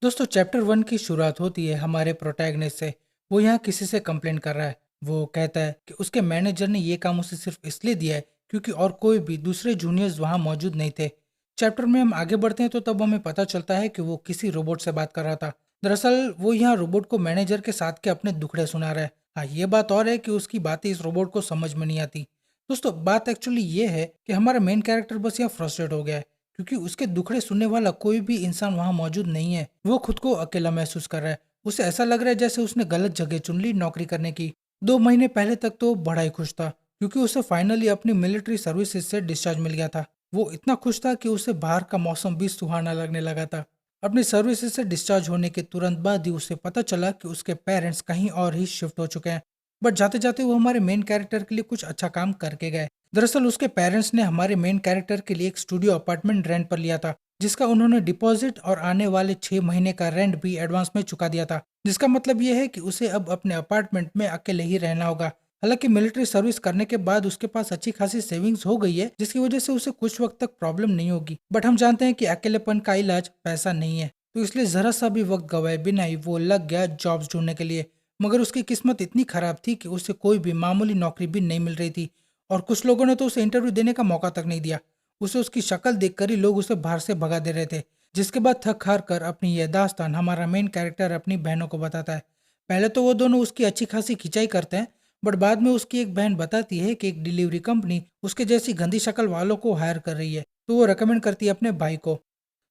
दोस्तों चैप्टर 1 की शुरुआत होती है हमारे प्रोटैगनिस्ट से। वो यहाँ किसी से कंप्लेन कर रहा है। वो कहता है कि उसके मैनेजर ने ये काम उसे सिर्फ इसलिए दिया है क्योंकि और कोई भी दूसरे जूनियर्स वहाँ मौजूद नहीं थे। चैप्टर में हम आगे बढ़ते हैं तो तब हमें पता चलता है कि वो किसी रोबोट से बात कर रहा था। दरअसल वो यहाँ रोबोट को मैनेजर के साथ के अपने दुखड़े सुना रहा है। हाँ, ये बात और है कि उसकी बातें इस रोबोट को समझ में नहीं आती। दोस्तों बात एक्चुअली ये है कि हमारा मेन कैरेक्टर बस यहाँ फ्रस्ट्रेट हो गया है क्योंकि उसके दुखड़े सुनने वाला कोई भी इंसान वहां मौजूद नहीं है। वो खुद को अकेला महसूस कर रहा है। उसे ऐसा लग रहा है जैसे उसने गलत जगह चुन ली नौकरी करने की। 2 महीने पहले तक तो बड़ा ही खुश था क्योंकि उसे फाइनली अपनी मिलिट्री सर्विसेज से डिस्चार्ज मिल गया था। वो इतना खुश था कि उसे बाहर का मौसम भी सुहाना लगने लगा था। अपनी सर्विसेज से डिस्चार्ज होने के तुरंत बाद ही उसे पता चला कि उसके पेरेंट्स कहीं और ही शिफ्ट हो चुके हैं। बट जाते जाते वो हमारे मेन कैरेक्टर के लिए कुछ अच्छा काम करके गए। दरअसल उसके पेरेंट्स ने हमारे मेन कैरेक्टर के लिए एक स्टूडियो अपार्टमेंट रेंट पर लिया था, जिसका उन्होंने डिपॉजिट और आने वाले 6 महीने का रेंट भी एडवांस में चुका दिया था। जिसका मतलब ये है कि उसे अब अपने अपार्टमेंट में अकेले ही रहना होगा। हालांकि मिलिट्री सर्विस करने के बाद उसके पास अच्छी खासी सेविंग्स हो गई है, जिसकी वजह से उसे कुछ वक्त तक प्रॉब्लम नहीं होगी। बट हम जानते हैं कि अकेलेपन का इलाज पैसा नहीं है, तो इसलिए जरा सा भी वक्त गवाए बिना ही वो लग गया जॉब्स ढूंढने के लिए। मगर उसकी किस्मत इतनी खराब थी कि उसे कोई भी मामूली नौकरी भी नहीं मिल रही थी। और कुछ लोगों ने तो उसे इंटरव्यू देने का मौका तक नहीं दिया। उसे उसकी शक्ल देखकर ही लोग उसे बाहर से भगा दे रहे थे। जिसके बाद थक हार कर अपनी यह दास्तान हमारा मेन कैरेक्टर अपनी बहनों को बताता है। पहले तो वो दोनों उसकी अच्छी खासी खिंचाई करते हैं, बट बाद में उसकी एक बहन बताती है कि एक डिलीवरी कंपनी उसके जैसी गंदी शक्ल वालों को हायर कर रही है, तो वो रेकमेंड करती है अपने भाई को।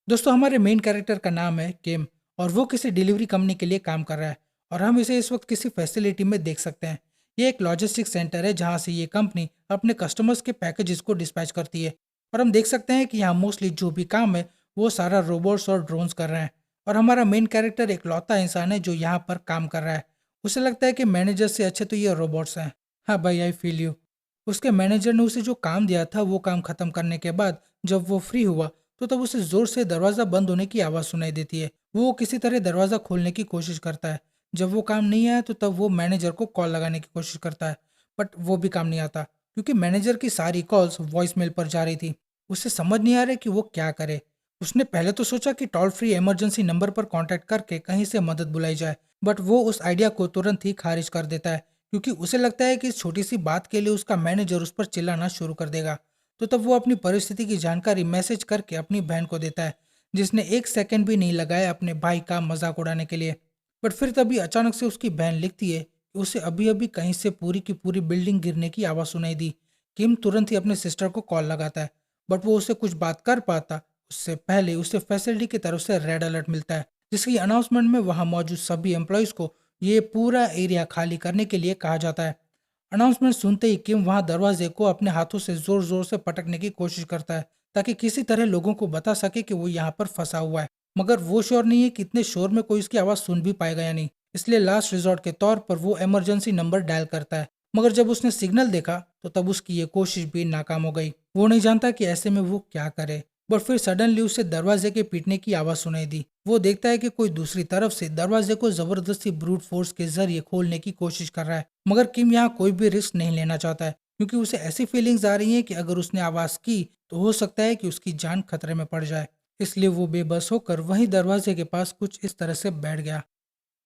दोस्तों हमारे मेन कैरेक्टर का नाम है किम, और वो किसी डिलीवरी कंपनी के लिए काम कर रहा है। और हम इसे इस वक्त किसी फैसिलिटी में देख सकते हैं। ये एक लॉजिस्टिक सेंटर है जहाँ से ये कंपनी अपने कस्टमर्स के पैकेजेस को डिस्पैच करती है। और हम देख सकते हैं कि यहाँ मोस्टली जो भी काम है वो सारा रोबोट्स और ड्रोन्स कर रहे हैं। और हमारा मेन कैरेक्टर एक लौता इंसान है जो यहाँ पर काम कर रहा है। उसे लगता है कि मैनेजर से अच्छे तो ये रोबोट्स हैं। हाँ भाई, आई फील यू। उसके मैनेजर ने उसे जो काम दिया था वो काम खत्म करने के बाद जब वो फ्री हुआ तो तब उसे जोर से दरवाजा बंद होने की आवाज सुनाई देती है। वो किसी तरह दरवाजा खोलने की कोशिश करता है। जब वो काम नहीं आया तो तब वो मैनेजर को कॉल लगाने की कोशिश करता है, बट वो भी काम नहीं आता क्योंकि मैनेजर की सारी कॉल्स वॉइस मेल पर जा रही थी। उसे समझ नहीं आ रहा कि वो क्या करे। उसने पहले तो सोचा कि टोल फ्री इमरजेंसी नंबर पर कांटेक्ट करके कहीं से मदद बुलाई जाए, बट वो उस आइडिया को तुरंत ही खारिज कर देता है क्योंकि उसे लगता है कि इस छोटी सी बात के लिए उसका मैनेजर उस पर चिल्लाना शुरू कर देगा। तो तब वो अपनी परिस्थिति की जानकारी मैसेज करके अपनी बहन को देता है, जिसने एक सेकंड भी नहीं लगाया अपने भाई का मजाक उड़ाने के लिए। बट फिर तभी अचानक से उसकी बहन लिखती है कि उसे अभी अभी कहीं से पूरी की पूरी बिल्डिंग गिरने की आवाज़ सुनाई दी। किम तुरंत ही अपने सिस्टर को कॉल लगाता है, बट वो उससे कुछ बात कर पाता उससे पहले उसे फैसिलिटी की तरफ से रेड अलर्ट मिलता है, जिसकी अनाउंसमेंट में वहाँ मौजूद सभी एम्प्लॉयज़ को ये पूरा एरिया खाली करने के लिए कहा जाता है। अनाउंसमेंट सुनते ही किम वहां दरवाजे को अपने हाथों से जोर जोर से पटकने की कोशिश करता है ताकि किसी तरह लोगों को बता सके कि वो यहाँ पर फंसा हुआ है। मगर वो श्योर नहीं है कि इतने शोर में कोई इसकी आवाज सुन भी पाएगा या नहीं, इसलिए लास्ट रिजॉर्ट के तौर पर वो इमरजेंसी नंबर डायल करता है। मगर जब उसने सिग्नल देखा तो तब उसकी ये कोशिश भी नाकाम हो गई। वो नहीं जानता कि ऐसे में वो क्या करे। बट फिर सडनली उसे दरवाजे के पीटने की आवाज सुनाई दी। वो देखता है कि कोई दूसरी तरफ से दरवाजे को जबरदस्ती ब्रूट फोर्स के जरिए खोलने की कोशिश कर रहा है। मगर किम यहाँ कोई भी रिस्क नहीं लेना चाहता है क्योंकि उसे ऐसी फीलिंग्स आ रही हैं कि अगर उसने आवाज की तो हो सकता है कि उसकी जान खतरे में पड़ जाए। इसलिए वो बेबस होकर वहीं दरवाजे के पास कुछ इस तरह से बैठ गया।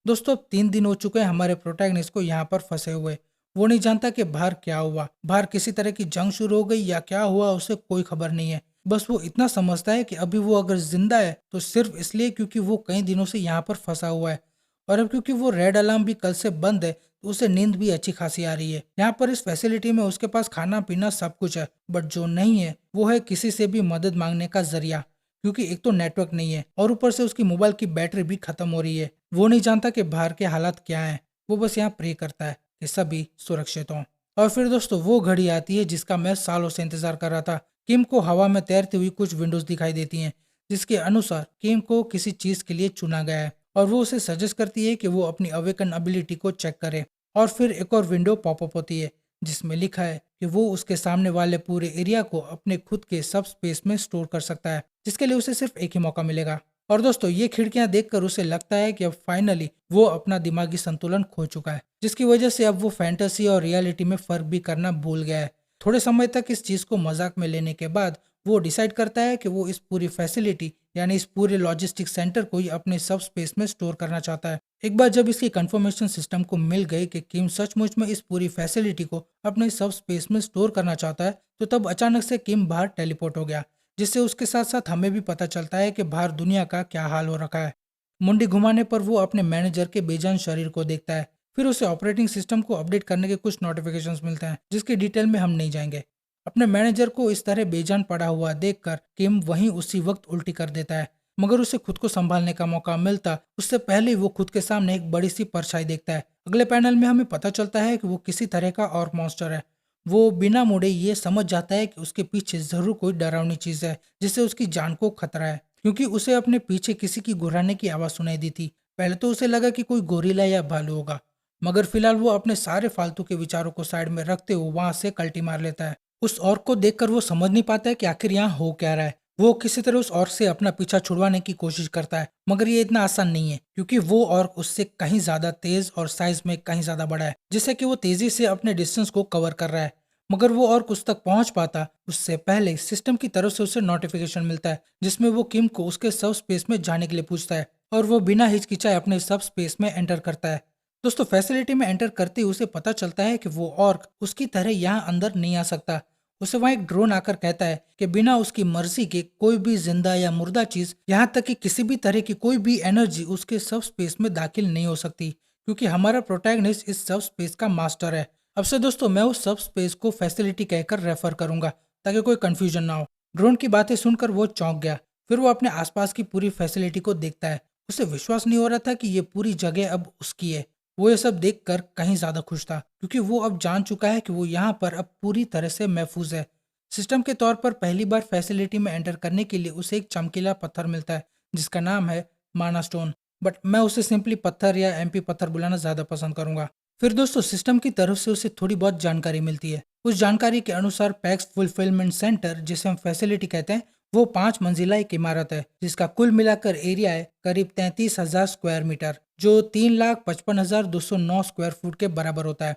दोस्तों अब 3 दिन हो चुके हैं हमारे प्रोटैगनिस्ट को यहाँ पर फंसे हुए। वो नहीं जानता कि बाहर क्या हुआ, बाहर किसी तरह की जंग शुरू हो गई या क्या हुआ, उसे कोई खबर नहीं है। बस वो इतना समझता है कि अभी वो अगर जिंदा है तो सिर्फ इसलिए क्योंकि वो कई दिनों से यहाँ पर फंसा हुआ है। और अब क्योंकि वो रेड अलार्म भी कल से बंद है तो उसे नींद भी अच्छी खासी आ रही है। यहाँ पर इस फैसिलिटी में उसके पास खाना पीना सब कुछ है, बट जो नहीं है वो है किसी से भी मदद मांगने का जरिया, क्योंकि एक तो नेटवर्क नहीं है और ऊपर से उसकी मोबाइल की बैटरी भी खत्म हो रही है। वो नहीं जानता कि बाहर के हालात क्या हैं। वो बस यहाँ प्रे करता है कि सभी सुरक्षित हों। और फिर दोस्तों वो घड़ी आती है जिसका मैं सालों से इंतजार कर रहा था। किम को हवा में तैरती हुई कुछ विंडोज दिखाई देती हैं, जिसके अनुसार किम को किसी चीज के लिए चुना गया है और वो उसे सजेस्ट करती है कि वो अपनी अवेकन एबिलिटी को चेक करे। और फिर एक और विंडो पॉपअप होती है जिसमें लिखा है कि वो उसके सामने वाले पूरे एरिया को अपने खुद के सब स्पेस में स्टोर कर सकता है, जिसके लिए उसे सिर्फ एक ही मौका मिलेगा। और दोस्तों ये खिड़कियां देखकर उसे लगता है कि अब फाइनली वो अपना दिमागी संतुलन खो चुका है, जिसकी वजह से अब वो फैंटेसी और रियलिटी में फर्क भी करना भूल गया है। थोड़े समय तक इस चीज को मजाक में लेने के बाद वो डिसाइड करता है कि वो इस पूरी फैसिलिटी यानी इस पूरे लॉजिस्टिक सेंटर को ही अपने सब स्पेस में स्टोर करना चाहता है। एक बार जब इसकी कंफर्मेशन सिस्टम को मिल गई कि किम सचमुच में इस पूरी फैसिलिटी को अपने सब स्पेस में स्टोर करना चाहता है, तो तब अचानक से किम बाहर टेलीपोर्ट हो गया, जिससे उसके साथ साथ हमें भी पता चलता है कि बाहर दुनिया का क्या हाल हो रखा है। मुंडी घुमाने पर वो अपने मैनेजर के बेजान शरीर को देखता है। फिर उसे ऑपरेटिंग सिस्टम को अपडेट करने के कुछ नोटिफिकेशंस मिलते हैं, जिसकी डिटेल में हम नहीं जाएंगे। अपने मैनेजर को इस तरह बेजान पड़ा हुआ देखकर किम वहीं उसी वक्त उल्टी कर देता है, मगर उसे खुद को संभालने का मौका मिलता उससे पहले ही वो खुद के सामने एक बड़ी सी परछाई देखता है। अगले पैनल में हमें पता चलता है कि वो किसी तरह का और मॉन्स्टर है। वो बिना मुड़े ये समझ जाता है कि उसके पीछे जरूर कोई डरावनी चीज है जिससे उसकी जान को खतरा है, क्योंकि उसे अपने पीछे किसी की गुर्राने की आवाज सुनाई दी थी। पहले तो उसे लगा कि कोई गोरिल्ला या भालू होगा, मगर फिलहाल वो अपने सारे फालतू के विचारों को साइड में रखते हुए वहां से कल्टी मार लेता है। उस ऑर्क को देखकर वो समझ नहीं पाता है कि आखिर यहाँ हो क्या रहा है। वो किसी तरह उस ऑर्क से अपना पीछा छुड़वाने की कोशिश करता है, मगर ये इतना आसान नहीं है, क्योंकि वो ऑर्क उससे कहीं ज्यादा तेज और साइज में कहीं ज्यादा बड़ा है, जिससे कि वो तेजी से अपने डिस्टेंस को कवर कर रहा है। मगर वो ऑर्क उस तक पहुंच पाता उससे पहले सिस्टम की तरफ से उसे नोटिफिकेशन मिलता है, जिसमें वो किम को उसके सब स्पेस में जाने के लिए पूछता है, और वो बिना हिचकिचाए अपने सब स्पेस में एंटर करता है। दोस्तों, फैसिलिटी में एंटर करते ही उसे पता चलता है कि वो ऑर्क उसकी तरह यहाँ अंदर नहीं आ सकता। उसे वहां एक ड्रोन आकर कहता है कि बिना उसकी मर्जी के कोई भी जिंदा या मुर्दा चीज, यहाँ तक कि किसी भी तरह की कोई भी एनर्जी उसके सब स्पेस में दाखिल नहीं हो सकती, क्योंकि हमारा प्रोटैगनिस्ट इस सब स्पेस का मास्टर है। अब से दोस्तों मैं उस सब स्पेस को फैसिलिटी कहकर रेफर करूंगा, ताकि कोई कंफ्यूजन ना हो। ड्रोन की बातें सुनकर वो चौंक गया। फिर वो अपने आसपास की पूरी फैसिलिटी को देखता है। उसे विश्वास नहीं हो रहा था कि ये पूरी जगह अब उसकी है। वो ये सब देखकर कहीं ज्यादा खुश था, क्योंकि वो अब जान चुका है कि वो यहाँ पर अब पूरी तरह से महफूज है। सिस्टम के तौर पर पहली बार फैसिलिटी में एंटर करने के लिए उसे एक चमकीला पत्थर मिलता है, जिसका नाम है माना स्टोन, बट मैं उसे सिंपली पत्थर या एमपी पत्थर बुलाना ज्यादा पसंद करूंगा। फिर दोस्तों सिस्टम की तरफ से उसे थोड़ी बहुत जानकारी मिलती है। उस जानकारी के अनुसार पैक्स फुलफिलमेंट सेंटर, जिसे हम फैसिलिटी कहते हैं, वो 5 मंजिला एक इमारत है, जिसका कुल मिलाकर एरिया है करीब 33,000 स्क्वायर मीटर, जो 3,55,209 स्क्वायर फुट के बराबर होता है।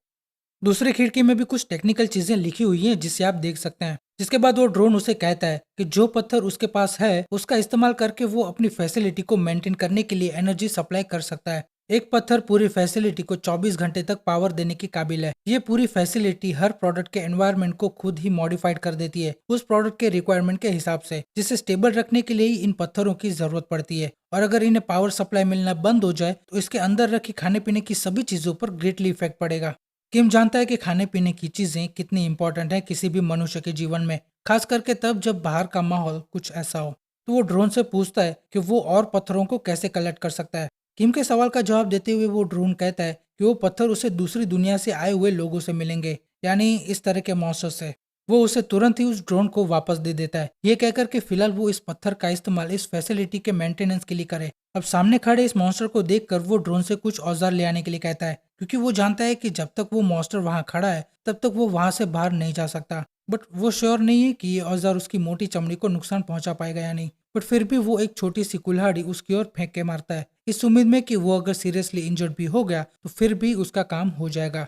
दूसरी खिड़की में भी कुछ टेक्निकल चीजें लिखी हुई हैं, जिसे आप देख सकते हैं। जिसके बाद वो ड्रोन उसे कहता है कि जो पत्थर उसके पास है उसका इस्तेमाल करके वो अपनी फैसिलिटी को मेंटेन करने के लिए एनर्जी सप्लाई कर सकता है। एक पत्थर पूरी फैसिलिटी को 24 घंटे तक पावर देने की काबिल है। ये पूरी फैसिलिटी हर प्रोडक्ट के एनवायरनमेंट को खुद ही मॉडिफाइड कर देती है उस प्रोडक्ट के रिक्वायरमेंट के हिसाब से, जिसे स्टेबल रखने के लिए ही इन पत्थरों की जरूरत पड़ती है। और अगर इन्हें पावर सप्लाई मिलना बंद हो जाए तो इसके अंदर रखी खाने पीने की सभी चीजों पर ग्रेटली इफेक्ट पड़ेगा। किम जानता है कि खाने पीने की चीजें कितनी इंपॉर्टेंट है किसी भी मनुष्य के जीवन में, खास करके तब जब बाहर का माहौल कुछ ऐसा हो। तो वो ड्रोन से पूछता है कि वो और पत्थरों को कैसे कलेक्ट कर सकता है। किम के सवाल का जवाब देते हुए वो ड्रोन कहता है कि वो पत्थर उसे दूसरी दुनिया से आए हुए लोगों से मिलेंगे, यानी इस तरह के मॉन्स्टर से। वो उसे तुरंत ही उस ड्रोन को वापस दे देता है, ये कहकर कि फिलहाल वो इस पत्थर का इस्तेमाल इस फैसिलिटी के मेंटेनेंस के लिए करे। अब सामने खड़े इस मॉन्स्टर को देखकर वो ड्रोन से कुछ औजार ले आने के लिए कहता है, क्योंकि वो जानता है कि जब तक वो मॉन्स्टर वहां खड़ा है तब तक वो वहां से बाहर नहीं जा सकता। बट वो श्योर नहीं है कि ये औजार उसकी मोटी चमड़ी को नुकसान पहुंचा पाएगा या नहीं। बट फिर भी वो एक छोटी सी कुल्हाड़ी उसकी ओर फेंक के मारता है, इस उम्मीद में कि वो अगर सीरियसली इंजर्ड भी हो गया तो फिर भी उसका काम हो जाएगा।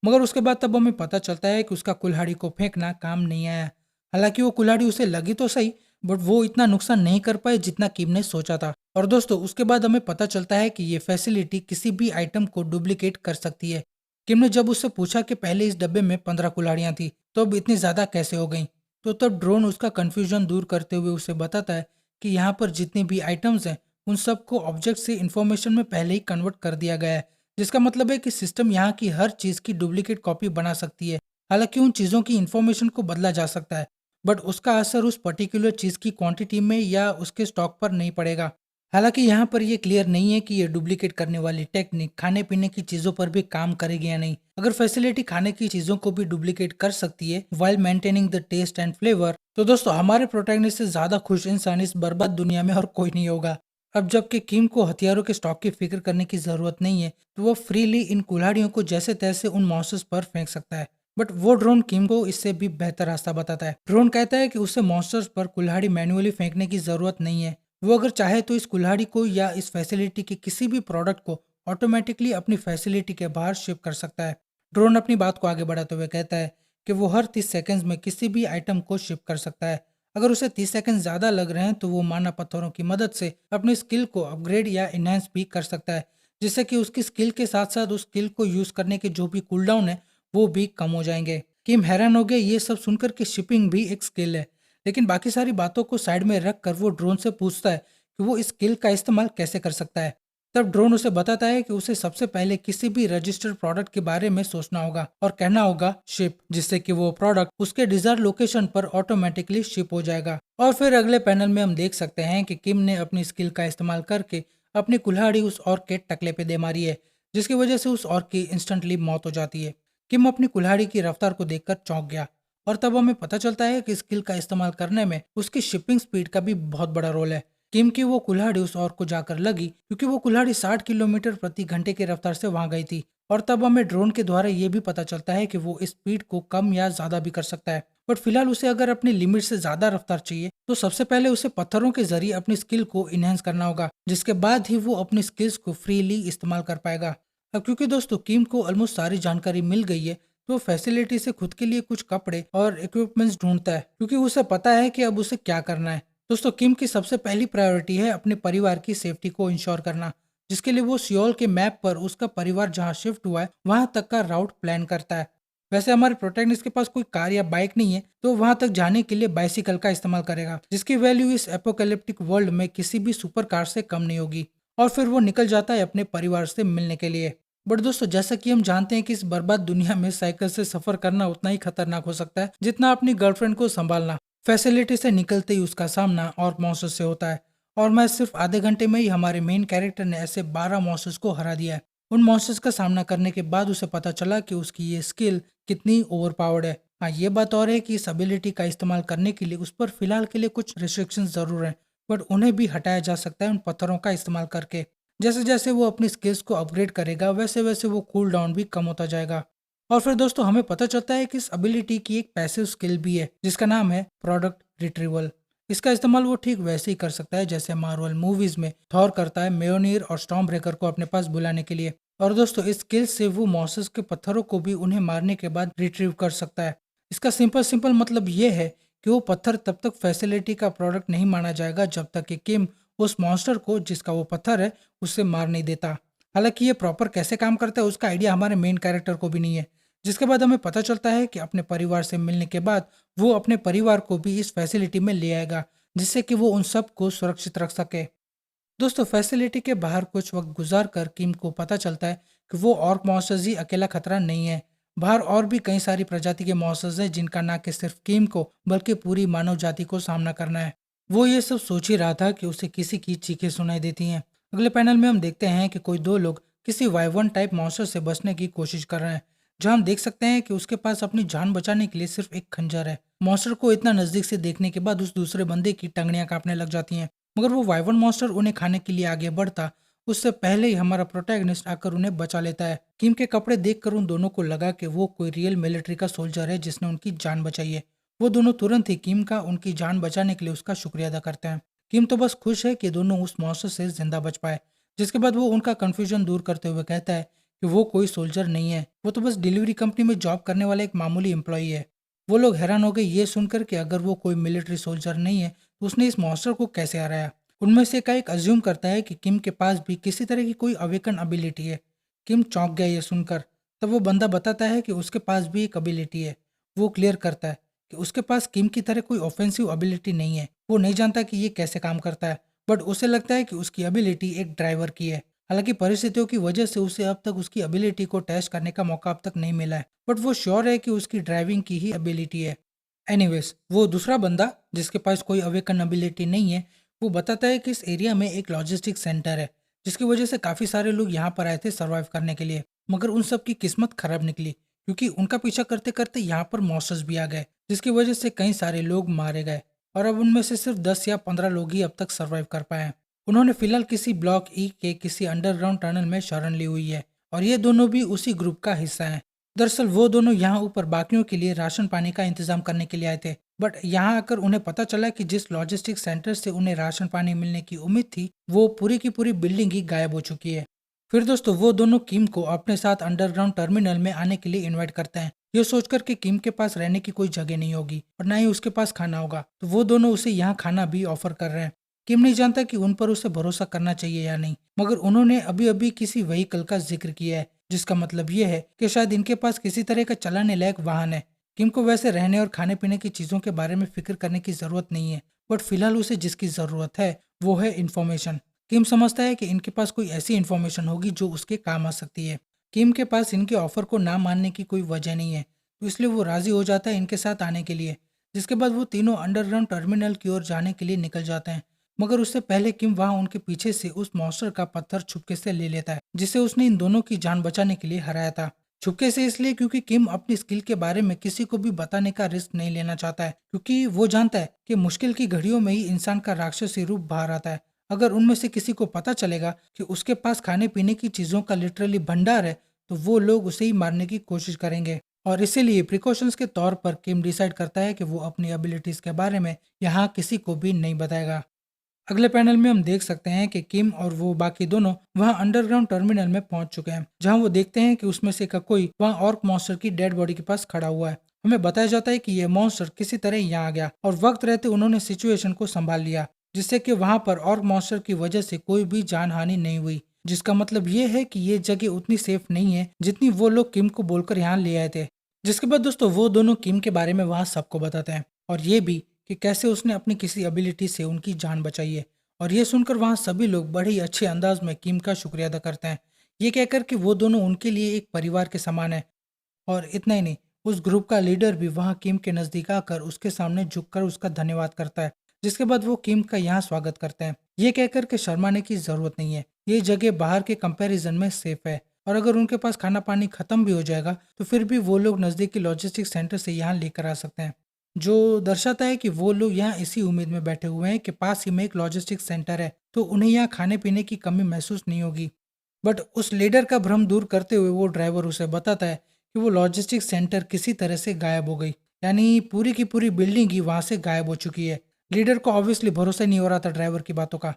मगर उसके बाद तब हमें पता चलता है कि उसका कुल्हाड़ी को फेंकना काम नहीं आया। हालांकि वो कुल्हाड़ी उसे लगी तो सही, बट वो इतना नुकसान नहीं कर पाए जितना किम ने सोचा था। और दोस्तों उसके बाद हमें पता चलता है कि ये फैसिलिटी किसी भी आइटम को डुप्लीकेट कर सकती है। किम ने जब उससे पूछा कि पहले इस डब्बे में 15 कुल्हाड़ियां थी, तो अब इतनी ज्यादा कैसे हो गई, तो तब ड्रोन उसका कंफ्यूजन दूर करते हुए उसे बताता है कि यहाँ पर जितनी भी आइटम्स हैं उन सबको ऑब्जेक्ट से इंफॉर्मेशन में पहले ही कन्वर्ट कर दिया गया है, जिसका मतलब है कि सिस्टम यहाँ की हर चीज की डुप्लीकेट कॉपी बना सकती है। हालांकि उन चीजों की इंफॉर्मेशन को बदला जा सकता है, बट उसका असर उस पर्टिकुलर चीज की क्वांटिटी में या उसके स्टॉक पर नहीं पड़ेगा। हालांकि यहाँ पर ये क्लियर नहीं है कि ये डुप्लीकेट करने वाली टेक्निक खाने पीने की चीजों पर भी काम करेगी या नहीं। अगर फैसिलिटी खाने की चीजों को भी डुप्लीकेट कर सकती है while maintaining the taste and flavour, तो दोस्तों हमारे प्रोटैगनिस्ट से ज्यादा खुश इंसान इस बर्बाद दुनिया में और कोई नहीं होगा। अब जबकि किम को हथियारों के स्टॉक की फिक्र करने की जरूरत नहीं है, तो वो फ्रीली इन कुल्हाड़ियों को जैसे तैसे उन मॉन्स्टर्स पर फेंक सकता है। बट वो ड्रोन किम को इससे भी बेहतर रास्ता बताता है। ड्रोन कहता है कि उसे मॉन्स्टर्स पर कुल्हाड़ी मैन्युअली फेंकने की जरूरत नहीं है। वो अगर चाहे तो इस कुल्हाड़ी को या इस फैसिलिटी के किसी भी प्रोडक्ट को ऑटोमेटिकली अपनी फैसिलिटी के बाहर शिप कर सकता है। ड्रोन अपनी बात को आगे बढ़ाते हुए कहता है कि वो हर 30 सेकंड्स में किसी भी आइटम को शिप कर सकता है। अगर उसे 30 सेकंड ज़्यादा लग रहे हैं तो वो माना पत्थरों की मदद से अपनी स्किल को अपग्रेड या इन्हेंस भी कर सकता है, जिससे कि उसकी स्किल के साथ साथ उस स्किल को यूज़ करने के जो भी कूलडाउन है वो भी कम हो जाएंगे। किम हैरान हो गए ये सब सुनकर कि शिपिंग भी एक स्किल है, लेकिन बाकी सारी बातों को साइड में रख कर वो ड्रोन से पूछता है कि वो इस स्किल का इस्तेमाल कैसे कर सकता है। तब ड्रोन उसे बताता है कि उसे सबसे पहले किसी भी रजिस्टर्ड प्रोडक्ट के बारे में सोचना होगा और कहना होगा शिप, जिससे कि वो प्रोडक्ट उसके डिजायर लोकेशन पर ऑटोमेटिकली शिप हो जाएगा। और फिर अगले पैनल में हम देख सकते हैं कि किम ने अपनी स्किल का इस्तेमाल करके अपनी कुल्हाड़ी उस ऑर्क के टकले पे दे मारी है, जिसकी वजह से उस ऑर्क की इंस्टेंटली मौत हो जाती है। किम अपनी कुल्हाड़ी की रफ्तार को देखकर चौंक गया और तब हमें पता चलता है कि स्किल का इस्तेमाल करने में उसकी शिपिंग स्पीड का भी बहुत बड़ा रोल है। किम की वो कुल्हाड़ी उस ऑर्क को जाकर लगी क्योंकि वो कुल्हाड़ी 60 किलोमीटर प्रति घंटे की रफ्तार से वहां गई थी। और तब हमें ड्रोन के द्वारा ये भी पता चलता है कि वो इस स्पीड को कम या ज्यादा भी कर सकता है, बट फिलहाल उसे अगर अपनी लिमिट से ज्यादा रफ्तार चाहिए तो सबसे पहले उसे पत्थरों के जरिए अपनी स्किल को इनहेंस करना होगा, जिसके बाद ही वो अपनी स्किल्स को फ्रीली इस्तेमाल कर पाएगा। अब क्योंकि दोस्तों किम को ऑलमोस्ट सारी जानकारी मिल गई है तो फैसिलिटी से खुद के लिए कुछ कपड़े और इक्विपमेंट्स ढूंढता है, क्योंकि उसे पता है कि अब उसे क्या करना है। दोस्तों किम की सबसे पहली प्रायोरिटी है अपने परिवार की सेफ्टी को इंश्योर करना, जिसके लिए वो सियोल के मैप पर उसका परिवार जहां शिफ्ट हुआ है वहां तक का राउट प्लान करता है। वैसे हमारे प्रोटैगनिस्ट के पास कोई कार या बाइक नहीं है तो वहां तक जाने के लिए बाइसिकल का इस्तेमाल करेगा, जिसकी वैल्यू इस एपोकैलिप्टिक वर्ल्ड में किसी भी सुपर कार से कम नहीं होगी। और फिर वो निकल जाता है अपने परिवार से मिलने के लिए। बट दोस्तों जैसा कि हम जानते हैं कि इस बर्बाद दुनिया में साइकिल से सफर करना उतना ही खतरनाक हो सकता है जितना अपनी गर्लफ्रेंड को संभालना। फैसिलिटी से निकलते ही उसका सामना और मॉन्स्टर से होता है, और मैं सिर्फ आधे घंटे में ही हमारे मेन कैरेक्टर ने ऐसे 12 मॉन्स्टर्स को हरा दिया है। उन मॉन्स्टर्स का सामना करने के बाद उसे पता चला कि उसकी ये स्किल कितनी ओवरपावर्ड है। हाँ ये बात और है कि इस एबिलिटी का इस्तेमाल करने के लिए उस पर फिलहाल के लिए कुछ रिस्ट्रिक्शंस जरूर हैं, बट उन्हें भी हटाया जा सकता है उन पत्थरों का इस्तेमाल करके। जैसे जैसे वो अपनी स्किल्स को अपग्रेड करेगा वैसे वैसे वो कूल डाउन भी कम होता जाएगा। और फिर दोस्तों हमें पता चलता है कि इस एबिलिटी की एक पैसिव स्किल भी है जिसका नाम है प्रोडक्ट रिट्रीवल। इसका इस्तेमाल वो ठीक वैसे ही कर सकता है जैसे मार्वल मूवीज में थॉर करता है मेयोनीर और स्टॉर्म ब्रेकर को अपने पास बुलाने के लिए। और दोस्तों इस स्किल से वो मॉन्स्टर्स के पत्थरों को भी उन्हें मारने के बाद रिट्रीव कर सकता है। इसका सिंपल सिंपल मतलब ये है कि वो पत्थर तब तक फैसिलिटी का प्रोडक्ट नहीं माना जाएगा जब तक कि किम उस मॉन्स्टर को जिसका वो पत्थर है उससे मार नहीं देता। हालांकि ये प्रॉपर कैसे काम करता है उसका आइडिया हमारे मेन कैरेक्टर को भी नहीं है, जिसके बाद हमें पता चलता है कि अपने परिवार से मिलने के बाद वो अपने परिवार को भी इस फैसिलिटी में ले आएगा, जिससे कि वो उन सब को सुरक्षित रख सके। दोस्तों फैसिलिटी के बाहर कुछ वक्त गुजार कर किम को पता चलता है कि वो ऑर्क मॉन्स्टर्स ही अकेला खतरा नहीं है। बाहर और भी कई सारी प्रजाति के मॉन्स्टर्स हैं जिनका ना कि सिर्फ किम को बल्कि पूरी मानव जाति को सामना करना है। वो ये सब सोच ही रहा था कि उसे किसी की चीखें सुनाई देती हैं। अगले पैनल में हम देखते हैं कि कोई दो लोग किसी वाइवन टाइप मॉन्स्टर से बचने की कोशिश कर रहे हैं, जहां हम देख सकते हैं कि उसके पास अपनी जान बचाने के लिए सिर्फ एक खंजर है। मॉन्स्टर को इतना नजदीक से देखने के बाद उस दूसरे बंदे की टंगड़ियां कांपने लग जाती हैं, मगर वो वाइवन मॉन्स्टर उन्हें खाने के लिए आगे बढ़ता उससे पहले ही हमारा प्रोटैगनिस्ट आकर उन्हें बचा लेता है। किम के कपड़े देखकर उन दोनों को लगा कि वो कोई रियल मिलिट्री का सोल्जर है जिसने उनकी जान बचाई है। वो दोनों तुरंत ही किम का उनकी जान बचाने के लिए उसका शुक्रिया अदा करते हैं। किम तो बस खुश है कि दोनों उस मॉन्स्टर से जिंदा बच पाए, जिसके बाद वो उनका कंफ्यूजन दूर करते हुए कहता है कि वो कोई सोल्जर नहीं है, वो तो बस डिलीवरी कंपनी में जॉब करने वाला एक मामूली एम्प्लॉई है। वो लोग हैरान हो गए ये सुनकर कि अगर वो कोई मिलिट्री सोल्जर नहीं है तो उसने इस मॉन्स्टर को कैसे हराया। उनमें से का एक अज्यूम करता है कि किम के पास भी किसी तरह की कोई अवेकन एबिलिटी है। किम चौंक गया ये सुनकर। तब वो बंदा बताता है कि उसके पास भी एक एबिलिटी है। वो क्लियर करता है कि उसके पास किम की तरह कोई ऑफेंसिव एबिलिटी नहीं है। वो नहीं जानता कि ये कैसे काम करता है, बट उसे लगता है कि उसकी एबिलिटी एक ड्राइवर की है। हालांकि परिस्थितियों की वजह से उसे अब तक उसकी एबिलिटी को टेस्ट करने का मौका अब तक नहीं मिला है, बट वो श्योर है कि उसकी ड्राइविंग की ही एबिलिटी है। एनीवेज वो दूसरा बंदा जिसके पास कोई अवेकन एबिलिटी नहीं है वो बताता है कि इस एरिया में एक लॉजिस्टिक सेंटर है, जिसकी वजह से काफ़ी सारे लोग यहाँ पर आए थे सर्वाइव करने के लिए, मगर उन सब की किस्मत खराब निकली क्योंकि उनका पीछा करते करते यहाँ पर मॉन्स्टर्स भी आ गए, जिसकी वजह से कई सारे लोग मारे गए और अब उनमें से सिर्फ 10 या 15 लोग ही अब तक सर्वाइव कर पाए हैं। उन्होंने फिलहाल किसी ब्लॉक ई के किसी अंडरग्राउंड टनल में शरण ली हुई है और ये दोनों भी उसी ग्रुप का हिस्सा हैं। दरअसल वो दोनों यहाँ ऊपर बाकियों के लिए राशन पानी का इंतजाम करने के लिए आए थे, बट यहाँ आकर उन्हें पता चला कि जिस लॉजिस्टिक सेंटर से उन्हें राशन पानी मिलने की उम्मीद थी वो पूरी की पूरी बिल्डिंग ही गायब हो चुकी है। फिर दोस्तों वो दोनों किम को अपने साथ अंडरग्राउंड टर्मिनल में आने के लिए इनवाइट करते हैं, ये सोचकर कि किम के पास रहने की कोई जगह नहीं होगी और ना ही उसके पास खाना होगा, तो वो दोनों उसे यहाँ खाना भी ऑफर कर रहे हैं। किम नहीं जानता कि उन पर उसे भरोसा करना चाहिए या नहीं, मगर उन्होंने अभी अभी किसी व्हीकल का जिक्र किया है, जिसका मतलब ये है कि शायद इनके पास किसी तरह का चलाने लायक वाहन है। किम को वैसे रहने और खाने पीने की चीजों के बारे में फिक्र करने की जरूरत नहीं है, बट फिलहाल उसे जिसकी जरूरत है वो है इन्फॉर्मेशन। किम समझता है कि इनके पास कोई ऐसी इन्फॉर्मेशन होगी जो उसके काम आ सकती है। किम के पास इनके ऑफर को ना मानने की कोई वजह नहीं है, तो इसलिए वो राजी हो जाता है इनके साथ आने के लिए। जिसके बाद वो तीनों अंडरग्राउंड टर्मिनल की ओर जाने के लिए निकल जाते हैं, मगर उससे पहले किम वहां उनके पीछे से उस मॉन्स्टर का पत्थर छुपके से ले लेता है, जिसे उसने इन दोनों की जान बचाने के लिए हराया था। छुपके से इसलिए क्योंकि किम अपनी स्किल के बारे में किसी को भी बताने का रिस्क नहीं लेना चाहता है, क्योंकि वो जानता है कि मुश्किल की घड़ियों में ही इंसान का राक्षसी रूप बाहर आता है। अगर उनमें से किसी को पता चलेगा कि उसके पास खाने पीने की चीजों का लिटरली भंडार है, तो वो लोग उसे ही मारने की कोशिश करेंगे। और इसीलिए प्रिकॉशंस के तौर पर किम डिसाइड करता है कि वो अपनी एबिलिटीज के बारे में यहाँ किसी को भी नहीं बताएगा। अगले पैनल में हम देख सकते हैं कि किम और वो बाकी दोनों वहां अंडरग्राउंड टर्मिनल में पहुंच चुके हैं, जहां वो देखते हैं कि उसमें से का कोई वहां ऑर्क मॉन्स्टर की डेड बॉडी के पास खड़ा हुआ है। हमें बताया जाता है कि ये मॉन्स्टर किसी तरह यहाँ आ गया और वक्त रहते उन्होंने सिचुएशन को संभाल लिया, जिससे कि वहां पर ऑर्क मॉन्स्टर की वजह से कोई भी जान हानि नहीं हुई। जिसका मतलब ये है कि ये जगह उतनी सेफ नहीं है जितनी वो लोग किम को बोलकर यहाँ ले आए थे। जिसके बाद दोस्तों वो दोनों किम के बारे में वहां सबको बताते हैं, और ये भी कि कैसे उसने अपनी किसी एबिलिटी से उनकी जान बचाई है। और ये सुनकर वहाँ सभी लोग बड़े ही अच्छे अंदाज में किम का शुक्रिया अदा करते हैं, ये कहकर कि वो दोनों उनके लिए एक परिवार के समान है। और इतना ही नहीं, उस ग्रुप का लीडर भी वहाँ किम के नज़दीक आकर उसके सामने झुककर उसका धन्यवाद करता है। जिसके बाद वो किम का यहाँ स्वागत करते हैं, ये कहकर के शर्माने की ज़रूरत नहीं है, ये जगह बाहर के कंपैरिजन में सेफ है। और अगर उनके पास खाना पानी खत्म भी हो जाएगा तो फिर भी वो लोग नज़दीकी लॉजिस्टिक सेंटर से यहाँ लेकर आ सकते हैं, जो दर्शाता है कि वो लोग यहाँ इसी उम्मीद में बैठे हुए हैं कि पास ही में एक लॉजिस्टिक सेंटर है, तो उन्हें यहाँ खाने पीने की कमी महसूस नहीं होगी। बट उस लीडर का भ्रम दूर करते हुए वो ड्राइवर उसे बताता है कि वो लॉजिस्टिक सेंटर किसी तरह से गायब हो गई, यानी पूरी की पूरी बिल्डिंग ही वहां से गायब हो चुकी है। लीडर को ऑब्वियसली भरोसा नहीं हो रहा था ड्राइवर की बातों का।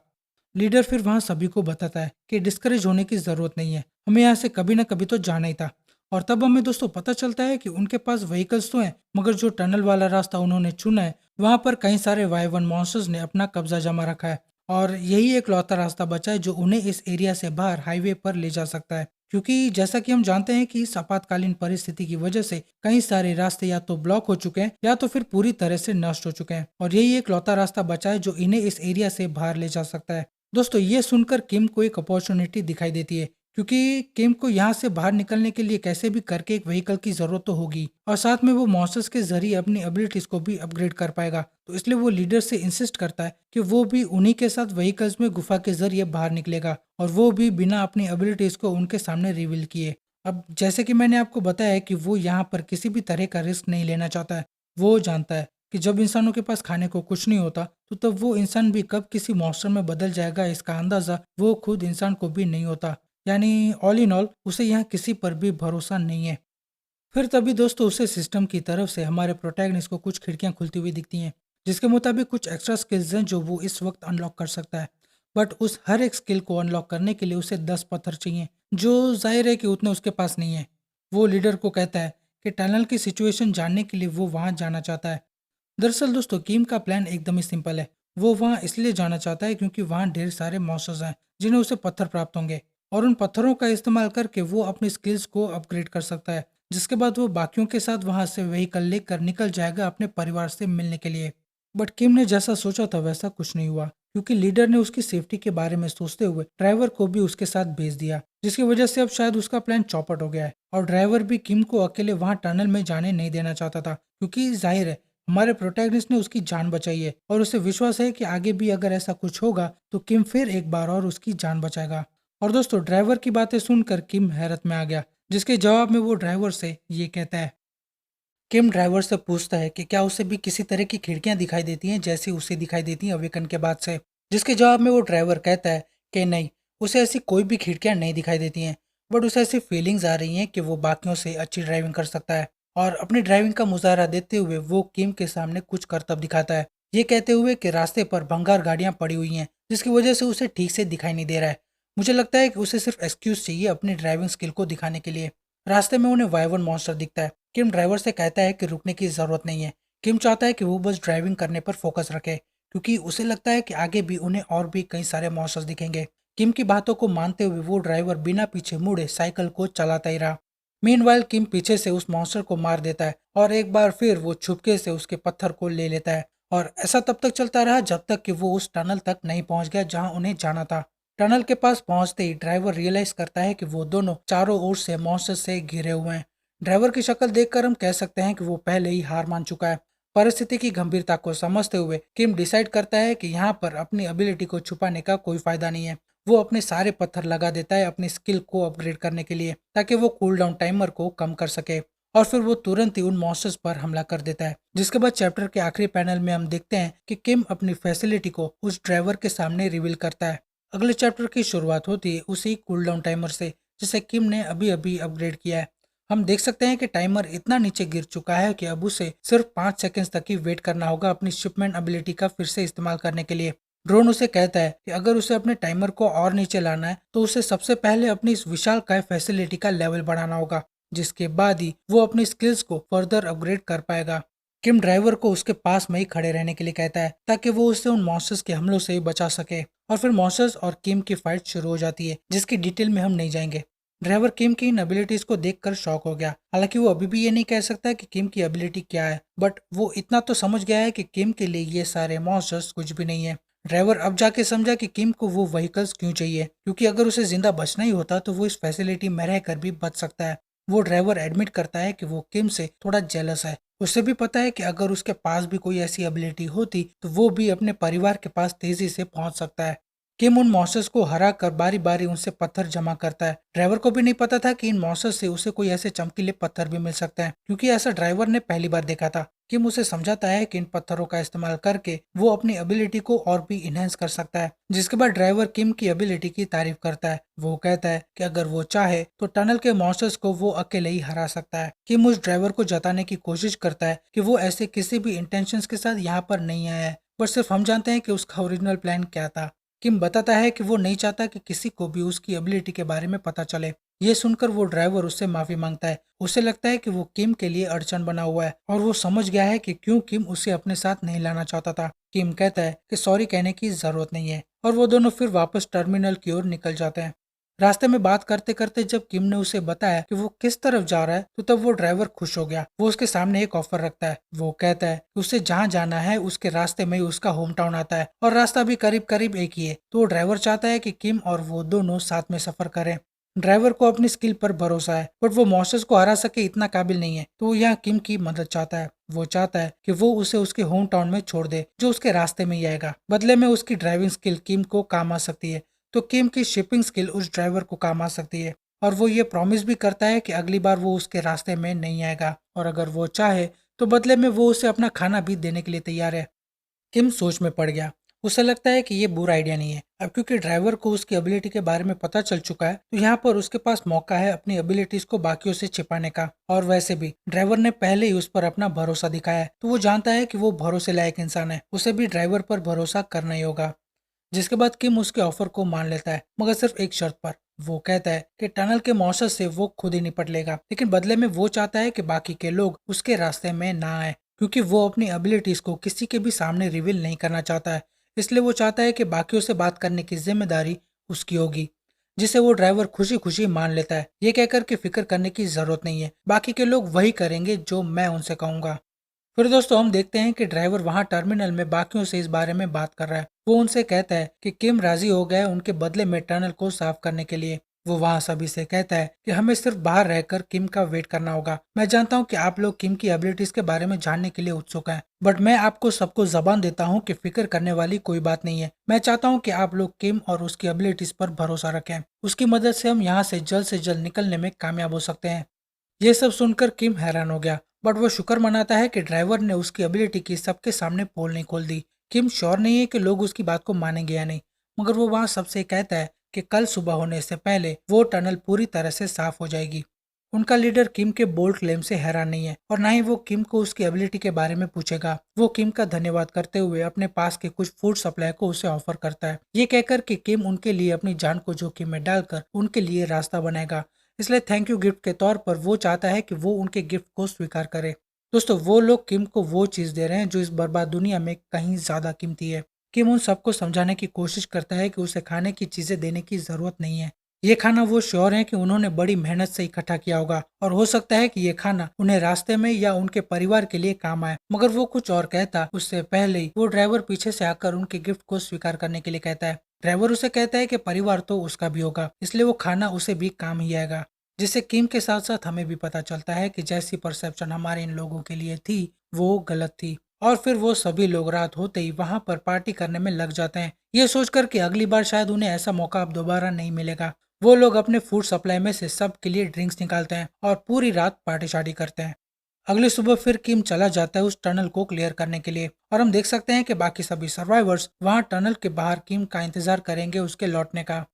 लीडर फिर वहां सभी को बताता है कि डिस्करेज होने की जरूरत नहीं है, हमें यहाँ से कभी ना कभी तो जाना ही था। और तब हमें दोस्तों पता चलता है कि उनके पास व्हीकल्स तो हैं, मगर जो टनल वाला रास्ता उन्होंने चुना है वहां पर कई सारे वाइवन मॉन्स्टर्स ने अपना कब्जा जमा रखा है। और यही एक लौता रास्ता बचा है जो उन्हें इस एरिया से बाहर हाईवे पर ले जा सकता है, क्योंकि जैसा कि हम जानते हैं कि इस आपातकालीन परिस्थिति की वजह से कई सारे रास्ते या तो ब्लॉक हो चुके हैं या तो फिर पूरी तरह से नष्ट हो चुके हैं, और यही एक लौता रास्ता बचा है जो इन्हें इस एरिया से बाहर ले जा सकता है। दोस्तों ये सुनकर किम को एक अपॉर्चुनिटी दिखाई देती है, क्योंकि किम को यहाँ से बाहर निकलने के लिए कैसे भी करके एक व्हीकल की जरूरत तो होगी, और साथ में वो मॉन्स्टर्स के जरिए अपनी एबिलिटीज को भी अपग्रेड कर पाएगा। तो इसलिए वो लीडर से इंसिस्ट करता है कि वो भी उन्हीं के साथ व्हीकल्स में गुफा के जरिए बाहर निकलेगा, और वो भी बिना अपनी एबिलिटीज को उनके सामने रिवील किए। अब जैसे कि मैंने आपको बताया है कि वो यहाँ पर किसी भी तरह का रिस्क नहीं लेना चाहता है। वो जानता है कि जब इंसानों के पास खाने को कुछ नहीं होता तो तब वो इंसान भी कब किसी मॉन्स्टर में बदल जाएगा इसका अंदाजा वो खुद इंसान को भी नहीं होता। यानी ऑल इन ऑल उसे यहाँ किसी पर भी भरोसा नहीं है। फिर तभी दोस्तों उसे सिस्टम की तरफ से हमारे प्रोटैगनिस्ट को कुछ खिड़कियां खुलती हुई दिखती हैं, जिसके मुताबिक कुछ एक्स्ट्रा स्किल्स हैं जो वो इस वक्त अनलॉक कर सकता है। बट उस हर एक स्किल को अनलॉक करने के लिए उसे 10 पत्थर चाहिए, जो जाहिर है कि उतने उसके पास नहीं है। वो लीडर को कहता है कि टनल की सिचुएशन जानने के लिए वो वहां जाना चाहता है। दरअसल दोस्तों किम का प्लान एकदम ही सिंपल है। वो वहाँ इसलिए जाना चाहता है क्योंकि वहाँ ढेर सारे मॉन्स्टर्स हैं जिन्हें उसे पत्थर प्राप्त होंगे, और उन पत्थरों का इस्तेमाल करके वो अपनी स्किल्स को अपग्रेड कर सकता है। जिसके बाद वो बाकियों के साथ वहाँ से व्हीकल लेकर निकल जाएगा अपने परिवार से मिलने के लिए। बट किम ने जैसा सोचा था वैसा कुछ नहीं हुआ, क्योंकि लीडर ने उसकी सेफ्टी के बारे में सोचते हुए ड्राइवर को भी उसके साथ भेज दिया, जिसकी वजह से अब शायद उसका प्लान चौपट हो गया है। और ड्राइवर भी किम को अकेले वहाँ टनल में जाने नहीं देना चाहता था, क्योंकि जाहिर है हमारे प्रोटैगनिस्ट ने उसकी जान बचाई है और उसे विश्वास है कि आगे भी अगर ऐसा कुछ होगा तो किम फिर एक बार और उसकी जान बचाएगा। और दोस्तों ड्राइवर की बातें सुनकर किम हैरत में आ गया, जिसके जवाब में वो ड्राइवर से ये कहता है। किम ड्राइवर से पूछता है कि क्या उसे भी किसी तरह की खिड़कियां दिखाई देती हैं जैसी उसे दिखाई देती हैं अवेकन के बाद से। जिसके जवाब में वो ड्राइवर कहता है कि नहीं, उसे ऐसी कोई भी खिड़कियां नहीं दिखाई देती हैं, बट उसे ऐसी फीलिंग्स आ रही हैं कि वो बाकियों से अच्छी ड्राइविंग कर सकता है। और अपनी ड्राइविंग का मुजाहरा देते हुए वो किम के सामने कुछ करतब दिखाता है, ये कहते हुए कि रास्ते पर भंगार गाड़ियां पड़ी हुई हैं जिसकी वजह से उसे ठीक से दिखाई नहीं दे रहा है। मुझे लगता है कि उसे सिर्फ एक्सक्यूज चाहिए अपनी ड्राइविंग स्किल को दिखाने के लिए। रास्ते में उन्हें वाइवन मॉन्स्टर दिखता है। किम ड्राइवर से कहता है कि रुकने की जरूरत नहीं है। किम चाहता है कि वो बस ड्राइविंग करने पर फोकस रखे, क्योंकि उसे लगता है कि आगे भी उन्हें और भी कई सारे मॉन्स्टर्स दिखेंगे। किम की बातों को मानते हुए वो ड्राइवर बिना पीछे मुड़े साइकिल को चलाता ही रहा। मीनवाइल किम पीछे से उस मॉन्स्टर को मार देता है और एक बार फिर वो छुपके से उसके पत्थर को ले लेता है। और ऐसा तब तक चलता रहा जब तक कि वो उस टनल तक नहीं पहुंच गया जहां उन्हें जाना था। टनल के पास पहुंचते ही ड्राइवर रियलाइज करता है कि वो दोनों चारों ओर से मॉन्स्टर से घिरे हुए हैं। ड्राइवर की शक्ल देखकर हम कह सकते हैं कि वो पहले ही हार मान चुका है। परिस्थिति की गंभीरता को समझते हुए किम डिसाइड करता है कि यहाँ पर अपनी एबिलिटी को छुपाने का कोई फायदा नहीं है। वो अपने सारे पत्थर लगा देता है अपनी स्किल को अपग्रेड करने के लिए, ताकि वो कूल डाउन टाइमर को कम कर सके। और फिर वो तुरंत ही उन मॉन्स्टर्स पर हमला कर देता है। जिसके बाद चैप्टर के आखिरी पैनल में हम देखते हैं कि किम अपनी फैसिलिटी को उस ड्राइवर के सामने रिवील करता है। अगले चैप्टर की शुरुआत होती है उसी कूल डाउन टाइमर से, जिसे किम ने अभी अभी अपग्रेड किया है। हम देख सकते हैं कि टाइमर इतना नीचे गिर चुका है कि अब उसे सिर्फ 5 सेकंड तक ही वेट करना होगा अपनी शिपमेंट एबिलिटी का फिर से इस्तेमाल करने के लिए। ड्रोन उसे कहता है कि अगर उसे अपने टाइमर को और नीचे लाना है तो उसे सबसे पहले अपनी इस विशालकाय फैसिलिटी का लेवल बढ़ाना होगा, जिसके बाद ही वो अपनी स्किल्स को फर्दर अपग्रेड कर पाएगा। किम ड्राइवर को उसके पास में ही खड़े रहने के लिए कहता है ताकि वो उससे उन मॉन्स्टर्स के हमलों से बचा सके। और फिर मॉन्स्टर्स और किम की फाइट शुरू हो जाती है, जिसकी डिटेल में हम नहीं जाएंगे। ड्राइवर किम की इन एबिलिटीज को देखकर शॉक हो गया। हालांकि वो अभी भी ये नहीं कह सकता कि किम की एबिलिटी क्या है, बट वो इतना तो समझ गया है कि किम के लिए ये सारे मॉन्स्टर्स कुछ भी नहीं है। ड्राइवर अब जाके समझा कि किम को वो व्हीकल्स क्यों चाहिए, क्योंकि अगर उसे जिंदा बचना ही होता तो वो इस फैसिलिटी में रहकर भी बच सकता है। वो ड्राइवर एडमिट करता है कि वो किम से थोड़ा जेलस है। उसे भी पता है कि अगर उसके पास भी कोई ऐसी एबिलिटी होती तो वो भी अपने परिवार के पास तेजी से पहुंच सकता है। किम उन मॉन्स्टर्स को हरा कर बारी बारी उनसे पत्थर जमा करता है। ड्राइवर को भी नहीं पता था कि इन मॉन्स्टर्स से उसे कोई ऐसे चमकीले पत्थर भी मिल सकते हैं, क्योंकि ऐसा ड्राइवर ने पहली बार देखा था। किम उसे समझाता है कि इन पत्थरों का इस्तेमाल करके वो अपनी एबिलिटी को और भी इनहेंस कर सकता है। जिसके बाद ड्राइवर किम की एबिलिटी की तारीफ करता है। वो कहता है कि अगर वो चाहे तो टनल के मॉन्स्टर्स को वो अकेले ही हरा सकता है। किम उस ड्राइवर को जताने की कोशिश करता है कि वो ऐसे किसी भी इंटेंशंस के साथ यहाँ पर नहीं आया है, पर सिर्फ हम जानते हैं कि उसका ओरिजिनल प्लान क्या था। किम बताता है कि वो नहीं चाहता कि किसी को भी उसकी एबिलिटी के बारे में पता चले। ये सुनकर वो ड्राइवर उससे माफी मांगता है। उसे लगता है कि वो किम के लिए अड़चन बना हुआ है और वो समझ गया है कि क्यों किम उसे अपने साथ नहीं लाना चाहता था। किम कहता है कि सॉरी कहने की जरूरत नहीं है और वो दोनों फिर वापस टर्मिनल की ओर निकल जाते हैं। रास्ते में बात करते करते जब किम ने उसे बताया कि वो किस तरफ जा रहा है तो तब वो ड्राइवर खुश हो गया। वो उसके सामने एक ऑफर रखता है। वो कहता है कि उसे जहाँ जाना है उसके रास्ते में ही उसका होम टाउन आता है और रास्ता भी करीब करीब एक ही है। तो ड्राइवर चाहता है कि किम और वो दोनों साथ में सफर करें। ड्राइवर को अपनी स्किल पर भरोसा है, बट वो मॉन्स्टर्स को हरा सके इतना काबिल नहीं है। तो वो यहाँ किम की मदद चाहता है। वो चाहता है कि वो उसे उसके होम टाउन में छोड़ दे जो उसके रास्ते में ही आएगा। बदले में उसकी ड्राइविंग स्किल किम को काम आ सकती है, तो किम की शिपिंग स्किल उस ड्राइवर को काम आ सकती है। और वो ये प्रॉमिस भी करता है कि अगली बार वो उसके रास्ते में नहीं आएगा और अगर वो चाहे तो बदले में वो उसे अपना खाना भी देने के लिए तैयार है। किम सोच में पड़ गया। उसे लगता है कि ये बुरा आइडिया नहीं है। अब क्योंकि ड्राइवर को उसकी एबिलिटी के बारे में पता चल चुका है तो यहाँ पर उसके पास मौका है अपनी एबिलिटीज को बाकियों से छिपाने का। और वैसे भी ड्राइवर ने पहले ही उस पर अपना भरोसा दिखाया है, तो वो जानता है कि वो भरोसे लायक इंसान है। उसे भी ड्राइवर पर भरोसा करना ही होगा। जिसके बाद किम उसके ऑफर को मान लेता है, मगर सिर्फ एक शर्त पर। वो कहता है कि टनल के मॉन्स्टर से वो खुद ही निपट लेगा, लेकिन बदले में वो चाहता है कि बाकी के लोग उसके रास्ते में ना आए, क्योंकि वो अपनी एबिलिटीज को किसी के भी सामने रिवील नहीं करना चाहता है। इसलिए वो चाहता है कि बाकियों से बात करने की जिम्मेदारी उसकी होगी, जिसे वो ड्राइवर खुशी खुशी मान लेता है। ये कहकर के फिक्र करने की जरूरत नहीं है, बाकी के लोग वही करेंगे जो मैं उनसे कहूंगा। फिर दोस्तों हम देखते हैं कि ड्राइवर वहां टर्मिनल में बाकियों से इस बारे में बात कर रहा है। वो उनसे कहता है कि किम राजी हो गया है उनके बदले में टनल को साफ करने के लिए। वो वहां सभी से कहता है कि हमें सिर्फ बाहर रहकर किम का वेट करना होगा। मैं जानता हूँ कि आप लोग किम की एबिलिटीज के बारे में जानने के लिए उत्सुक हैं, बट मैं आपको सबको जबान देता हूँ कि फिक्र करने वाली कोई बात नहीं है। मैं चाहता हूँ कि आप लोग किम और उसकी एबिलिटीज पर भरोसा रखें। उसकी मदद से हम यहाँ से जल्द निकलने में कामयाब हो सकते हैं। ये सब सुनकर किम हैरान हो गया, बट वो शुक्र मनाता है कि ड्राइवर ने उसकी एबिलिटी की सबके सामने पोल नहीं खोल दी। किम श्योर नहीं है कि लोग उसकी बात को मानेंगे या नहीं, मगर वो वहां सबसे कहता है कि कल सुबह होने से पहले वो टनल पूरी तरह से साफ हो जाएगी। उनका लीडर किम के बोल्ड क्लेम से हैरान नहीं है और ना ही वो किम को उसकी एबिलिटी के बारे में पूछेगा। वो किम का धन्यवाद करते हुए अपने पास के कुछ फूड सप्लाई को उसे ऑफर करता है, ये कहकर कि किम उनके लिए अपनी जान को जोखिम में डालकर उनके लिए रास्ता बनाएगा। इसलिए थैंक यू गिफ्ट के तौर पर वो चाहता है कि वो उनके गिफ्ट को स्वीकार करे। दोस्तों, वो लोग किम को वो चीज़ दे रहे हैं जो इस बर्बाद दुनिया में कहीं ज़्यादा कीमती है। किम उन सबको समझाने की कोशिश करता है कि उसे खाने की चीज़ें देने की ज़रूरत नहीं है। ये खाना वो श्योर है कि उन्होंने बड़ी मेहनत से इकट्ठा किया होगा और हो सकता है कि ये खाना उन्हें रास्ते में या उनके परिवार के लिए काम आए। मगर वो कुछ और कहता उससे पहले ही वो ड्राइवर पीछे से आकर उनके गिफ्ट को स्वीकार करने के लिए कहता है। ड्राइवर उसे कहता है कि परिवार तो उसका भी होगा, इसलिए वो खाना उसे भी काम ही आएगा। जिससे किम के साथ साथ हमें भी पता चलता है कि जैसी परसेप्शन हमारे इन लोगों के लिए थी वो गलत थी। और फिर वो सभी लोग रात होते ही वहां पर पार्टी करने में लग जाते हैं, ये सोचकर कि अगली बार शायद उन्हें ऐसा मौका अब दोबारा नहीं मिलेगा। वो लोग अपने फूड सप्लाई में से सबके लिए ड्रिंक्स निकालते हैं और पूरी रात पार्टी शार्टी करते हैं। अगली सुबह फिर किम चला जाता है उस टनल को क्लियर करने के लिए और हम देख सकते हैं कि बाकी सभी सर्वाइवर्स वहां टनल के बाहर किम का इंतजार करेंगे उसके लौटने का।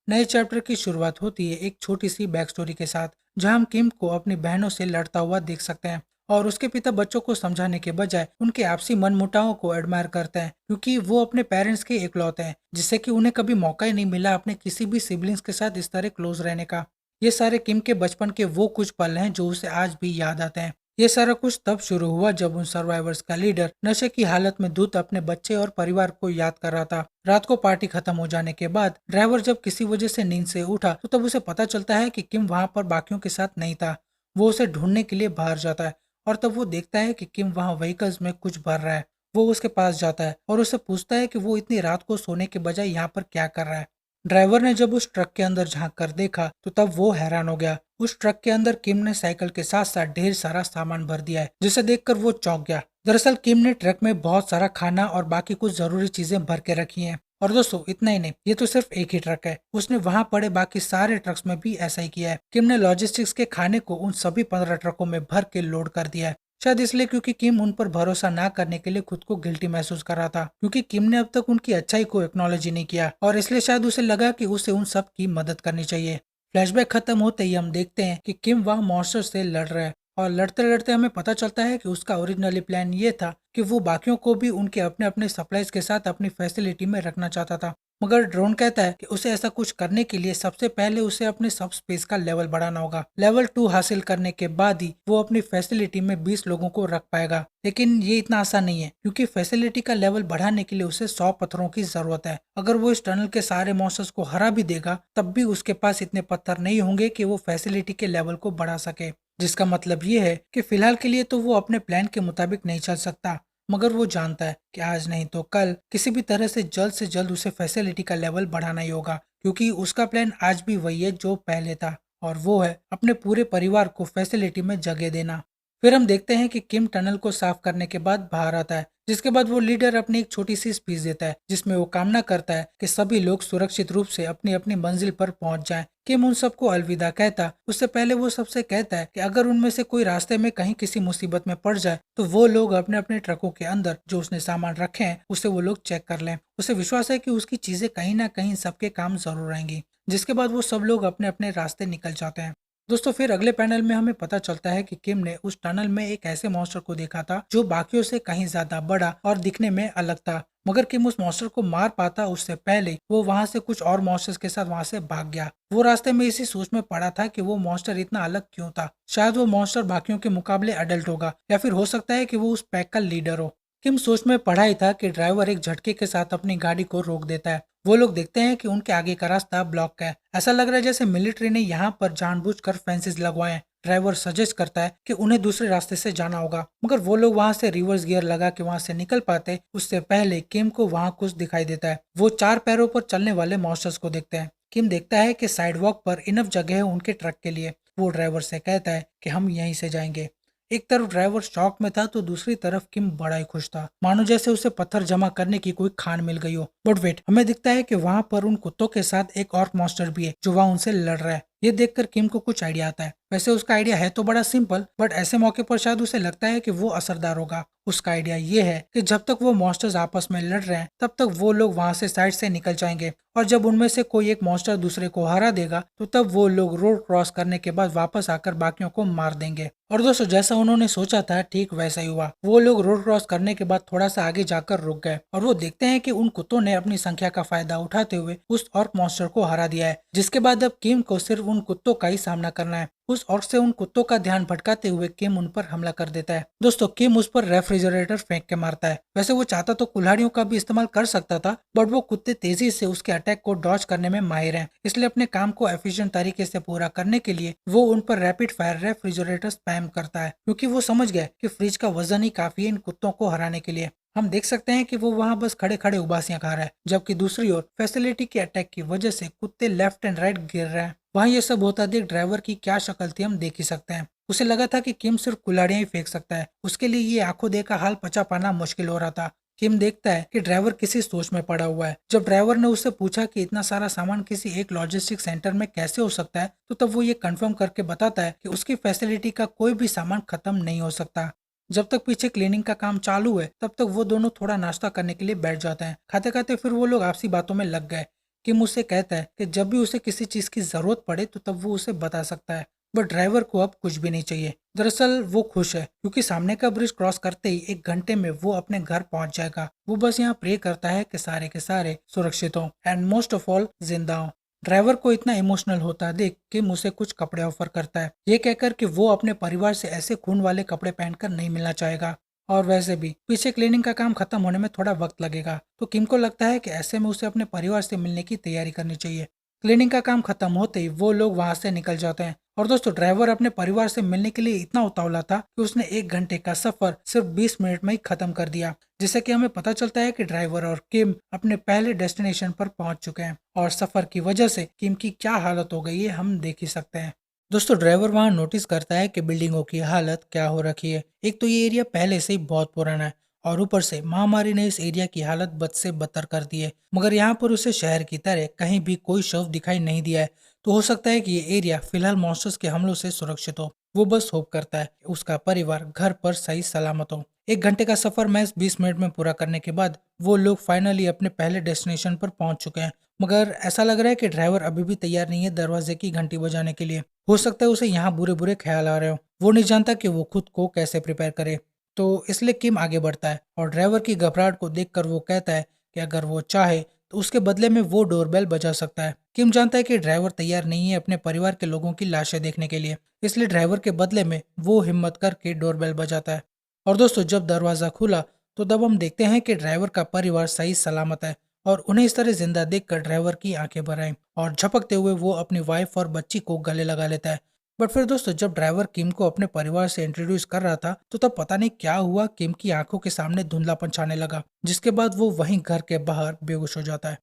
नए चैप्टर की शुरुआत होती है एक छोटी सी बैक स्टोरी के साथ, जहां हम किम को अपनी बहनों से लड़ता हुआ देख सकते हैं और उसके पिता बच्चों को समझाने के बजाय उनके आपसी मनमुटावों को एडमायर करते हैं, क्योंकि वो अपने पेरेंट्स के इकलौते हैं, जिससे कि उन्हें कभी मौका ही नहीं मिला अपने किसी भी सिबलिंग्स के साथ इस तरह क्लोज रहने का। ये सारे किम के बचपन के वो कुछ पल हैं जो उसे आज भी याद आते हैं। ये सारा कुछ तब शुरू हुआ जब उन सर्वाइवर्स का लीडर नशे की हालत में धुत अपने बच्चे और परिवार को याद कर रहा था। रात को पार्टी खत्म हो जाने के बाद ड्राइवर जब किसी वजह से नींद से उठा तो तब उसे पता चलता है कि किम वहां पर बाकियों के साथ नहीं था। वो उसे ढूंढने के लिए बाहर जाता है और तब वो देखता है कि किम वहां व्हीकल्स में कुछ भर रहा है। वो उसके पास जाता है और उससे पूछता है कि वो इतनी रात को सोने के बजाय यहाँ पर क्या कर रहा है। ड्राइवर ने जब उस ट्रक के अंदर झांक कर देखा तो तब वो हैरान हो गया। उस ट्रक के अंदर किम ने साइकिल के साथ साथ ढेर सारा सामान भर दिया है, जिसे देखकर वो चौंक गया। दरअसल किम ने ट्रक में बहुत सारा खाना और बाकी कुछ जरूरी चीजें भर के रखी हैं। और दोस्तों, इतना ही नहीं, ये तो सिर्फ एक ही ट्रक है, उसने वहां पड़े बाकी सारे ट्रक्स में भी ऐसा ही किया है। किम ने लॉजिस्टिक्स के खाने को उन सभी 15 ट्रकों में भर के लोड कर दिया है। शायद इसलिए क्योंकि किम उन पर भरोसा ना करने के लिए खुद को गिल्टी महसूस कर रहा था, क्योंकि किम ने अब तक उनकी अच्छाई को एक्नॉलेज ही नहीं किया और इसलिए शायद उसे लगा कि उसे उन सब की मदद करनी चाहिए। फ्लैशबैक खत्म होते ही हम देखते हैं कि किम वहाँ मॉन्स्टर से लड़ रहा है और लड़ते लड़ते हमें पता चलता है कि उसका ओरिजिनली प्लान ये था कि वो बाकियों को भी उनके अपने अपने सप्लाईज के साथ अपनी फैसिलिटी में रखना चाहता था। मगर ड्रोन कहता है कि उसे ऐसा कुछ करने के लिए सबसे पहले उसे अपने सब स्पेस का लेवल बढ़ाना होगा। लेवल 2 हासिल करने के बाद ही वो अपनी फैसिलिटी में 20 लोगों को रख पाएगा। लेकिन ये इतना आसान नहीं है, क्योंकि फैसिलिटी का लेवल बढ़ाने के लिए उसे 100 पत्थरों की जरूरत है। अगर वो इस टनल के सारे मॉन्स्टर्स को हरा भी देगा तब भी उसके पास इतने पत्थर नहीं होंगे कि वो फैसिलिटी के लेवल को बढ़ा सके। जिसका मतलब ये है कि फिलहाल के लिए तो वो अपने प्लान के मुताबिक नहीं चल सकता। मगर वो जानता है कि आज नहीं तो कल किसी भी तरह से जल्द उसे फैसिलिटी का लेवल बढ़ाना ही होगा, क्योंकि उसका प्लान आज भी वही है जो पहले था, और वो है अपने पूरे परिवार को फैसिलिटी में जगह देना। फिर हम देखते हैं कि किम टनल को साफ करने के बाद बाहर आता है, जिसके बाद वो लीडर अपनी एक छोटी सी स्पीच देता है जिसमें वो कामना करता है कि सभी लोग सुरक्षित रूप से अपनी अपनी मंजिल पर पहुंच जाएं। किम उन सबको अलविदा कहता उससे पहले वो सबसे कहता है कि अगर उनमें से कोई रास्ते में कहीं किसी मुसीबत में पड़ जाए तो वो लोग अपने अपने ट्रकों के अंदर जो उसने सामान रखे हैं उसे वो लोग चेक कर लें। उसे विश्वास है कि उसकी चीजें कहीं ना कहीं सबके काम जरूर आएंगी। जिसके बाद वो सब लोग अपने अपने रास्ते निकल जाते हैं। दोस्तों, फिर अगले पैनल में हमें पता चलता है कि किम ने उस टनल में एक ऐसे मॉन्स्टर को देखा था जो बाकियों से कहीं ज्यादा बड़ा और दिखने में अलग था। मगर किम उस मॉन्स्टर को मार पाता उससे पहले वो वहां से कुछ और मॉन्स्टर्स के साथ वहां से भाग गया। वो रास्ते में इसी सोच में पड़ा था कि वो मॉन्स्टर इतना अलग क्यों था। शायद वो मॉन्स्टर बाकियों के मुकाबले अडल्ट होगा, या फिर हो सकता है कि वो उस पैक का लीडर हो। किम सोच में पड़ा ही था कि ड्राइवर एक झटके के साथ अपनी गाड़ी को रोक देता है। वो लोग देखते हैं कि उनके आगे का रास्ता ब्लॉक है। ऐसा लग रहा है जैसे मिलिट्री ने यहाँ पर जानबूझकर फेंसेस लगवाए हैं। ड्राइवर सजेस्ट करता है कि उन्हें दूसरे रास्ते से जाना होगा, मगर वो लोग वहां से रिवर्स गियर लगा के वहां से निकल पाते उससे पहले किम को वहां कुछ दिखाई देता है। वो 4 पैरों पर चलने वाले मॉन्स्टर्स को देखते हैं। किम देखता है कि साइड वॉक पर इनफ जगह है उनके ट्रक के लिए। वो ड्राइवर से कहता है कि हम यहीं से जाएंगे। एक तरफ ड्राइवर शॉक में था तो दूसरी तरफ किम बड़ा ही खुश था, मानो जैसे उसे पत्थर जमा करने की कोई खान मिल गई हो। बट वेट, हमें दिखता है कि वहां पर उन कुत्तों के साथ एक और मॉन्स्टर भी है जो वहां उनसे लड़ रहा है। ये देखकर किम को कुछ आइडिया आता है। वैसे उसका आइडिया है तो बड़ा सिंपल, बट ऐसे मौके पर शायद उसे लगता है कि वो असरदार होगा। उसका आइडिया ये है कि जब तक वो मॉन्स्टर्स आपस में लड़ रहे हैं तब तक वो लोग वहां से साइड से निकल जाएंगे, और जब उनमें से कोई एक मॉन्स्टर दूसरे को हरा देगा तो तब वो लोग रोड क्रॉस करने के बाद वापस आकर बाकियों को मार देंगे। और दोस्तों जैसा उन्होंने सोचा था ठीक वैसा ही हुआ। वो लोग रोड क्रॉस करने के बाद थोड़ा सा आगे जाकर रुक गए और वो देखते हैं कि उन कुत्तों ने अपनी संख्या का फायदा उठाते हुए उस ऑर्क मॉन्स्टर को हरा दिया है, जिसके बाद अब किम को सिर्फ उन कुत्तों का ही सामना करना है। उस ऑर्क से उन कुत्तों का ध्यान भटकाते हुए किम उन पर हमला कर देता है। दोस्तों किम उस पर रेफ्रिजरेटर फेंक के मारता है। वैसे वो चाहता तो कुल्हाड़ियों का भी इस्तेमाल कर सकता था, बट वो कुत्ते तेजी से उसके अटैक को डॉज करने में माहिर हैं, इसलिए अपने काम को एफिशिएंट तरीके से पूरा करने के लिए वो उन पर रैपिड फायर रेफ्रिजरेटर स्पैम करता है, क्योंकि वो समझ गया कि फ्रिज का वजन ही काफी है इन कुत्तों को हराने के लिए। हम देख सकते हैं कि वो वहां बस खड़े खड़े उबासियां खा रहा है, जबकि दूसरी ओर फैसिलिटी के अटैक की वजह से कुत्ते लेफ्ट एंड राइट गिर रहे हैं। वहाँ ये सब होता देख ड्राइवर की क्या शक्ल थी हम देख ही सकते हैं। उसे लगा था कि किम सिर्फ कुल्हाड़ियां ही फेंक सकता है, उसके लिए ये आंखों देखा हाल पचा पाना मुश्किल हो रहा था। किम देखता है कि ड्राइवर किसी सोच में पड़ा हुआ है। जब ड्राइवर ने उससे पूछा कि इतना सारा सामान किसी एक लॉजिस्टिक सेंटर में कैसे हो सकता है, तो तब वो ये कंफर्म करके बताता है कि उसकी फैसिलिटी का कोई भी सामान खत्म नहीं हो सकता। जब तक पीछे क्लीनिंग का काम चालू है तब तक वो दोनों थोड़ा नाश्ता करने के लिए बैठ जाते हैं। खाते खाते फिर वो लोग आपसी बातों में लग गए। किम उससे कहता है कि जब भी उसे किसी चीज की जरूरत पड़े तो तब वो उसे बता सकता है, बट ड्राइवर को अब कुछ भी नहीं चाहिए। दरअसल वो खुश है क्योंकि सामने का ब्रिज क्रॉस करते ही 1 घंटे में वो अपने घर पहुंच जाएगा। वो बस यहाँ प्रे करता है कि सारे के सारे सुरक्षित हों एंड मोस्ट ऑफ ऑल जिंदा हों। ड्राइवर को इतना इमोशनल होता देख किम उसे कुछ कपड़े ऑफर करता है, ये कहकर कि वो अपने परिवार से ऐसे खून वाले कपड़े पहनकर नहीं मिलना चाहेगा, और वैसे भी पीछे क्लीनिंग का काम खत्म होने में थोड़ा वक्त लगेगा, तो किम को लगता है कि ऐसे में उसे अपने परिवार से मिलने की तैयारी करनी चाहिए। क्लीनिंग का काम खत्म होते ही वो लोग वहां से निकल जाते हैं। और दोस्तों ड्राइवर अपने परिवार से मिलने के लिए इतना उतावला था कि उसने 1 घंटे का सफर सिर्फ 20 मिनट में ही खत्म कर दिया, जिससे कि हमें पता चलता है कि ड्राइवर और किम अपने पहले डेस्टिनेशन पर पहुंच चुके हैं, और सफर की वजह से किम की क्या हालत हो गई है हम देख ही सकते हैं। दोस्तों ड्राइवर वहां नोटिस करता है कि बिल्डिंगों की हालत क्या हो रखी है। एक तो ये एरिया पहले से ही बहुत पुराना है, और ऊपर से महामारी ने इस एरिया की हालत बद से बदतर कर दी है। मगर यहाँ पर उसे शहर की तरह कहीं भी कोई शव दिखाई नहीं दिया है, तो हो सकता है कि ये एरिया फिलहाल मॉन्स्टर्स के हमलों से सुरक्षित हो। वो बस होप करता है कि उसका परिवार घर पर सही सलामत हो। 1 घंटे का सफर महज 20 मिनट में पूरा करने के बाद वो लोग फाइनली अपने पहले डेस्टिनेशन पर पहुंच चुके हैं। मगर ऐसा लग रहा है कि ड्राइवर अभी भी तैयार नहीं है दरवाजे की घंटी बजाने के लिए। हो सकता है उसे यहाँ बुरे बुरे ख्याल आ रहे हो। वो नहीं जानता कि वो खुद को कैसे प्रिपेयर करे, तो इसलिए किम आगे बढ़ता है और ड्राइवर की घबराहट को देखकर वो कहता है कि अगर वो चाहे तो उसके बदले में वो डोरबेल बजा सकता है। किम जानता है कि ड्राइवर तैयार नहीं है अपने परिवार के लोगों की लाशें देखने के लिए, इसलिए ड्राइवर के बदले में वो हिम्मत करके डोरबेल बजाता है। और दोस्तों जब दरवाजा खुला तो तब हम देखते हैं कि ड्राइवर का परिवार सही सलामत है, और उन्हें इस तरह जिंदा देखकर ड्राइवर की आंखें भर आईं और झपकते हुए वो अपनी वाइफ और बच्ची को गले लगा लेता है। बट फिर दोस्तों जब ड्राइवर किम को अपने परिवार से इंट्रोड्यूस कर रहा था तो तब पता नहीं क्या हुआ, किम की आंखों के सामने धुंधलापन छाने लगा, जिसके बाद वो वहीं घर के बाहर बेहोश हो जाता है।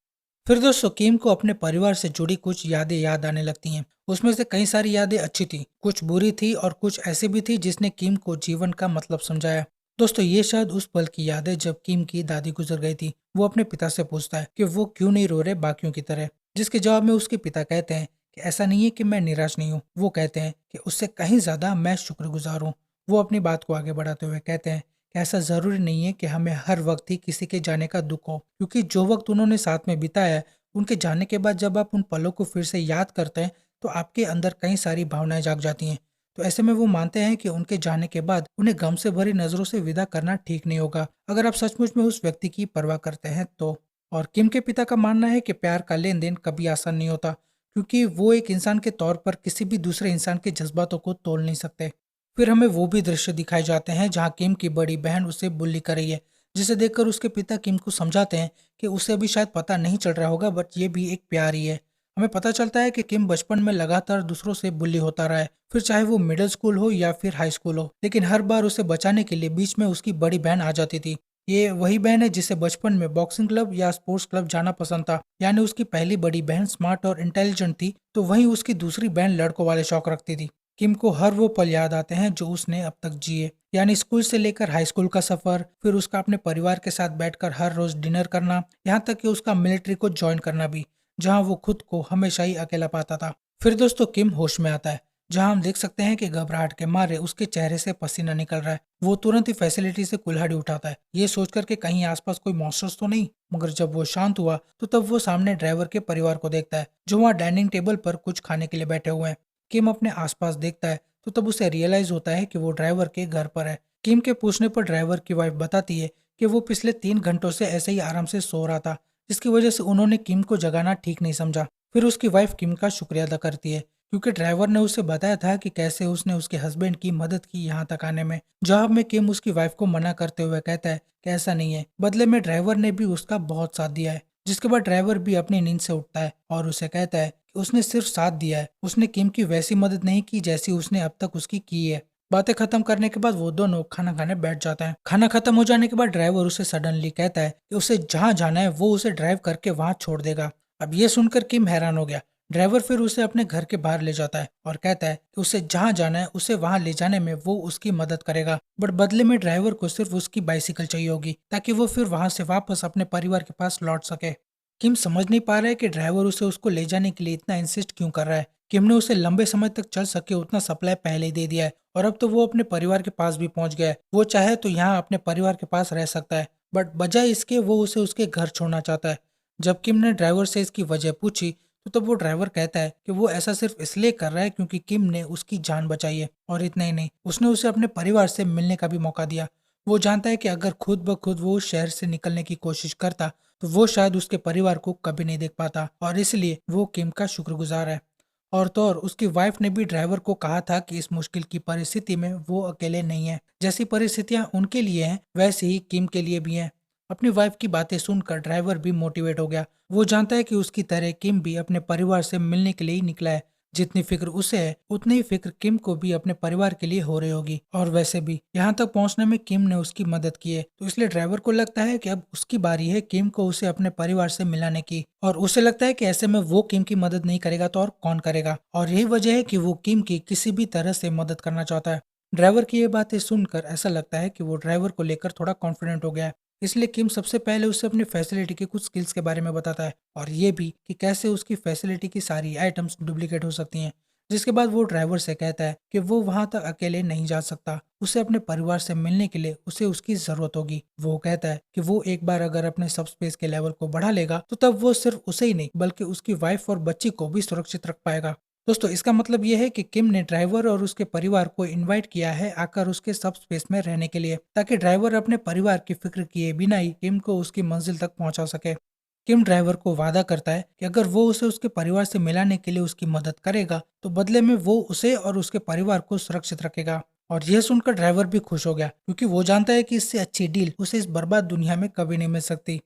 फिर दोस्तों किम को अपने परिवार से जुड़ी कुछ यादें याद आने लगती हैं। उसमें से कई सारी यादें अच्छी थी, कुछ बुरी थी, और कुछ ऐसी भी थी जिसने किम को जीवन का मतलब समझाया। दोस्तों ये शायद उस पल की याद है जब किम की दादी गुजर गई थी। वो अपने पिता से पूछता है कि वो क्यों नहीं रो रहे बाकियों की तरह, जिसके जवाब में उसके पिता कहते हैं कि ऐसा नहीं है कि मैं निराश नहीं हूँ। वो कहते हैं कि उससे कहीं ज्यादा मैं शुक्रगुजार हूँ। वो अपनी बात को आगे बढ़ाते हुए कहते हैं कि ऐसा जरूरी नहीं है कि हमें हर वक्त ही किसी के जाने का दुख हो, क्योंकि जो वक्त उन्होंने साथ में बिताया है, उनके जाने के बाद जब आप उन पलों को फिर से याद करते हैं तो आपके अंदर कई सारी भावनाएं जाग जाती हैं। तो ऐसे में वो मानते हैं कि उनके जाने के बाद उन्हें गम से भरी नजरों से विदा करना ठीक नहीं होगा, अगर आप सचमुच में उस व्यक्ति की परवाह करते हैं तो। और किम के पिता का मानना है कि प्यार का लेन देन कभी आसान नहीं होता, क्योंकि वो एक इंसान के तौर पर किसी भी दूसरे इंसान के जज्बातों को तोल नहीं सकते। फिर हमें वो भी दृश्य दिखाए जाते हैं जहाँ किम की बड़ी बहन उसे बुल्ली कर रही है, जिसे देखकर उसके पिता किम को समझाते हैं कि उसे अभी शायद पता नहीं चल रहा होगा, बट ये भी एक प्यार ही है। हमें पता चलता है कि किम बचपन में लगातार दूसरों से बुल्ली होता रहा है, फिर चाहे वो मिडिल स्कूल हो या फिर हाई स्कूल हो, लेकिन हर बार उसे बचाने के लिए बीच में उसकी बड़ी बहन आ जाती थी। ये वही बहन है जिसे बचपन में बॉक्सिंग क्लब या स्पोर्ट्स क्लब जाना पसंद था। यानी उसकी पहली बड़ी बहन स्मार्ट और इंटेलिजेंट थी, तो वहीं उसकी दूसरी बहन लड़कों वाले शौक रखती थी। किम को हर वो पल याद आते हैं जो उसने अब तक जिए, यानी स्कूल से लेकर हाई स्कूल का सफर, फिर उसका अपने परिवार के साथ बैठकर हर रोज डिनर करना, यहाँ तक कि उसका मिलिट्री को ज्वाइन करना भी, जहाँ वो खुद को हमेशा ही अकेला पाता था। फिर दोस्तों किम होश में आता है। जहां हम देख सकते हैं कि घबराहट के मारे उसके चेहरे से पसीना निकल रहा है। वो तुरंत ही फैसिलिटी से कुल्हाड़ी उठाता है, ये सोचकर कि कहीं आसपास कोई मॉन्स्टर्स तो नहीं। मगर जब वो शांत हुआ तो तब वो सामने ड्राइवर के परिवार को देखता है, जो वहाँ डाइनिंग टेबल पर कुछ खाने के लिए बैठे हुए हैं। किम अपने आसपास देखता है तो तब उसे रियलाइज होता है कि वो ड्राइवर के घर पर है। किम के पूछने पर ड्राइवर की वाइफ बताती है कि वो पिछले 3 घंटों से ऐसे ही आराम से सो रहा था, जिसकी वजह से उन्होंने किम को जगाना ठीक नहीं समझा। फिर उसकी वाइफ किम का शुक्रिया अदा करती है, क्योंकि ड्राइवर ने उसे बताया था कि कैसे उसने उसके हस्बैंड की मदद की यहाँ तक आने में। जवाब में किम उसकी वाइफ को मना करते हुए कहता है कि ऐसा नहीं है, बदले में ड्राइवर ने भी उसका बहुत साथ दिया है। जिसके बाद ड्राइवर भी अपनी नींद से उठता है और उसे कहता है कि उसने सिर्फ साथ दिया है, उसने किम की वैसी मदद नहीं की जैसी उसने अब तक उसकी की है। बातें खत्म करने के बाद वो दोनों खाना खाने बैठ जाते हैं। खाना खत्म हो जाने के बाद ड्राइवर उसे सडनली कहता है कि उसे जहाँ जाना है वो उसे ड्राइव करके वहां छोड़ देगा। अब ये सुनकर किम हैरान हो गया। ड्राइवर फिर उसे अपने घर के बाहर ले जाता है और कहता है कि उसे जहाँ जाना है उसे वहां ले जाने में वो उसकी मदद करेगा, बट बदले में ड्राइवर को सिर्फ उसकी बाइसिकल चाहिए होगी, ताकि वो फिर वहां से वापस अपने परिवार के पास लौट सके। किम समझ नहीं पा रहा है कि ड्राइवर उसे उसको ले जाने के लिए इतना इंसिस्ट क्यों कर रहा है। किम ने उसे लंबे समय तक चल सके उतना सप्लाई पहले ही दे दिया है, और अब तो वो अपने परिवार के पास भी पहुंच गया है। वो चाहे तो यहाँ अपने परिवार के पास रह सकता है, बट बजाय इसके वो उसे उसके घर छोड़ना चाहता है। जब किम ने ड्राइवर से इसकी वजह पूछी तो तब वो ड्राइवर कहता है कि वो ऐसा सिर्फ इसलिए कर रहा है क्योंकि किम ने उसकी जान बचाई है, और इतना ही नहीं, उसने उसे अपने परिवार से मिलने का भी मौका दिया। वो जानता है कि अगर खुद ब खुद वो उस शहर से निकलने की कोशिश करता तो वो शायद उसके परिवार को कभी नहीं देख पाता, और इसलिए वो किम का शुक्रगुजार है। और तो और उसकी वाइफ ने भी ड्राइवर को कहा था कि इस मुश्किल की परिस्थिति में वो अकेले नहीं है। जैसी परिस्थितियां उनके लिए हैं वैसे ही किम के लिए भी हैं। अपनी वाइफ की बातें सुनकर ड्राइवर भी मोटिवेट हो गया। वो जानता है कि उसकी तरह किम भी अपने परिवार से मिलने के लिए ही निकला है। जितनी फिक्र उसे है उतनी ही फिक्र किम को भी अपने परिवार के लिए हो रही होगी। और वैसे भी यहाँ तक पहुँचने में किम ने उसकी मदद की है, तो इसलिए ड्राइवर को लगता है कि अब उसकी बारी है किम को उसे अपने परिवार से मिलाने की। और उसे लगता है कि ऐसे में वो किम की मदद नहीं करेगा तो और कौन करेगा, और यही वजह है कि वो किम की किसी भी तरह से मदद करना चाहता है। ड्राइवर की ये बातें सुनकर ऐसा लगता है कि वो ड्राइवर को लेकर थोड़ा कॉन्फिडेंट हो गया है। इसलिए किम सबसे पहले उसे अपनी फैसिलिटी के कुछ स्किल्स के बारे में बताता है, और ये भी कि कैसे उसकी फैसिलिटी की सारी आइटम्स डुप्लीकेट हो सकती हैं। जिसके बाद वो ड्राइवर से कहता है कि वो वहां तक अकेले नहीं जा सकता, उसे अपने परिवार से मिलने के लिए उसे उसकी जरूरत होगी। वो कहता है कि वो एक बार अगर अपने सब स्पेस के लेवल को बढ़ा लेगा तो तब वो सिर्फ उसे ही नहीं बल्कि उसकी वाइफ और बच्ची को भी सुरक्षित रख पाएगा। दोस्तों, इसका मतलब ये है कि किम ने ड्राइवर और उसके परिवार को इनवाइट किया है आकर उसके सब स्पेस में रहने के लिए, ताकि ड्राइवर अपने परिवार की फिक्र किए बिना ही किम को उसकी मंजिल तक पहुंचा सके। किम ड्राइवर को वादा करता है कि अगर वो उसे उसके परिवार से मिलाने के लिए उसकी मदद करेगा तो बदले में वो उसे और उसके परिवार को सुरक्षित रखेगा। और यह सुनकर ड्राइवर भी खुश हो गया, क्योंकि वो जानता है कि इससे अच्छी डील उसे इस बर्बाद दुनिया में कभी नहीं मिल सकती।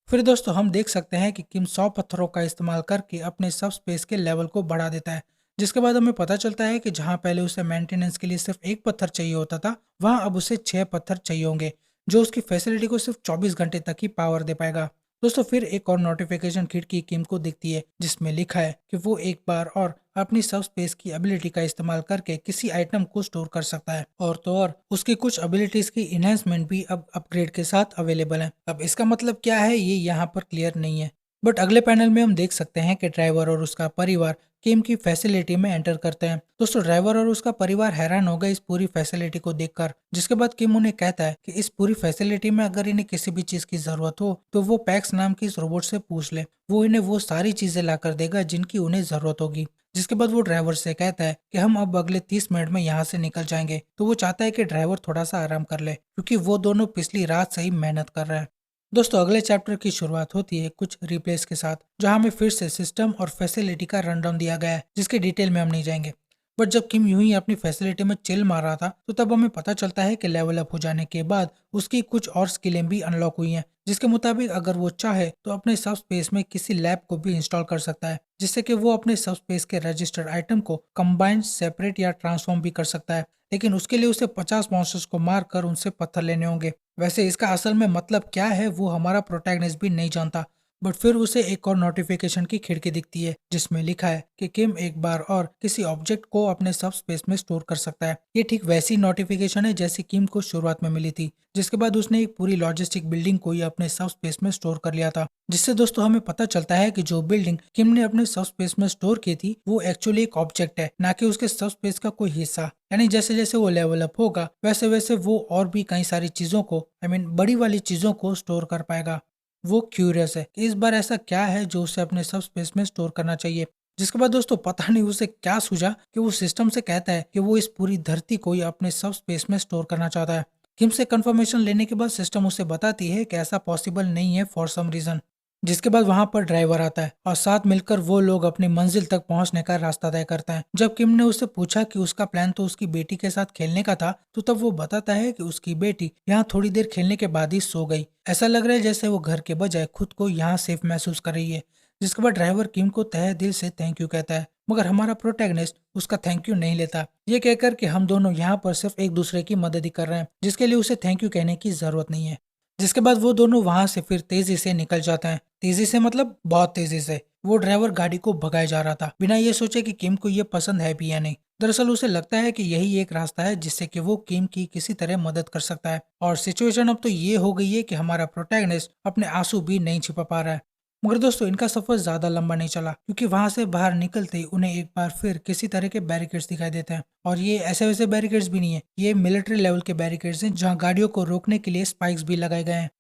फिर दोस्तों हम देख सकते हैं कि किम 100 पत्थरों का इस्तेमाल करके अपने सब स्पेस के लेवल को बढ़ा देता है। जिसके बाद हमें पता चलता है कि जहां पहले उसे मेंटेनेंस के लिए सिर्फ एक पत्थर चाहिए होता था, वहां अब उसे 6 पत्थर चाहिए होंगे, जो उसकी फैसिलिटी को सिर्फ 24 घंटे तक ही पावर दे पाएगा। दोस्तों, फिर एक और नोटिफिकेशन खिड़की किम को दिखती है, जिसमें लिखा है कि वो एक बार और अपनी सब स्पेस की एबिलिटी का इस्तेमाल करके किसी आइटम को स्टोर कर सकता है। और तो और उसकी कुछ एबिलिटीज की इन्हेंसमेंट भी अब अपग्रेड के साथ अवेलेबल है। अब इसका मतलब क्या है ये यहाँ पर क्लियर नहीं है, बट अगले पैनल में हम देख सकते हैं कि ड्राइवर और उसका परिवार किम की फैसिलिटी में एंटर करते हैं। दोस्तों, ड्राइवर और उसका परिवार हैरान हो गए इस पूरी फैसिलिटी को देखकर। जिसके बाद किम उन्हें कहता है कि इस पूरी फैसिलिटी में अगर इन्हें किसी भी चीज की जरूरत हो तो वो पैक्स नाम की इस रोबोट से पूछ ले, वो इन्हें वो सारी चीजें ला कर देगा जिनकी उन्हें जरूरत होगी। जिसके बाद वो ड्राइवर से कहता है कि हम अब अगले 30 मिनट में यहाँ से निकल जाएंगे। तो वो चाहता है कि ड्राइवर थोड़ा सा आराम कर ले, क्योंकि वो दोनों पिछली रात से ही मेहनत कर रहे हैं। दोस्तों, अगले चैप्टर की शुरुआत होती है कुछ रिप्लेस के साथ, जहां हमें फिर से सिस्टम और फैसिलिटी का रनडाउन दिया गया है, जिसके डिटेल में हम नहीं जाएंगे। बट जब किम यूं ही अपनी फैसिलिटी में चिल मार रहा था तो तब हमें पता चलता है कि लेवल अप हो जाने के बाद उसकी कुछ और स्किलें भी अनलॉक हुई हैं, जिसके मुताबिक अगर वो चाहे तो अपने सब स्पेस में किसी लैब को भी इंस्टॉल कर सकता है, जिससे कि वो अपने सब स्पेस के रजिस्टर्ड आइटम को कंबाइन, सेपरेट या ट्रांसफॉर्म भी कर सकता है। लेकिन उसके लिए उसे 50 मॉन्स्टर्स को मार कर उनसे पत्थर लेने होंगे। वैसे इसका असल में मतलब क्या है वो हमारा प्रोटैगनिस्ट भी नहीं जानता, बट फिर उसे एक और नोटिफिकेशन की खिड़की दिखती है जिसमें लिखा है कि किम एक बार और किसी ऑब्जेक्ट को अपने सब स्पेस में स्टोर कर सकता है। ये ठीक वैसी नोटिफिकेशन है जैसी किम को शुरुआत में मिली थी, जिसके बाद उसने एक पूरी लॉजिस्टिक बिल्डिंग को ही अपने सब स्पेस में स्टोर कर लिया था। जिससे दोस्तों हमें पता चलता है कि जो बिल्डिंग किम ने अपने सब स्पेस में स्टोर की थी वो एक्चुअली एक ऑब्जेक्ट है, ना कि उसके सब स्पेस का कोई हिस्सा। यानी जैसे जैसे वो लेवल अप होगा वैसे वैसे वो और भी कई सारी चीजों को, बड़ी वाली चीजों को स्टोर कर पाएगा। वो क्यूरियस है कि इस बार ऐसा क्या है जो उसे अपने सब स्पेस में स्टोर करना चाहिए। जिसके बाद दोस्तों पता नहीं उसे क्या सूझा कि वो सिस्टम से कहता है कि वो इस पूरी धरती को ही अपने सब स्पेस में स्टोर करना चाहता है। किम से कंफर्मेशन लेने के बाद सिस्टम उसे बताती है कि ऐसा पॉसिबल नहीं है फॉर सम रीजन। जिसके बाद वहां पर ड्राइवर आता है और साथ मिलकर वो लोग अपनी मंजिल तक पहुंचने का रास्ता तय करते हैं। जब किम ने उससे पूछा कि उसका प्लान तो उसकी बेटी के साथ खेलने का था, तो तब वो बताता है कि उसकी बेटी यहाँ थोड़ी देर खेलने के बाद ही सो गई। ऐसा लग रहा है जैसे वो घर के बजाय खुद को यहाँ सेफ महसूस कर रही है। जिसके बाद ड्राइवर किम को तहे दिल से थैंक यू कहता है, मगर हमारा प्रोटैगनिस्ट उसका थैंक यू नहीं लेता, ये कहकर कि हम दोनों यहाँ पर सिर्फ एक दूसरे की मदद ही कर रहे हैं, जिसके लिए उसे थैंक यू कहने की जरूरत नहीं है। जिसके बाद वो दोनों वहां से फिर तेजी से निकल जाते हैं। तेजी से मतलब बहुत तेजी से। वो ड्राइवर गाड़ी को भगाए जा रहा था बिना ये सोचे कि किम को ये पसंद है भी या नहीं। दरअसल उसे लगता है कि यही एक रास्ता है जिससे कि वो किम की किसी तरह मदद कर सकता है। और सिचुएशन अब तो ये हो गई है कि हमारा प्रोटैगनिस्ट अपने आंसू भी नहीं छिपा पा रहा है। मगर दोस्तों इनका सफर ज्यादा लंबा नहीं चला, क्योंकि वहां से बाहर निकलते ही उन्हें एक बार फिर किसी तरह के बैरिकेड्स दिखाई देते हैं। और ये ऐसे वैसे बैरिकेड्स भी नहीं है, ये मिलिट्री लेवल के बैरिकेड्स हैं जहाँ गाड़ियों को रोकने के लिए स्पाइक्स भी लगाए गए हैं।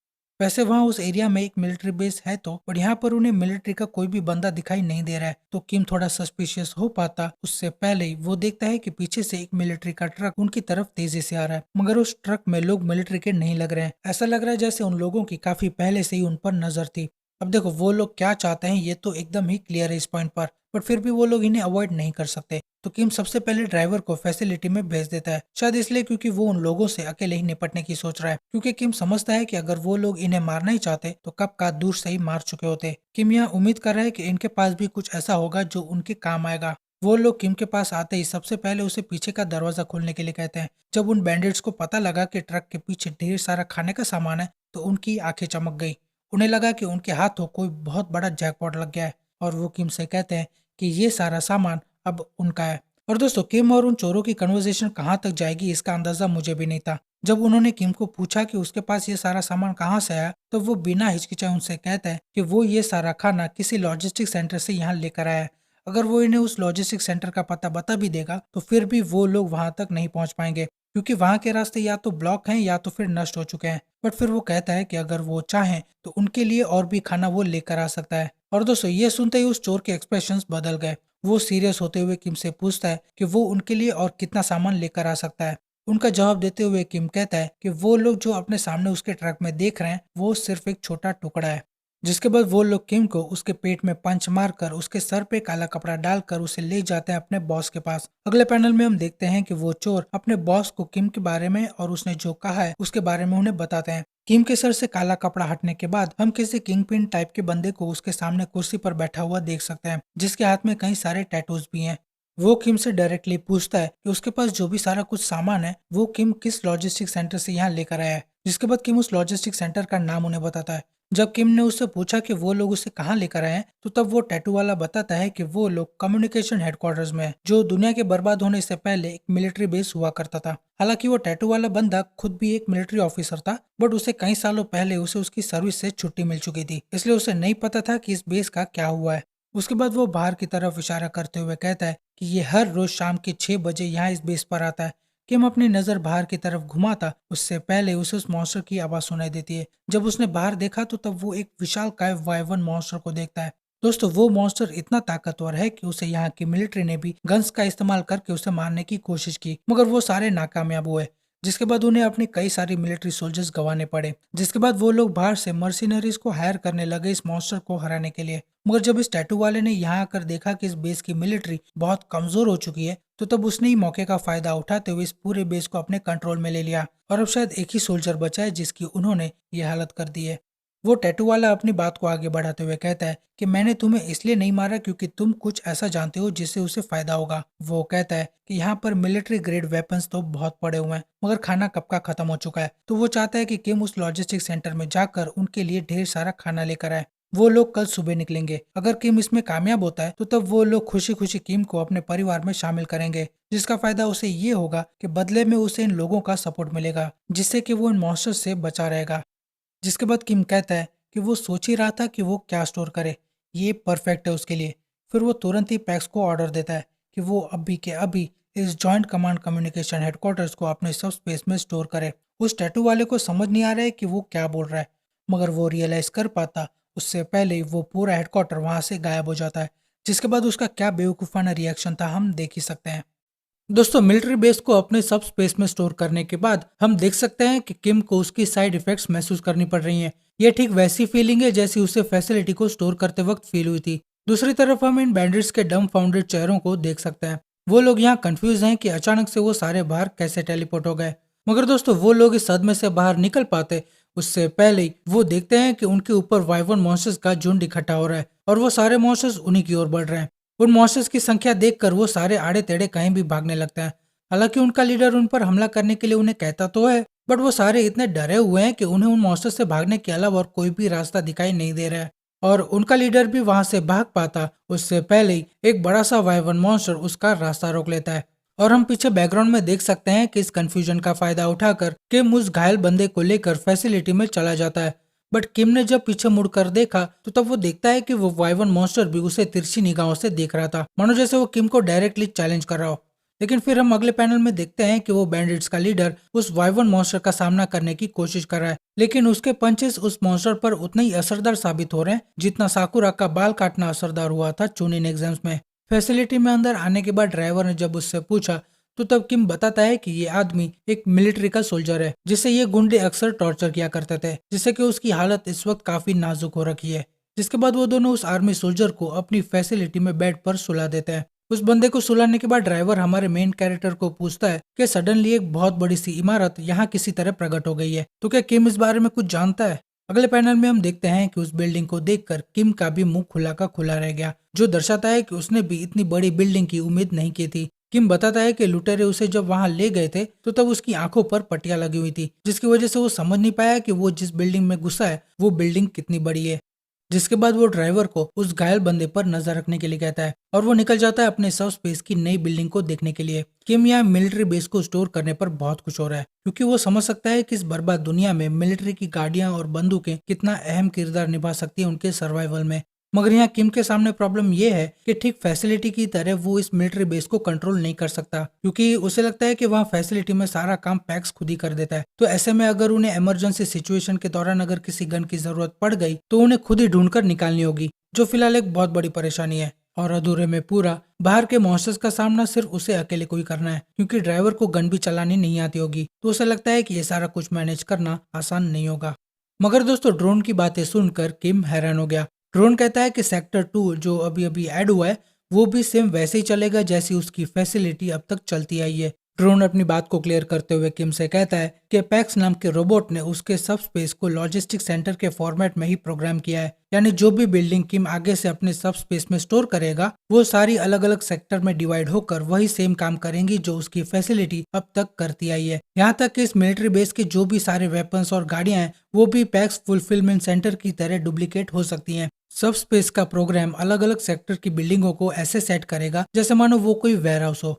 वैसे वहां उस एरिया में एक मिलिट्री बेस है तो, पर यहाँ पर उन्हें मिलिट्री का कोई भी बंदा दिखाई नहीं दे रहा है। तो किम थोड़ा सस्पिशियस हो पाता उससे पहले ही वो देखता है कि पीछे से एक मिलिट्री का ट्रक उनकी तरफ तेजी से आ रहा है, मगर उस ट्रक में लोग मिलिट्री के नहीं लग रहे हैं। ऐसा लग रहा है जैसे उन लोगों की काफी पहले से ही उन पर नजर थी। अब देखो वो लोग क्या चाहते हैं ये तो एकदम ही क्लियर है इस पॉइंट पर, बट फिर भी वो लोग इन्हें अवॉइड नहीं कर सकते। तो किम सबसे पहले ड्राइवर को फैसिलिटी में भेज देता है, शायद इसलिए क्योंकि वो उन लोगों से अकेले ही निपटने की सोच रहा है। क्योंकि किम समझता है कि अगर वो लोग इन्हें मारना ही चाहते तो कब का दूर से ही मार चुके होते। किम यहाँ उम्मीद कर रहा है कि इनके पास भी कुछ ऐसा होगा जो उनके काम आएगा। वो लोग किम के पास आते ही सबसे पहले उसे पीछे का दरवाजा खोलने के लिए कहते हैं। जब उन बैंडिट्स को पता लगा कि ट्रक के पीछे ढेर सारा खाने का सामान है तो उनकी आंखें चमक गई। उन्हें लगा कि उनके हाथों कोई बहुत बड़ा जैकपॉट लग गया है। और वो किम से कहते हैं कि ये सारा सामान अब उनका है। और दोस्तों किम और उन चोरों की कन्वर्सेशन कहाँ तक जाएगी इसका अंदाजा मुझे भी नहीं था। जब उन्होंने किम को पूछा कि उसके पास ये सारा सामान कहाँ से आया, तो वो बिना हिचकिचाए उनसे कहता है कि वो ये सारा खाना किसी लॉजिस्टिक सेंटर से यहाँ लेकर आया है। अगर वो इन्हें उस लॉजिस्टिक सेंटर का पता बता भी देगा तो फिर भी वो लोग वहां तक नहीं पहुंच पाएंगे, क्योंकि वहां के रास्ते या तो ब्लॉक हैं या तो फिर नष्ट हो चुके हैं। बट फिर वो कहता है कि अगर वो चाहें तो उनके लिए और भी खाना वो लेकर आ सकता है। और दोस्तों ये सुनते ही उस चोर के एक्सप्रेशंस बदल गए। वो सीरियस होते हुए किम से पूछता है कि वो उनके लिए और कितना सामान लेकर आ सकता है। उनका जवाब देते हुए किम कहता है कि वो लोग जो अपने सामने उसके ट्रक में देख रहे हैं वो सिर्फ एक छोटा टुकड़ा है। जिसके बाद वो लोग किम को उसके पेट में पंच मारकर उसके सर पे काला कपड़ा डालकर उसे ले जाते हैं अपने बॉस के पास। अगले पैनल में हम देखते हैं कि वो चोर अपने बॉस को किम के बारे में और उसने जो कहा है उसके बारे में उन्हें बताते हैं। किम के सर से काला कपड़ा हटने के बाद हम किसी किंग पिन टाइप के बंदे को उसके सामने कुर्सी पर बैठा हुआ देख सकते हैं, जिसके हाथ में कई सारे टैटूज भी हैं। वो किम से डायरेक्टली पूछता है कि उसके पास जो भी सारा कुछ सामान है वो किम किस लॉजिस्टिक सेंटर से यहाँ लेकर आया है। जिसके बाद किम उस लॉजिस्टिक सेंटर का नाम उन्हें बताता है। जब किम ने उससे पूछा कि वो लोग उसे कहाँ लेकर आए हैं, तो तब वो टैटू वाला बताता है कि वो लोग कम्युनिकेशन हेडक्वार्टर्स में है, जो दुनिया के बर्बाद होने से पहले एक मिलिट्री बेस हुआ करता था। हालांकि वो टैटू वाला बंदा खुद भी एक मिलिट्री ऑफिसर था, बट उसे कई सालों पहले उसे उसकी सर्विस से छुट्टी मिल चुकी थी, इसलिए उसे नहीं पता था कि इस बेस का क्या हुआ है। उसके बाद वो बाहर की तरफ इशारा करते हुए कहता है कि ये हर रोज शाम के 6 बजे यहाँ इस बेस पर आता है। किम अपनी नजर बाहर की तरफ घुमाता उससे पहले उसे उस मॉन्स्टर की आवाज सुनाई देती है। जब उसने बाहर देखा तो तब वो एक विशाल काय वाइवन मॉन्स्टर को देखता है। दोस्तों वो मॉन्स्टर इतना ताकतवर है कि उसे यहाँ की मिलिट्री ने भी गन्स का इस्तेमाल करके उसे मारने की कोशिश की, मगर वो सारे नाकामयाब हुए। जिसके बाद उन्हें अपनी कई सारी मिलिट्री सोल्जर्स गंवाने पड़े। जिसके बाद वो लोग बाहर से मर्सिनरीज को हायर करने लगे इस मॉन्स्टर को हराने के लिए। मगर जब इस टैटू वाले ने यहाँ आकर देखा कि इस बेस की मिलिट्री बहुत कमजोर हो चुकी है, तो तब उसने ही मौके का फायदा उठाते हुए इस पूरे बेस को अपने कंट्रोल में ले लिया। और अब शायद एक ही सोल्जर बचा है जिसकी उन्होंने ये हालत कर दी है। वो टैटू वाला अपनी बात को आगे बढ़ाते हुए कहता है कि मैंने तुम्हें इसलिए नहीं मारा क्योंकि तुम कुछ ऐसा जानते हो जिससे उसे फायदा होगा। वो कहता है कि यहाँ पर मिलिट्री ग्रेड वेपन्स तो बहुत पड़े हुए हैं, मगर खाना कब का खत्म हो चुका है। तो वो चाहता है कि किम उस लॉजिस्टिक सेंटर में जाकर उनके लिए ढेर सारा खाना लेकर आए। वो लोग कल सुबह निकलेंगे। अगर किम इसमें कामयाब होता है तो तब वो लोग खुशी खुशी किम को अपने परिवार में शामिल करेंगे, जिसका फायदा उसे ये होगा कि बदले में उसे इन लोगों का सपोर्ट मिलेगा, जिससे कि वो इन मॉन्स्टर्स से बचा रहेगा। जिसके बाद किम कहता है कि वो सोच ही रहा था कि वो क्या स्टोर करे, ये परफेक्ट है उसके लिए। फिर वो तुरंत ही पैक्स को ऑर्डर देता है कि वो अभी के अभी इस जॉइंट कमांड कम्युनिकेशन हेडक्वार्टर्स को अपने सब स्पेस में स्टोर करे। उस टैटू वाले को समझ नहीं आ रहा है कि वो क्या बोल रहा है, मगर वो रियलाइज कर पाता उससे पहले ही वो पूरा हेडक्वार्टर वहां से गायब हो जाता है। जिसके बाद उसका क्या बेवकूफ़ाना रिएक्शन था हम देख ही सकते हैं। दोस्तों, मिलिट्री बेस को अपने सब स्पेस में स्टोर करने के बाद हम देख सकते हैं कि किम को उसकी साइड इफेक्ट्स महसूस करनी पड़ रही हैं। ये ठीक वैसी फीलिंग है जैसी उसे फैसिलिटी को स्टोर करते वक्त फील हुई थी। दूसरी तरफ हम इन बैंडिट्स के डम फाउंडेड चेहरों को देख सकते हैं। वो लोग यहाँ कंफ्यूज हैं कि अचानक से वो सारे बाहर कैसे टेलीपोर्ट हो गए। मगर दोस्तों, वो लोग इस सदमे से बाहर निकल पाते उससे पहले ही वो देखते हैं कि उनके ऊपर वाइवन मॉन्स्टर्स का झुंड इकट्ठा हो रहा है और वो सारे मॉन्स्टर्स उन्हीं की ओर बढ़ रहे हैं। उन मॉन्स्टर्स की संख्या देखकर वो सारे आड़े टेढ़े कहीं भी भागने लगते हैं। हालांकि उनका लीडर उन पर हमला करने के लिए उन्हें कहता तो है, बट वो सारे इतने डरे हुए हैं कि उन्हें उन मॉन्स्टर से भागने के अलावा और कोई भी रास्ता दिखाई नहीं दे रहा है। और उनका लीडर भी वहां से भाग पाता उससे पहले ही एक बड़ा सा वाइवन मॉन्स्टर उसका रास्ता रोक लेता है। और हम पीछे बैकग्राउंड में देख सकते हैं कि इस कंफ्यूजन का फायदा उठाकर किम उस घायल बंदे को लेकर फैसिलिटी में चला जाता है। बट किम ने जब पीछे मुड़कर देखा तो तब वो देखता है कि वो वाइवन मॉन्स्टर भी उसे तिरछी निगाहों से देख रहा था, मानो जैसे वो किम को डायरेक्टली चैलेंज कर रहा हो। लेकिन फिर हम अगले पैनल में देखते हैं कि वो बैंडिट्स का लीडर उस वाइवन मॉन्स्टर का सामना करने की कोशिश कर रहा है, लेकिन उसके पंचेस उस मॉन्स्टर पर उतने ही असरदार साबित हो रहे हैं जितना साकुरा का बाल काटना असरदार हुआ था चूनिन एग्जाम्स में। फैसिलिटी में अंदर आने के बाद ड्राइवर ने जब उससे पूछा तो तब किम बताता है कि ये आदमी एक मिलिट्री का सोल्जर है जिसे ये गुंडे अक्सर टॉर्चर किया करते थे, जिससे कि उसकी हालत इस वक्त काफी नाजुक हो रखी है। जिसके बाद वो दोनों उस आर्मी सोल्जर को अपनी फैसिलिटी में बेड पर सुला देते हैं। उस बंदे को सुलाने के बाद ड्राइवर हमारे मेन कैरेक्टर को पूछता है कि सडनली एक बहुत बड़ी सी इमारत यहाँ किसी तरह प्रकट हो गई है, तो क्या किम इस बारे में कुछ जानता है? अगले पैनल में हम देखते हैं कि उस बिल्डिंग को देखकर किम का भी मुंह खुला का खुला रह गया, जो दर्शाता है कि उसने भी इतनी बड़ी बिल्डिंग की उम्मीद नहीं की थी। किम बताता है कि लुटेरे उसे जब वहां ले गए थे तो तब उसकी आंखों पर पट्टियां लगी हुई थी, जिसकी वजह से वो समझ नहीं पाया कि वो जिस बिल्डिंग में घुसा है वो बिल्डिंग कितनी बड़ी है। जिसके बाद वो ड्राइवर को उस घायल बंदे पर नजर रखने के लिए कहता है और वो निकल जाता है अपने सब स्पेस की नई बिल्डिंग को देखने के लिए। किम यहाँ मिलिट्री बेस को स्टोर करने पर बहुत खुश हो रहा है, क्योंकि वो समझ सकता है कि इस बर्बाद दुनिया में मिलिट्री की गाड़ियां और बंदूकें कितना अहम किरदार निभा सकती है उनके सर्वाइवल में। मगर यहाँ किम के सामने प्रॉब्लम ये है कि ठीक फैसिलिटी की तरह वो इस मिलिट्री बेस को कंट्रोल नहीं कर सकता, क्योंकि उसे लगता है कि वहाँ फैसिलिटी में सारा काम पैक्स खुद ही कर देता है। तो ऐसे में अगर उन्हें इमरजेंसी सिचुएशन के दौरान अगर किसी गन की जरूरत पड़ गई तो उन्हें खुद ही ढूंढकर निकालनी होगी, जो फिलहाल एक बहुत बड़ी परेशानी है। और अधूरे में पूरा बाहर के मॉन्स्टर्स का सामना सिर्फ उसे अकेले को ही करना है, क्योंकि ड्राइवर को गन भी चलानी नहीं आती होगी, तो उसे लगता है कि ये सारा कुछ मैनेज करना आसान नहीं होगा। मगर दोस्तों, ड्रोन की बातें सुनकर किम हैरान हो गया। ड्रोन कहता है कि सेक्टर 2 जो अभी अभी ऐड हुआ है वो भी सेम वैसे ही चलेगा जैसी उसकी फैसिलिटी अब तक चलती आई है। ड्रोन अपनी बात को क्लियर करते हुए किम से कहता है कि पैक्स नाम के रोबोट ने उसके सब स्पेस को लॉजिस्टिक सेंटर के फॉर्मेट में ही प्रोग्राम किया है, यानी जो भी बिल्डिंग किम आगे से अपने सब स्पेस में स्टोर करेगा वो सारी अलग अलग सेक्टर में डिवाइड होकर वही सेम काम करेंगी जो उसकी फैसिलिटी अब तक करती आई है। यहाँ तक कि इस मिलिट्री बेस के जो भी सारे वेपन्स और गाड़ियां हैं वो भी पैक्स फुलफिलमेंट सेंटर की तरह डुप्लीकेट हो सकती हैं। सब स्पेस का प्रोग्राम अलग अलग सेक्टर की बिल्डिंगों को ऐसे सेट करेगा जैसे मानो वो कोई वेयरहाउस हो।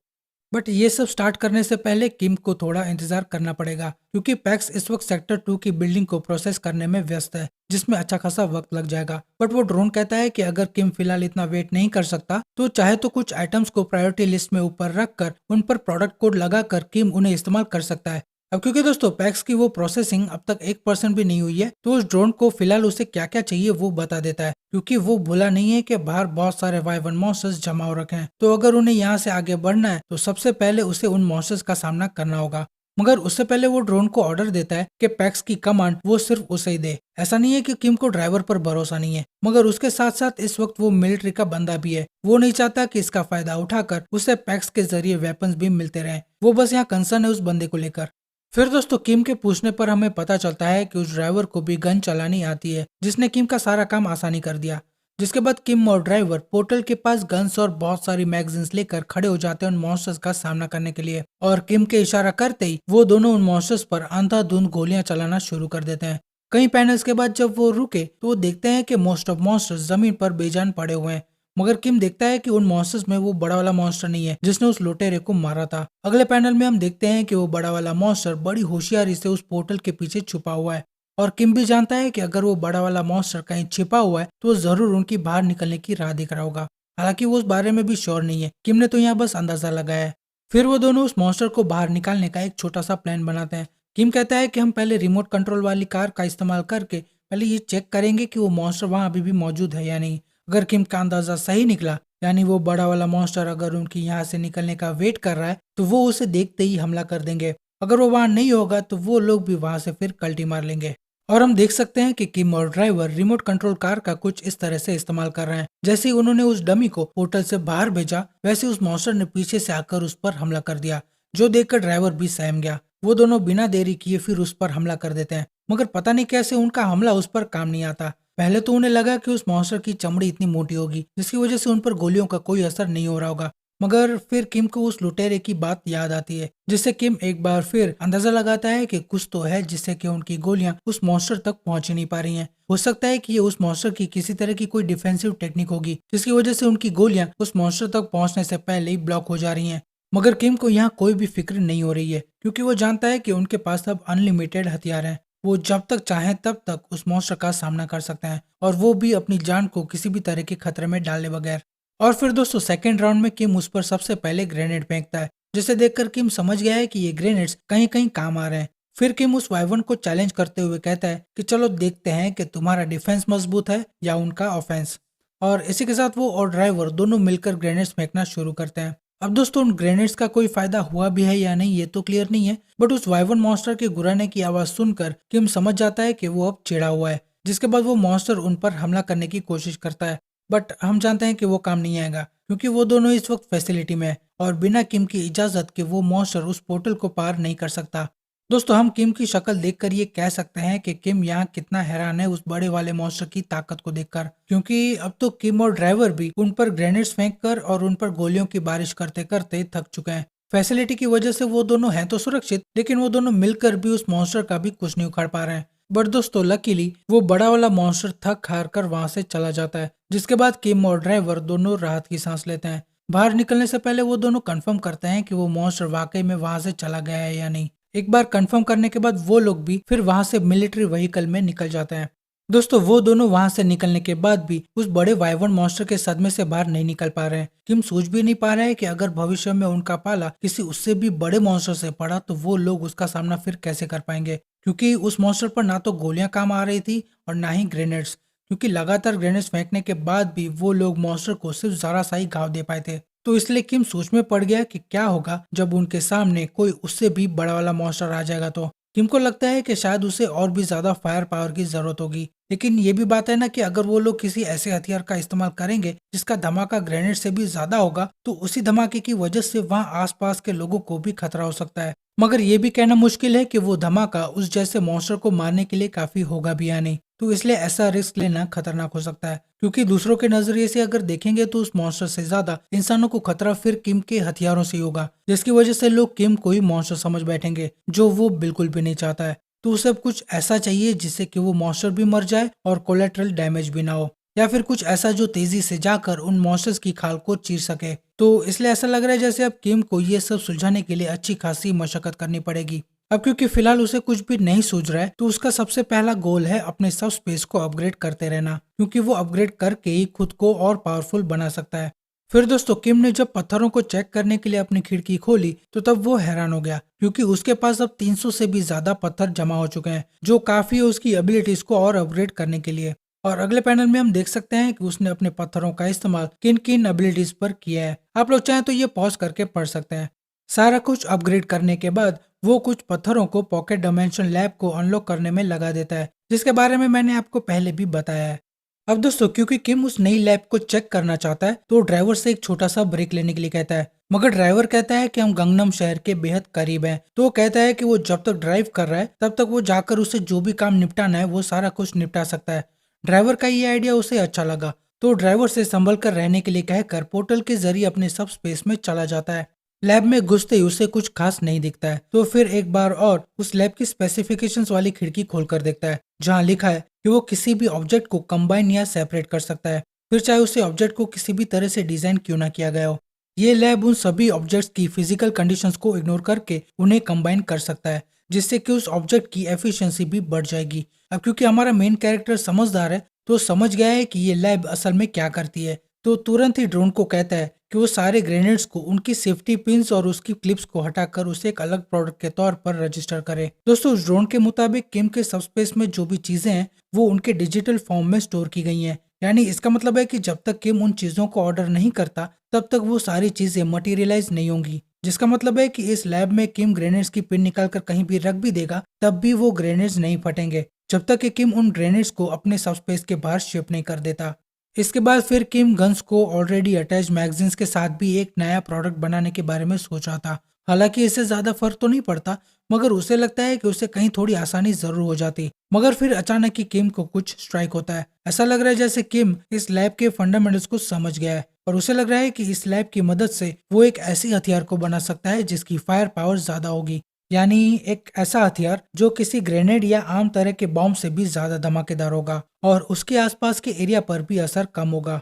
बट ये सब स्टार्ट करने से पहले किम को थोड़ा इंतजार करना पड़ेगा, क्योंकि पैक्स इस वक्त सेक्टर 2 की बिल्डिंग को प्रोसेस करने में व्यस्त है, जिसमें अच्छा खासा वक्त लग जाएगा। बट वो ड्रोन कहता है कि अगर किम फिलहाल इतना वेट नहीं कर सकता तो चाहे तो कुछ आइटम्स को प्रायोरिटी लिस्ट में ऊपर रखकर उन पर प्रोडक्ट कोड लगाकर किम उन्हें इस्तेमाल कर सकता है। अब क्योंकि दोस्तों पैक्स की वो प्रोसेसिंग अब तक 1% भी नहीं हुई है, तो उस ड्रोन को फिलहाल उसे क्या क्या चाहिए वो बता देता है, क्योंकि वो भूला नहीं है कि बाहर बहुत सारे वाइवन मॉन्स्टर्स जमा हो रखे हैं। तो अगर उन्हें यहाँ से आगे बढ़ना है तो सबसे पहले उसे उन मॉन्स्टर्स का सामना करना होगा। मगर उससे पहले वो ड्रोन को ऑर्डर देता है कि पैक्स की कमांड वो सिर्फ उसे ही दे। ऐसा नहीं है कि किम को ड्राइवर पर भरोसा नहीं है, मगर उसके साथ साथ इस वक्त वो मिलिट्री का बंदा भी है। वो नहीं चाहता कि इसका फायदा उठाकर उसे पैक्स के जरिए वेपन्स भी मिलते रहे। वो बस यहाँ कंसर्न है उस बंदे को लेकर। फिर दोस्तों, किम के पूछने पर हमें पता चलता है कि उस ड्राइवर को भी गन चलानी आती है, जिसने किम का सारा काम आसानी कर दिया। जिसके बाद किम और ड्राइवर पोर्टल के पास गन्स और बहुत सारी मैगजीन्स लेकर खड़े हो जाते हैं उन मॉन्स्टर्स का सामना करने के लिए। और किम के इशारा करते ही वो दोनों उन मॉन्स्टर्स पर अंधाधुंध गोलियां चलाना शुरू कर देते हैं। कई पैनल्स के बाद जब वो रुके तो वो देखते हैं कि मोस्ट ऑफ मॉन्स्टर्स जमीन पर बेजान पड़े हुए हैं। मगर किम देखता है कि उन मॉन्स्टर्स में वो बड़ा वाला मॉन्स्टर नहीं है जिसने उस लुटेरे को मारा था। अगले पैनल में हम देखते हैं कि वो बड़ा वाला मॉन्स्टर बड़ी होशियारी से उस पोर्टल के पीछे छुपा हुआ है और किम भी जानता है कि अगर वो बड़ा वाला मॉन्स्टर कहीं छिपा हुआ है तो वो जरूर उनकी बाहर निकलने की राह दिख रहा होगा। हालांकि वो उस बारे में भी श्योर नहीं है, किम ने तो यहाँ बस अंदाजा लगाया है। फिर वो दोनों उस मॉन्स्टर को बाहर निकालने का एक छोटा सा प्लान बनाते हैं। किम कहता है कि हम पहले रिमोट कंट्रोल वाली कार का इस्तेमाल करके पहले ये चेक करेंगे कि वो मॉन्स्टर वहां अभी भी मौजूद है या नहीं। अगर किम का अंदाजा सही निकला, यानी वो बड़ा वाला मॉन्स्टर अगर उनकी यहाँ से निकलने का वेट कर रहा है तो वो उसे देखते ही हमला कर देंगे। अगर वो वहां नहीं होगा तो वो लोग भी वहां से फिर कल्टी मार लेंगे। और हम देख सकते हैं कि किम और ड्राइवर रिमोट कंट्रोल कार का कुछ इस तरह से इस्तेमाल कर रहे हैं। जैसे ही उन्होंने उस डमी को पोर्टल से बाहर भेजा, वैसे उस मॉन्स्टर ने पीछे से आकर उस पर हमला कर दिया, जो देखकर ड्राइवर भी सहम गया। वो दोनों बिना देरी किए फिर उस पर हमला कर देते हैं, मगर पता नहीं कैसे उनका हमला उस पर काम नहीं आता। पहले तो उन्हें लगा कि उस मॉन्स्टर की चमड़ी इतनी मोटी होगी जिसकी वजह से उन पर गोलियों का कोई असर नहीं हो रहा होगा, मगर फिर किम को उस लुटेरे की बात याद आती है, जिससे किम एक बार फिर अंदाजा लगाता है कि कुछ तो है जिससे कि उनकी गोलियां उस मॉन्स्टर तक पहुंच ही नहीं पा रही हैं। हो सकता है कि ये उस मॉन्स्टर की किसी तरह की कोई डिफेंसिव टेक्निक होगी जिसकी वजह से उनकी गोलियां उस मॉन्स्टर तक पहुंचने से पहले ही ब्लॉक हो जा रही हैं। मगर किम को यहाँ कोई भी फिक्र नहीं हो रही है, क्योंकि वो जानता है कि उनके पास अब अनलिमिटेड हथियार हैं। वो जब तक चाहें तब तक उस मॉन्स्टर का सामना कर सकते हैं, और वो भी अपनी जान को किसी भी तरह के खतरे में डाले बगैर। और फिर दोस्तों सेकेंड राउंड में किम उस पर सबसे पहले ग्रेनेड फेंकता है, जिसे देखकर किम समझ गया है कि ये ग्रेनेड्स कहीं कहीं काम आ रहे हैं। फिर किम उस वाइवन को चैलेंज करते हुए कहता है कि चलो देखते हैं कि तुम्हारा डिफेंस मजबूत है या उनका ऑफेंस। और इसी के साथ वो और ड्राइवर दोनों मिलकर ग्रेनेड्स फेंकना शुरू करते हैं। अब दोस्तों उन ग्रेनेड्स का कोई फायदा हुआ भी है या नहीं ये तो क्लियर नहीं है, बट उस वाइवन मॉन्स्टर के गुर्राने की आवाज सुनकर किम समझ जाता है कि वो अब चिढ़ा हुआ है, जिसके बाद वो मॉन्स्टर उन पर हमला करने की कोशिश करता है। बट हम जानते हैं कि वो काम नहीं आएगा, क्योंकि वो दोनों इस वक्त फैसिलिटी में है और बिना किम की इजाजत के वो मॉन्स्टर उस पोर्टल को पार नहीं कर सकता। दोस्तों हम किम की शक्ल देखकर ये कह सकते हैं कि किम यहाँ कितना हैरान है उस बड़े वाले मॉन्स्टर की ताकत को देखकर, क्योंकि अब तो किम और ड्राइवर भी उन पर ग्रेनेड्स फेंक कर और उन पर गोलियों की बारिश करते करते थक चुके हैं। फैसिलिटी की वजह से वो दोनों हैं तो सुरक्षित, लेकिन वो दोनों मिलकर भी उस मॉन्स्टर का भी कुछ नहीं उखाड़ पा रहे हैं। बट दोस्तों लकीली वो बड़ा वाला मॉन्स्टर थक हार कर वहां से चला जाता है, जिसके बाद किम और ड्राइवर दोनों राहत की सांस लेते हैं। बाहर निकलने से पहले वो दोनों कंफर्म करते हैं कि वो मॉन्स्टर वाकई में वहां से चला गया है या नहीं। एक बार कंफर्म करने के बाद वो लोग भी फिर वहां से मिलिट्री व्हीकल में निकल जाते हैं। दोस्तों वो दोनों वहां से निकलने के बाद भी उस बड़े वाइवन मॉन्स्टर के सदमे से बाहर नहीं निकल पा रहे हैं। किम सोच भी नहीं पा रहा है कि अगर भविष्य में उनका पाला किसी उससे भी बड़े मॉन्स्टर से पड़ा तो वो लोग उसका सामना फिर कैसे कर पाएंगे, क्योंकि उस मॉन्स्टर पर ना तो गोलियां काम आ रही थी और ना ही ग्रेनेड्स, क्योंकि लगातार ग्रेनेड्स फेंकने के बाद भी वो लोग मॉन्स्टर को सिर्फ जरा सा ही घाव दे पाए थे। तो इसलिए किम सोच में पड़ गया कि क्या होगा जब उनके सामने कोई उससे भी बड़ा वाला मॉन्स्टर आ जाएगा। तो किम को लगता है कि शायद उसे और भी ज्यादा फायर पावर की जरूरत होगी, लेकिन ये भी बात है ना कि अगर वो लोग किसी ऐसे हथियार का इस्तेमाल करेंगे जिसका धमाका ग्रेनेड से भी ज्यादा होगा तो उसी धमाके की वजह से वहाँ आसपास के लोगों को भी खतरा हो सकता है। मगर ये भी कहना मुश्किल है कि वो धमाका उस जैसे मॉन्स्टर को मारने के लिए काफी होगा भी या नहीं, तो इसलिए ऐसा रिस्क लेना खतरनाक हो सकता है। क्योंकि दूसरों के नजरिए से अगर देखेंगे तो उस मॉन्स्टर से ज्यादा इंसानों को खतरा फिर किम के हथियारों से ही होगा, जिसकी वजह से लोग किम को ही मॉन्स्टर समझ बैठेंगे, जो वो बिल्कुल भी नहीं चाहता है। तो उसे कुछ ऐसा चाहिए जिससे कि वो मॉन्स्टर भी मर जाए और कोलेट्रल डैमेज भी ना हो, या फिर कुछ ऐसा जो तेजी से जाकर उन मॉन्स्टर्स की खाल को चीर सके। तो इसलिए ऐसा लग रहा है जैसे अब किम को ये सब सुलझाने के लिए अच्छी खासी मशक्कत करनी पड़ेगी। अब क्योंकि फिलहाल उसे कुछ भी नहीं सूझ रहा है तो उसका सबसे पहला गोल है अपने सब स्पेस को अपग्रेड करते रहना, क्योंकि वो अपग्रेड करके ही खुद को और पावरफुल बना सकता है। फिर दोस्तों किम ने जब पत्थरों को चेक करने के लिए अपनी खिड़की खोली तो तब वो हैरान हो गया, क्योंकि उसके पास अब 300 से भी ज्यादा पत्थर जमा हो चुके हैं, जो काफी है उसकी एबिलिटीज को और अपग्रेड करने के लिए। और अगले पैनल में हम देख सकते हैं कि उसने अपने पत्थरों का इस्तेमाल किन किन एबिलिटीज पर किया है। आप लोग चाहें तो ये पॉज करके पढ़ सकते हैं। सारा कुछ अपग्रेड करने के बाद वो कुछ पत्थरों को पॉकेट डायमेंशन लैब को अनलॉक करने में लगा देता है, जिसके बारे में मैंने आपको पहले भी बताया है। अब दोस्तों क्योंकि किम उस नई लैब को चेक करना चाहता है तो ड्राइवर से एक छोटा सा ब्रेक लेने के लिए कहता है, मगर ड्राइवर कहता है कि हम गंगनम शहर के बेहद करीब हैं। तो वो कहता है कि वो जब तक ड्राइव कर रहा है तब तक वो जाकर उसे जो भी काम निपटाना है वो सारा कुछ निपटा सकता है। ड्राइवर का ये आइडिया उसे अच्छा लगा, तो ड्राइवर से संभल कर रहने के लिए कहकर पोर्टल के जरिए अपने सब स्पेस में चला जाता है। लैब में घुसते ही उसे कुछ खास नहीं दिखता है, तो फिर एक बार और उस लैब की स्पेसिफिकेशंस वाली खिड़की खोलकर देखता है, जहाँ लिखा है कि वो किसी भी ऑब्जेक्ट को कंबाइन या सेपरेट कर सकता है, फिर चाहे उसे ऑब्जेक्ट को किसी भी तरह से डिजाइन क्यों ना किया गया हो। ये लैब उन सभी ऑब्जेक्ट्स की फिजिकल कंडीशंस को इग्नोर करके उन्हें कंबाइन कर सकता है, जिससे कि उस ऑब्जेक्ट की एफिशिएंसी भी बढ़ जाएगी। अब क्योंकि हमारा मेन कैरेक्टर समझदार है, तो समझ गया है कि ये लैब असल में क्या करती है, तो तुरंत ही ड्रोन को कहता है कि वो सारे ग्रेनेड्स को उनकी सेफ्टी पिंस और उसकी क्लिप्स को हटाकर उसे एक अलग प्रोडक्ट के तौर पर रजिस्टर करे। दोस्तों, उस ड्रोन के मुताबिक किम के सबस्पेस में जो भी चीजें हैं वो उनके डिजिटल फॉर्म में स्टोर की गई हैं। यानी इसका मतलब है कि जब तक किम उन चीजों को ऑर्डर नहीं करता तब तक वो सारी चीजें मटेरियलाइज नहीं होंगी। जिसका मतलब है कि इस लैब में किम ग्रेनेड्स की पिन निकालकर कहीं भी रख भी देगा तब भी वो ग्रेनेड्स नहीं फटेंगे, जब तक कि किम उन ग्रेनेड्स को अपने सबस्पेस के बाहर शिप नहीं कर देता। इसके बाद फिर किम गन्स को ऑलरेडी अटैच मैगजीन्स के साथ भी एक नया प्रोडक्ट बनाने के बारे में सोच रहा था। हालांकि इससे ज्यादा फर्क तो नहीं पड़ता, मगर उसे लगता है कि उसे कहीं थोड़ी आसानी जरूर हो जाती। मगर फिर अचानक ही किम को कुछ स्ट्राइक होता है। ऐसा लग रहा है जैसे किम इस लैब के फंडामेंटल्स को समझ गया है और उसे लग रहा है कि इस लैब की मदद से वो एक ऐसी हथियार को बना सकता है जिसकी फायर पावर ज्यादा होगी। यानी एक ऐसा हथियार जो किसी ग्रेनेड या आम तरह के बॉम्ब से भी ज्यादा धमाकेदार होगा और उसके आसपास के एरिया पर भी असर कम होगा।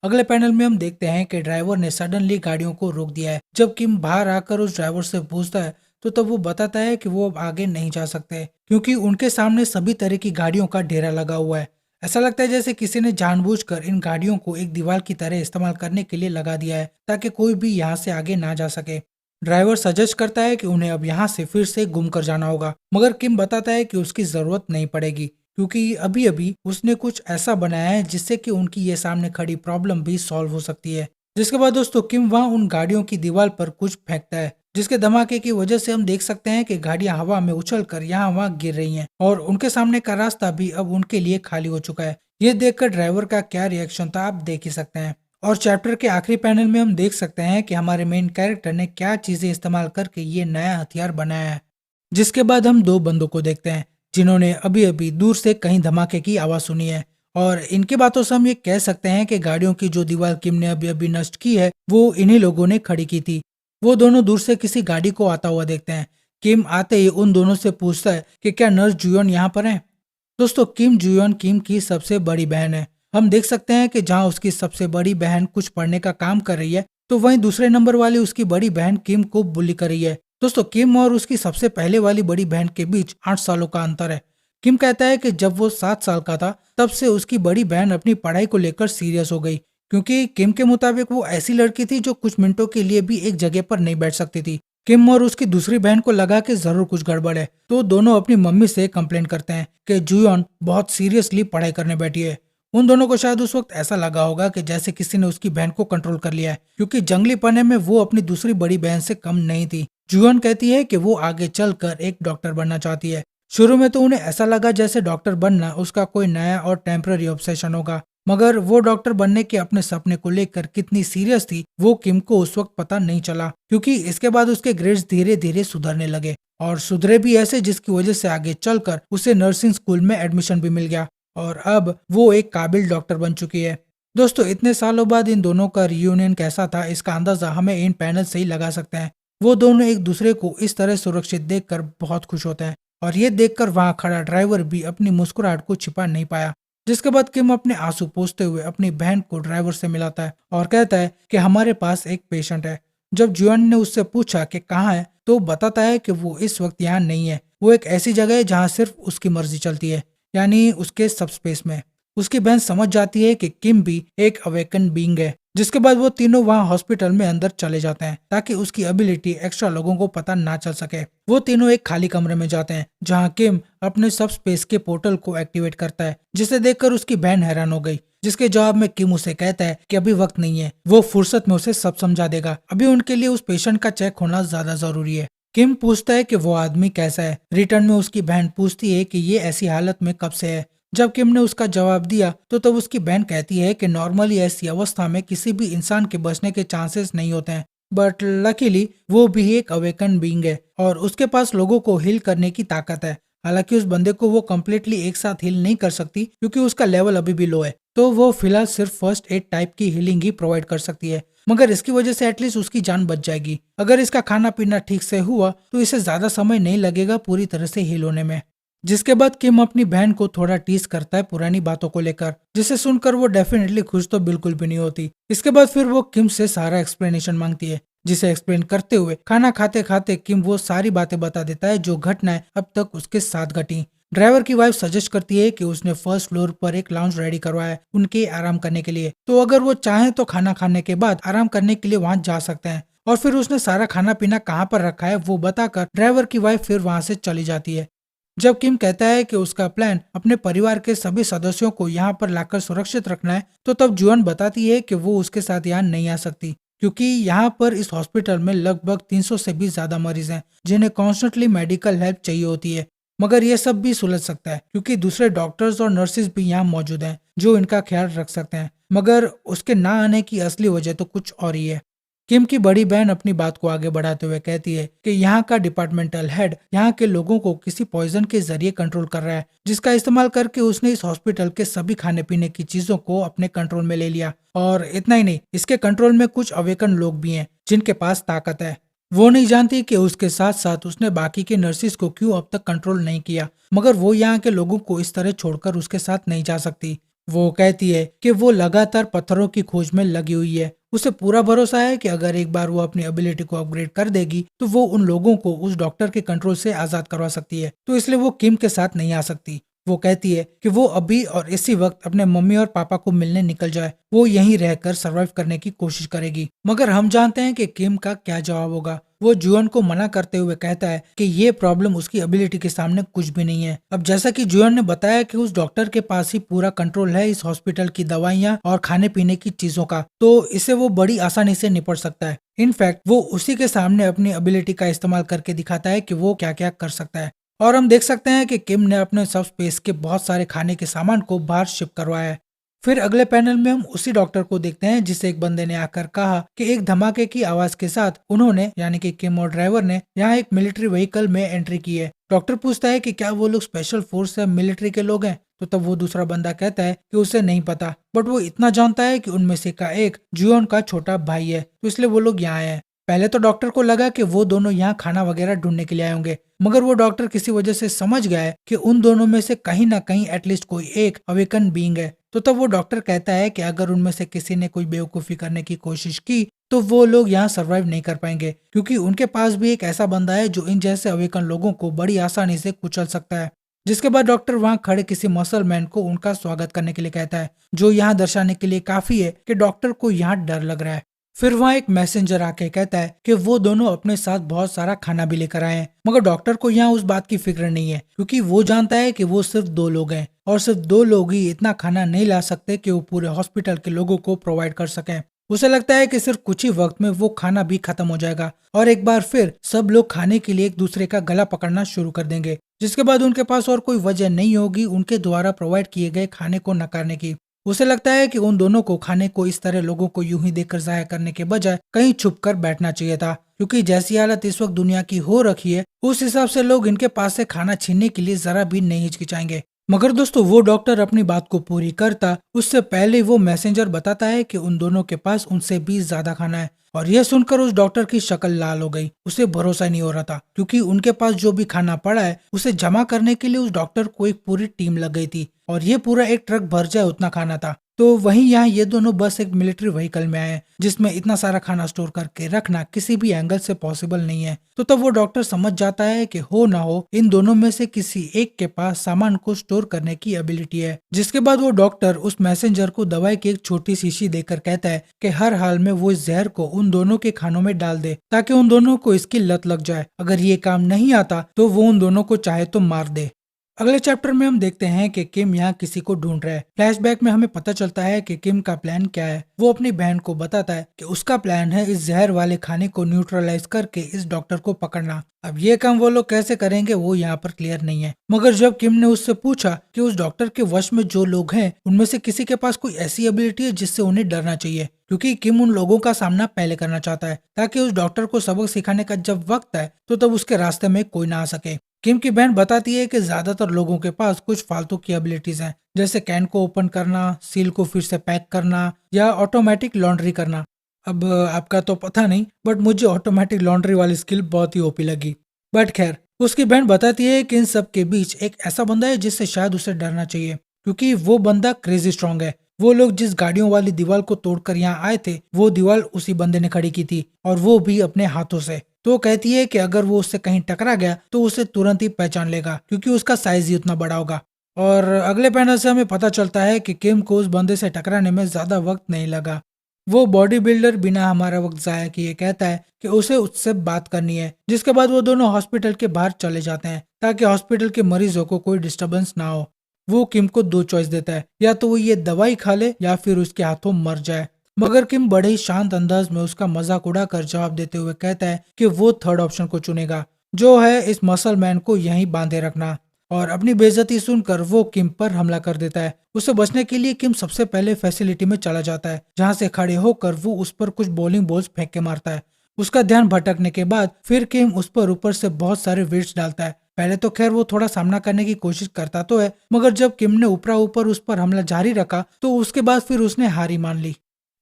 अगले पैनल में हम देखते हैं कि ड्राइवर ने सडनली गाड़ियों को रोक दिया है। जब किम बाहर आकर उस ड्राइवर से पूछता है तो तब वो बताता है कि वो अब आगे नहीं जा सकते क्योंकि उनके सामने सभी तरह की गाड़ियों का ढेरा लगा हुआ है। ऐसा लगता है जैसे किसी ने जानबूझकर इन गाड़ियों को एक दीवार की तरह इस्तेमाल करने के लिए लगा दिया है ताकि कोई भी यहाँ से आगे ना जा सके। ड्राइवर सजेस्ट करता है कि उन्हें अब यहाँ से फिर से घूम कर जाना होगा, मगर किम बताता है कि उसकी जरूरत नहीं पड़ेगी क्योंकि अभी अभी उसने कुछ ऐसा बनाया है जिससे कि उनकी ये सामने खड़ी प्रॉब्लम भी सॉल्व हो सकती है। जिसके बाद दोस्तों किम वहाँ उन गाड़ियों की दीवार पर कुछ फेंकता है, जिसके धमाके की वजह से हम देख सकते हैं कि गाड़ियां हवा में उछलकर यहाँ वहाँ गिर रही हैं और उनके सामने का रास्ता भी अब उनके लिए खाली हो चुका है। ये देखकर ड्राइवर का क्या रिएक्शन था आप देख ही सकते हैं। और चैप्टर के आखिरी पैनल में हम देख सकते हैं कि हमारे मेन कैरेक्टर ने क्या चीजें इस्तेमाल करके ये नया हथियार बनाया है। जिसके बाद हम दो बंदों को देखते हैं जिन्होंने अभी अभी दूर से कहीं धमाके की आवाज सुनी है और इनकी बातों से हम ये कह सकते हैं कि गाड़ियों की जो दीवार किम ने अभी अभी नष्ट की है वो इन्हीं लोगों ने खड़ी की थी। वो दोनों दूर से किसी गाड़ी को आता हुआ देखते हैं। किम आते ही उन दोनों से पूछता है कि क्या नर्स जुयोन यहाँ पर है। दोस्तों, किम जुयोन किम की सबसे बड़ी बहन है। हम देख सकते हैं कि जहाँ उसकी सबसे बड़ी बहन कुछ पढ़ने का काम कर रही है तो वहीं दूसरे नंबर वाली उसकी बड़ी बहन किम को बुली कर रही है। दोस्तों, किम और उसकी सबसे पहले वाली बड़ी बहन के बीच 8 सालों का अंतर है। किम कहता है कि जब वो 7 साल का था तब से उसकी बड़ी बहन अपनी पढ़ाई को लेकर सीरियस हो गई क्योंकि किम के मुताबिक वो ऐसी लड़की थी जो कुछ मिनटों के लिए भी एक जगह पर नहीं बैठ सकती थी। किम और उसकी दूसरी बहन को लगा कि जरूर कुछ गड़बड़ है, तो दोनों अपनी मम्मी से कंप्लेन करते हैं कि जुयन बहुत सीरियसली पढ़ाई करने बैठी है। उन दोनों को शायद उस वक्त ऐसा लगा होगा कि जैसे किसी ने उसकी बहन को कंट्रोल कर लिया है क्योंकि जंगली पने में वो अपनी दूसरी बड़ी बहन से कम नहीं थी। जुयन कहती है कि वो आगे चलकर एक डॉक्टर बनना चाहती है। शुरू में तो उन्हें ऐसा लगा जैसे डॉक्टर बनना उसका कोई नया और टेम्पररी ऑब्सेशन होगा, मगर वो डॉक्टर बनने के अपने सपने को लेकर कितनी सीरियस थी वो किम को उस वक्त पता नहीं चला क्योंकि इसके बाद उसके ग्रेड्स धीरे धीरे सुधरने लगे और सुधरे भी ऐसे जिसकी वजह से आगे चलकर उसे नर्सिंग स्कूल में एडमिशन भी मिल गया और अब वो एक काबिल डॉक्टर बन चुकी है। दोस्तों, इतने सालों बाद इन दोनों का रियूनियन कैसा था इसका अंदाजा हमें इन पैनल से ही लगा सकते हैं। वो दोनों एक दूसरे को इस तरह सुरक्षित देखकर बहुत खुश होते हैं और ये देखकर वहाँ खड़ा ड्राइवर भी अपनी मुस्कुराहट को छिपा नहीं पाया। जिसके बाद किम अपने आंसू पोंछते हुए अपनी बहन को ड्राइवर से मिलाता है और कहता है कि हमारे पास एक पेशेंट है। जब जुआन ने उससे पूछा कि कहाँ है तो बताता है कि वो इस वक्त यहाँ नहीं है, वो एक ऐसी जगह है जहाँ सिर्फ उसकी मर्जी चलती है, यानी उसके सबस्पेस में। उसकी बहन समझ जाती है कि किम भी एक अवेकन बीइंग है। जिसके बाद वो तीनों वहाँ हॉस्पिटल में अंदर चले जाते हैं ताकि उसकी एबिलिटी एक्स्ट्रा लोगों को पता ना चल सके। वो तीनों एक खाली कमरे में जाते हैं जहाँ किम अपने सब स्पेस के पोर्टल को एक्टिवेट करता है, जिसे देखकर उसकी बहन हैरान हो गई। जिसके जवाब में किम उसे कहता है कि अभी वक्त नहीं है, वो फुर्सत में उसे सब समझा देगा, अभी उनके लिए उस पेशेंट का चेक होना ज्यादा जरूरी है। किम पूछता है कि वो आदमी कैसा है। रिटर्न में उसकी बहन पूछती है कि ये ऐसी हालत में कब से है। जब किम ने उसका जवाब दिया तो तब उसकी बहन कहती है कि नॉर्मली ऐसी अवस्था में किसी भी इंसान के बचने के चांसेस नहीं होते हैं, बट लकीली वो भी एक अवेकन बीइंग है और उसके पास लोगों को हील करने की ताकत है। हालांकि उस बंदे को वो कम्प्लीटली एक साथ हील नहीं कर सकती क्योंकि उसका लेवल अभी भी लो है, तो वो फिलहाल सिर्फ फर्स्ट एड टाइप की हीलिंग ही प्रोवाइड कर सकती है, मगर इसकी वजह से एटलीस्ट उसकी जान बच जाएगी। अगर इसका खाना पीना ठीक से हुआ तो इसे ज्यादा समय नहीं लगेगा पूरी तरह से हील होने में। जिसके बाद किम अपनी बहन को थोड़ा टीज करता है पुरानी बातों को लेकर, जिसे सुनकर वो डेफिनेटली खुश तो बिल्कुल भी नहीं होती। इसके बाद फिर वो किम से सारा एक्सप्लेनेशन मांगती है, जिसे एक्सप्लेन करते हुए खाना खाते खाते किम वो सारी बातें बता देता है जो घटनाएं अब तक उसके साथ घटी। ड्राइवर की वाइफ सजेस्ट करती है कि उसने फर्स्ट फ्लोर पर एक लाउंज रेडी करवाया है उनके आराम करने के लिए, तो अगर वो चाहें तो खाना खाने के बाद आराम करने के लिए वहां जा सकते हैं। और फिर उसने सारा खाना पीना कहाँ पर रखा है वो बताकर ड्राइवर की वाइफ फिर वहां से चली जाती है। जब किम कहता है कि उसका प्लान अपने परिवार के सभी सदस्यों को यहाँ पर लाकर सुरक्षित रखना है, तो तब जुअन बताती है कि वो उसके साथ यहाँ नहीं आ सकती, क्योंकि यहाँ पर इस हॉस्पिटल में लगभग 300 से भी ज्यादा मरीज हैं जिन्हें कॉन्स्टेंटली मेडिकल हेल्प चाहिए होती है। मगर ये सब भी सुलझ सकता है क्योंकि दूसरे डॉक्टर्स और नर्सिस भी यहाँ मौजूद हैं जो इनका ख्याल रख सकते हैं। मगर उसके ना आने की असली वजह तो कुछ और ही है। किम की बड़ी बहन अपनी बात को आगे बढ़ाते हुए कहती है कि यहाँ का डिपार्टमेंटल हेड यहाँ के लोगों को किसी पॉइजन के जरिए कंट्रोल कर रहा है, जिसका इस्तेमाल करके उसने इस हॉस्पिटल के सभी खाने पीने की चीजों को अपने कंट्रोल में ले लिया। और इतना ही नहीं, इसके कंट्रोल में कुछ अवेकन लोग भी हैं जिनके पास ताकत है। वो नहीं जानती कि उसके साथ साथ उसने बाकी के नर्सिस को क्यों अब तक कंट्रोल नहीं किया, मगर वो यहाँ के लोगों को इस तरह छोड़कर उसके साथ नहीं जा सकती। वो कहती है कि वो लगातार पत्थरों की खोज में लगी हुई है। उसे पूरा भरोसा है कि अगर एक बार वो अपनी एबिलिटी को अपग्रेड कर देगी तो वो उन लोगों को उस डॉक्टर के कंट्रोल से आजाद करवा सकती है, तो इसलिए वो किम के साथ नहीं आ सकती। वो कहती है कि वो अभी और इसी वक्त अपने मम्मी और पापा को मिलने निकल जाए, वो यहीं रहकर सरवाइव करने की कोशिश करेगी। मगर हम जानते हैं कि किम का क्या जवाब होगा। वो जुअन को मना करते हुए कहता है कि ये प्रॉब्लम उसकी एबिलिटी के सामने कुछ भी नहीं है। अब जैसा कि जुअन ने बताया कि उस डॉक्टर के पास ही पूरा कंट्रोल है इस हॉस्पिटल की दवाइयाँ और खाने पीने की चीजों का, तो इसे वो बड़ी आसानी से निपट सकता है। इनफैक्ट वो उसी के सामने अपनी एबिलिटी का इस्तेमाल करके दिखाता है कि वो क्या क्या कर सकता है। और हम देख सकते हैं कि किम ने अपने सब स्पेस के बहुत सारे खाने के सामान को बाहर शिप करवाया है। फिर अगले पैनल में हम उसी डॉक्टर को देखते हैं जिसे एक बंदे ने आकर कहा कि एक धमाके की आवाज के साथ उन्होंने यानी कि किम और ड्राइवर ने यहाँ एक मिलिट्री व्हीकल में एंट्री की है। डॉक्टर पूछता है कि क्या वो लोग स्पेशल फोर्स या मिलिट्री के लोग हैं, तो तब वो दूसरा बंदा कहता है कि उसे नहीं पता, बट वो इतना जानता है कि उनमें से का एक जुयोन का छोटा भाई है, तो इसलिए वो लोग यहाँ आए हैं। पहले तो डॉक्टर को लगा कि वो दोनों यहाँ खाना वगैरह ढूंढने के लिए आए होंगे, मगर वो डॉक्टर किसी वजह से समझ गया है कि उन दोनों में से कहीं ना कहीं एटलीस्ट कोई एक अवेकन बीइंग है। तो तब वो डॉक्टर कहता है कि अगर उनमें से किसी ने कोई बेवकूफी करने की कोशिश की तो वो लोग यहाँ सरवाइव नहीं कर पाएंगे, क्योंकि उनके पास भी एक ऐसा बंदा है जो इन जैसे अवेकन लोगों को बड़ी आसानी से कुचल सकता है। जिसके बाद डॉक्टर वहाँ खड़े किसी मसल मैन को उनका स्वागत करने के लिए कहता है, जो यहाँ दर्शाने के लिए काफी है कि डॉक्टर को यहाँ डर लग रहा है। फिर वहाँ एक मैसेंजर आके कहता है कि वो दोनों अपने साथ बहुत सारा खाना भी लेकर आए हैं, मगर डॉक्टर को यहाँ उस बात की फिक्र नहीं है, क्योंकि वो जानता है कि वो सिर्फ 2 लोग हैं और सिर्फ 2 लोग ही इतना खाना नहीं ला सकते कि वो पूरे हॉस्पिटल के लोगों को प्रोवाइड कर सकें। उसे लगता है कि सिर्फ कुछ ही वक्त में वो खाना भी खत्म हो जाएगा और एक बार फिर सब लोग खाने के लिए एक दूसरे का गला पकड़ना शुरू कर देंगे, जिसके बाद उनके पास और कोई वजह नहीं होगी उनके द्वारा प्रोवाइड किए गए खाने को नकारने की। उसे लगता है कि उन दोनों को खाने को इस तरह लोगों को यूं ही देखकर जाया करने के बजाय कहीं छुप कर बैठना चाहिए था, क्योंकि जैसी हालत इस वक्त दुनिया की हो रखी है उस हिसाब से लोग इनके पास से खाना छीनने के लिए जरा भी नहीं हिचकिचाएंगे। मगर दोस्तों वो डॉक्टर अपनी बात को पूरी करता उससे पहले वो मैसेंजर बताता है कि उन दोनों के पास उनसे भी ज्यादा खाना है। और यह सुनकर उस डॉक्टर की शक्ल लाल हो गई। उसे भरोसा नहीं हो रहा था, क्योंकि उनके पास जो भी खाना पड़ा है उसे जमा करने के लिए उस डॉक्टर को एक पूरी टीम लग गई थी और ये पूरा एक ट्रक भर जाए उतना खाना था। तो वहीं यहाँ ये दोनों बस एक मिलिट्री व्हीकल में आए हैं जिसमें इतना सारा खाना स्टोर करके रखना किसी भी एंगल से पॉसिबल नहीं है। तो तब वो डॉक्टर समझ जाता है कि हो ना हो इन दोनों में से किसी एक के पास सामान को स्टोर करने की एबिलिटी है। जिसके बाद वो डॉक्टर उस मैसेंजर को दवाई की एक छोटी शीशी देकर कहता है कि हर हाल में वो इस जहर को उन दोनों के खानों में डाल दे ताकि उन दोनों को इसकी लत लग जाए। अगर ये काम नहीं आता तो वो उन दोनों को चाहे तो मार दे। अगले चैप्टर में हम देखते हैं कि किम यहाँ किसी को ढूंढ रहा है। फ्लैशबैक में हमें पता चलता है कि किम का प्लान क्या है। वो अपनी बहन को बताता है कि उसका प्लान है इस जहर वाले खाने को न्यूट्रलाइज करके इस डॉक्टर को पकड़ना। अब ये काम वो लोग कैसे करेंगे वो यहाँ पर क्लियर नहीं है, मगर जब किम ने उससे पूछा कि उस डॉक्टर के वश में जो लोग हैं उनमें से किसी के पास कोई ऐसी एबिलिटी है जिससे उन्हें डरना चाहिए, क्योंकि किम उन लोगों का सामना पहले करना चाहता है ताकि उस डॉक्टर को सबक सिखाने का जब वक्त आए तो तब उसके रास्ते में कोई ना आ सके। किम की बहन बताती है कि ज्यादातर लोगों के पास कुछ फालतू की एबिलिटीज हैं, जैसे कैन को ओपन करना, सील को फिर से पैक करना या ऑटोमेटिक लॉन्ड्री करना। अब आपका तो पता नहीं, बट मुझे ऑटोमेटिक लॉन्ड्री वाली स्किल बहुत ही ओपी लगी। बट खैर, उसकी बहन बताती है कि इन सब के बीच एक ऐसा बंदा है जिससे शायद उसे डरना चाहिए, क्योंकि वो बंदा क्रेजी स्ट्रांग है। वो लोग जिस गाड़ियों वाली दीवार को तोड़कर यहाँ आए थे, वो दीवार उसी बंदे ने खड़ी की थी, और वो भी अपने हाथों से। तो वो कहती है कि अगर वो उससे कहीं टकरा गया तो उसे तुरंत ही पहचान लेगा, क्योंकि उसका साइज ही उतना बड़ा होगा। और अगले पैनल से हमें पता चलता है कि किम को उस बंदे से टकराने में ज्यादा वक्त नहीं लगा। वो बॉडी बिल्डर बिना हमारा वक्त जाया किए कहता है कि उसे उससे बात करनी है, जिसके बाद वो दोनों हॉस्पिटल के बाहर चले जाते हैं ताकि हॉस्पिटल के मरीजों को कोई डिस्टरबेंस ना हो। वो किम को दो चॉइस देता है, या तो वो ये दवाई खा ले या फिर उसके हाथों मर जाए। मगर किम बड़े ही शांत अंदाज में उसका मजाक उड़ाकर जवाब देते हुए कहता है कि वो थर्ड ऑप्शन को चुनेगा, जो है इस मसल मैन को यहीं बांधे रखना। और अपनी बेइज्जती सुनकर वो किम पर हमला कर देता है। उसे बचने के लिए किम सबसे पहले फैसिलिटी में चला जाता है, जहां से खड़े होकर वो उस पर कुछ बॉलिंग बॉल्स फेंक के मारता है। उसका ध्यान भटकने के बाद फिर किम उस पर ऊपर से बहुत सारे वेट्स डालता है। पहले तो खैर वो थोड़ा सामना करने की कोशिश करता तो है, मगर जब किम ने ऊपरा ऊपर उस पर हमला जारी रखा तो उसके बाद फिर उसने हार ही मान ली।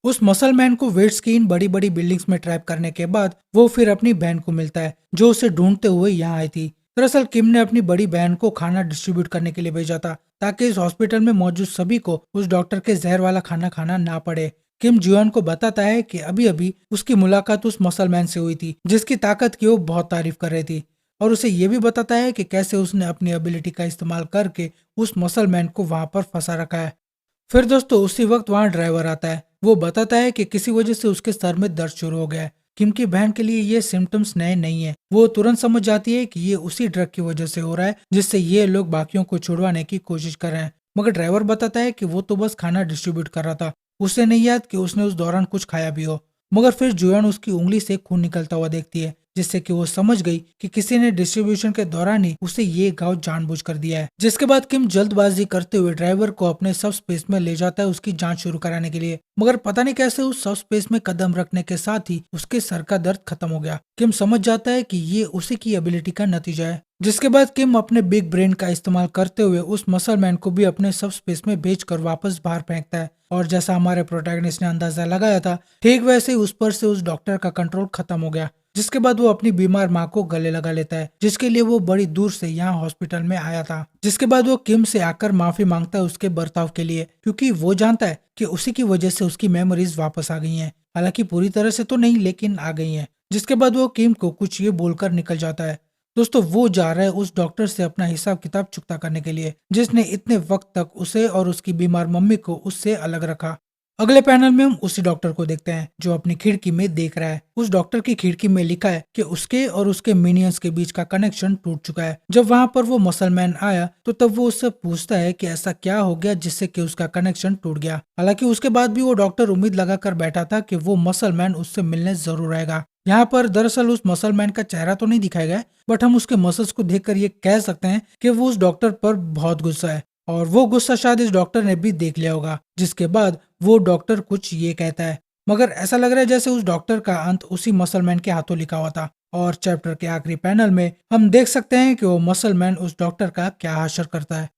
उस मसलमैन को वेट्स की इन बड़ी बड़ी बिल्डिंग्स में ट्रैप करने के बाद वो फिर अपनी बहन को मिलता है, जो उसे ढूंढते हुए यहाँ आई थी। दरअसल किम ने अपनी बड़ी बहन को खाना डिस्ट्रीब्यूट करने के लिए भेजा था, ताकि इस हॉस्पिटल में मौजूद सभी को उस डॉक्टर के जहर वाला खाना खाना ना पड़े। किम जियोन को बताता है कि अभी अभी उसकी मुलाकात उस मसलमैन से हुई थी, जिसकी ताकत की वो बहुत तारीफ कर रही थी। और उसे ये भी बताता है कि कैसे उसने अपनी एबिलिटी का इस्तेमाल करके उस मसलमैन को वहां पर फंसा रखा है। फिर दोस्तों उसी वक्त वहां ड्राइवर आता है। वो बताता है कि किसी वजह से उसके सर में दर्द शुरू हो गया है। किम की बहन के लिए ये सिम्टम्स नए नहीं है। वो तुरंत समझ जाती है कि ये उसी ड्रग की वजह से हो रहा है जिससे ये लोग बाकियों को छुड़वाने की कोशिश कर रहे हैं। मगर ड्राइवर बताता है कि वो तो बस खाना डिस्ट्रीब्यूट कर रहा था, उसे नहीं याद कि उसने उस दौरान कुछ खाया भी हो। मगर फिर जुआन उसकी उंगली से खून निकलता हुआ देखती है, जिससे कि वो समझ गई कि किसी ने डिस्ट्रीब्यूशन के दौरान ही उसे ये घाव जानबूझकर दिया है। जिसके बाद किम जल्दबाजी करते हुए ड्राइवर को अपने सब स्पेस में ले जाता है उसकी जांच शुरू कराने के लिए। मगर पता नहीं कैसे उस सब स्पेस में कदम रखने के साथ ही उसके सर का दर्द खत्म हो गया। किम समझ जाता है कि ये उसी की एबिलिटी का नतीजा है। जिसके बाद किम अपने बिग ब्रेन का इस्तेमाल करते हुए उस मसल मैन को भी अपने सब स्पेस में भेजकर वापस बाहर फेंकता है। और जैसा हमारे प्रोटैगनिस्ट ने अंदाजा लगाया था, ठीक वैसे ही उस पर से उस डॉक्टर का कंट्रोल खत्म हो गया। जिसके बाद वो अपनी बीमार माँ को गले लगा लेता है, जिसके लिए वो बड़ी दूर से यहाँ हॉस्पिटल में आया था। जिसके बाद वो किम से आकर माफी मांगता है उसके बर्ताव के लिए, क्योंकि वो जानता है कि उसी की वजह से उसकी मेमोरीज वापस आ गई हैं। हालांकि पूरी तरह से तो नहीं, लेकिन आ गई हैं। जिसके बाद वो किम को कुछ ये बोलकर निकल जाता है। दोस्तों वो जा रहा है उस डॉक्टर से अपना हिसाब किताब चुकता करने के लिए, जिसने इतने वक्त तक उसे और उसकी बीमार मम्मी को उससे अलग रखा। अगले पैनल में हम उसी डॉक्टर को देखते हैं जो अपनी खिड़की में देख रहा है। उस डॉक्टर की खिड़की में लिखा है कि उसके और उसके मिनियंस के बीच का कनेक्शन टूट चुका है। जब वहां पर वो मसलमैन आया तो तब वो उससे पूछता है कि ऐसा क्या हो गया जिससे कि उसका कनेक्शन टूट गया। हालांकि उसके बाद भी वो डॉक्टर उम्मीद लगाकर बैठा था कि वो मसलमैन उससे मिलने जरूर आएगा। यहाँ पर दरअसल उस मसलमैन का चेहरा तो नहीं दिखाया गया, बट हम उसके मसल्स को देखकर ये कह सकते हैं कि वो उस डॉक्टर पर बहुत गुस्सा है, और वो गुस्सा शायद इस डॉक्टर ने भी देख लिया होगा। जिसके बाद वो डॉक्टर कुछ ये कहता है, मगर ऐसा लग रहा है जैसे उस डॉक्टर का अंत उसी मसलमैन के हाथों लिखा हुआ था। और चैप्टर के आखिरी पैनल में हम देख सकते हैं कि वो मसलमैन उस डॉक्टर का क्या हाशर करता है।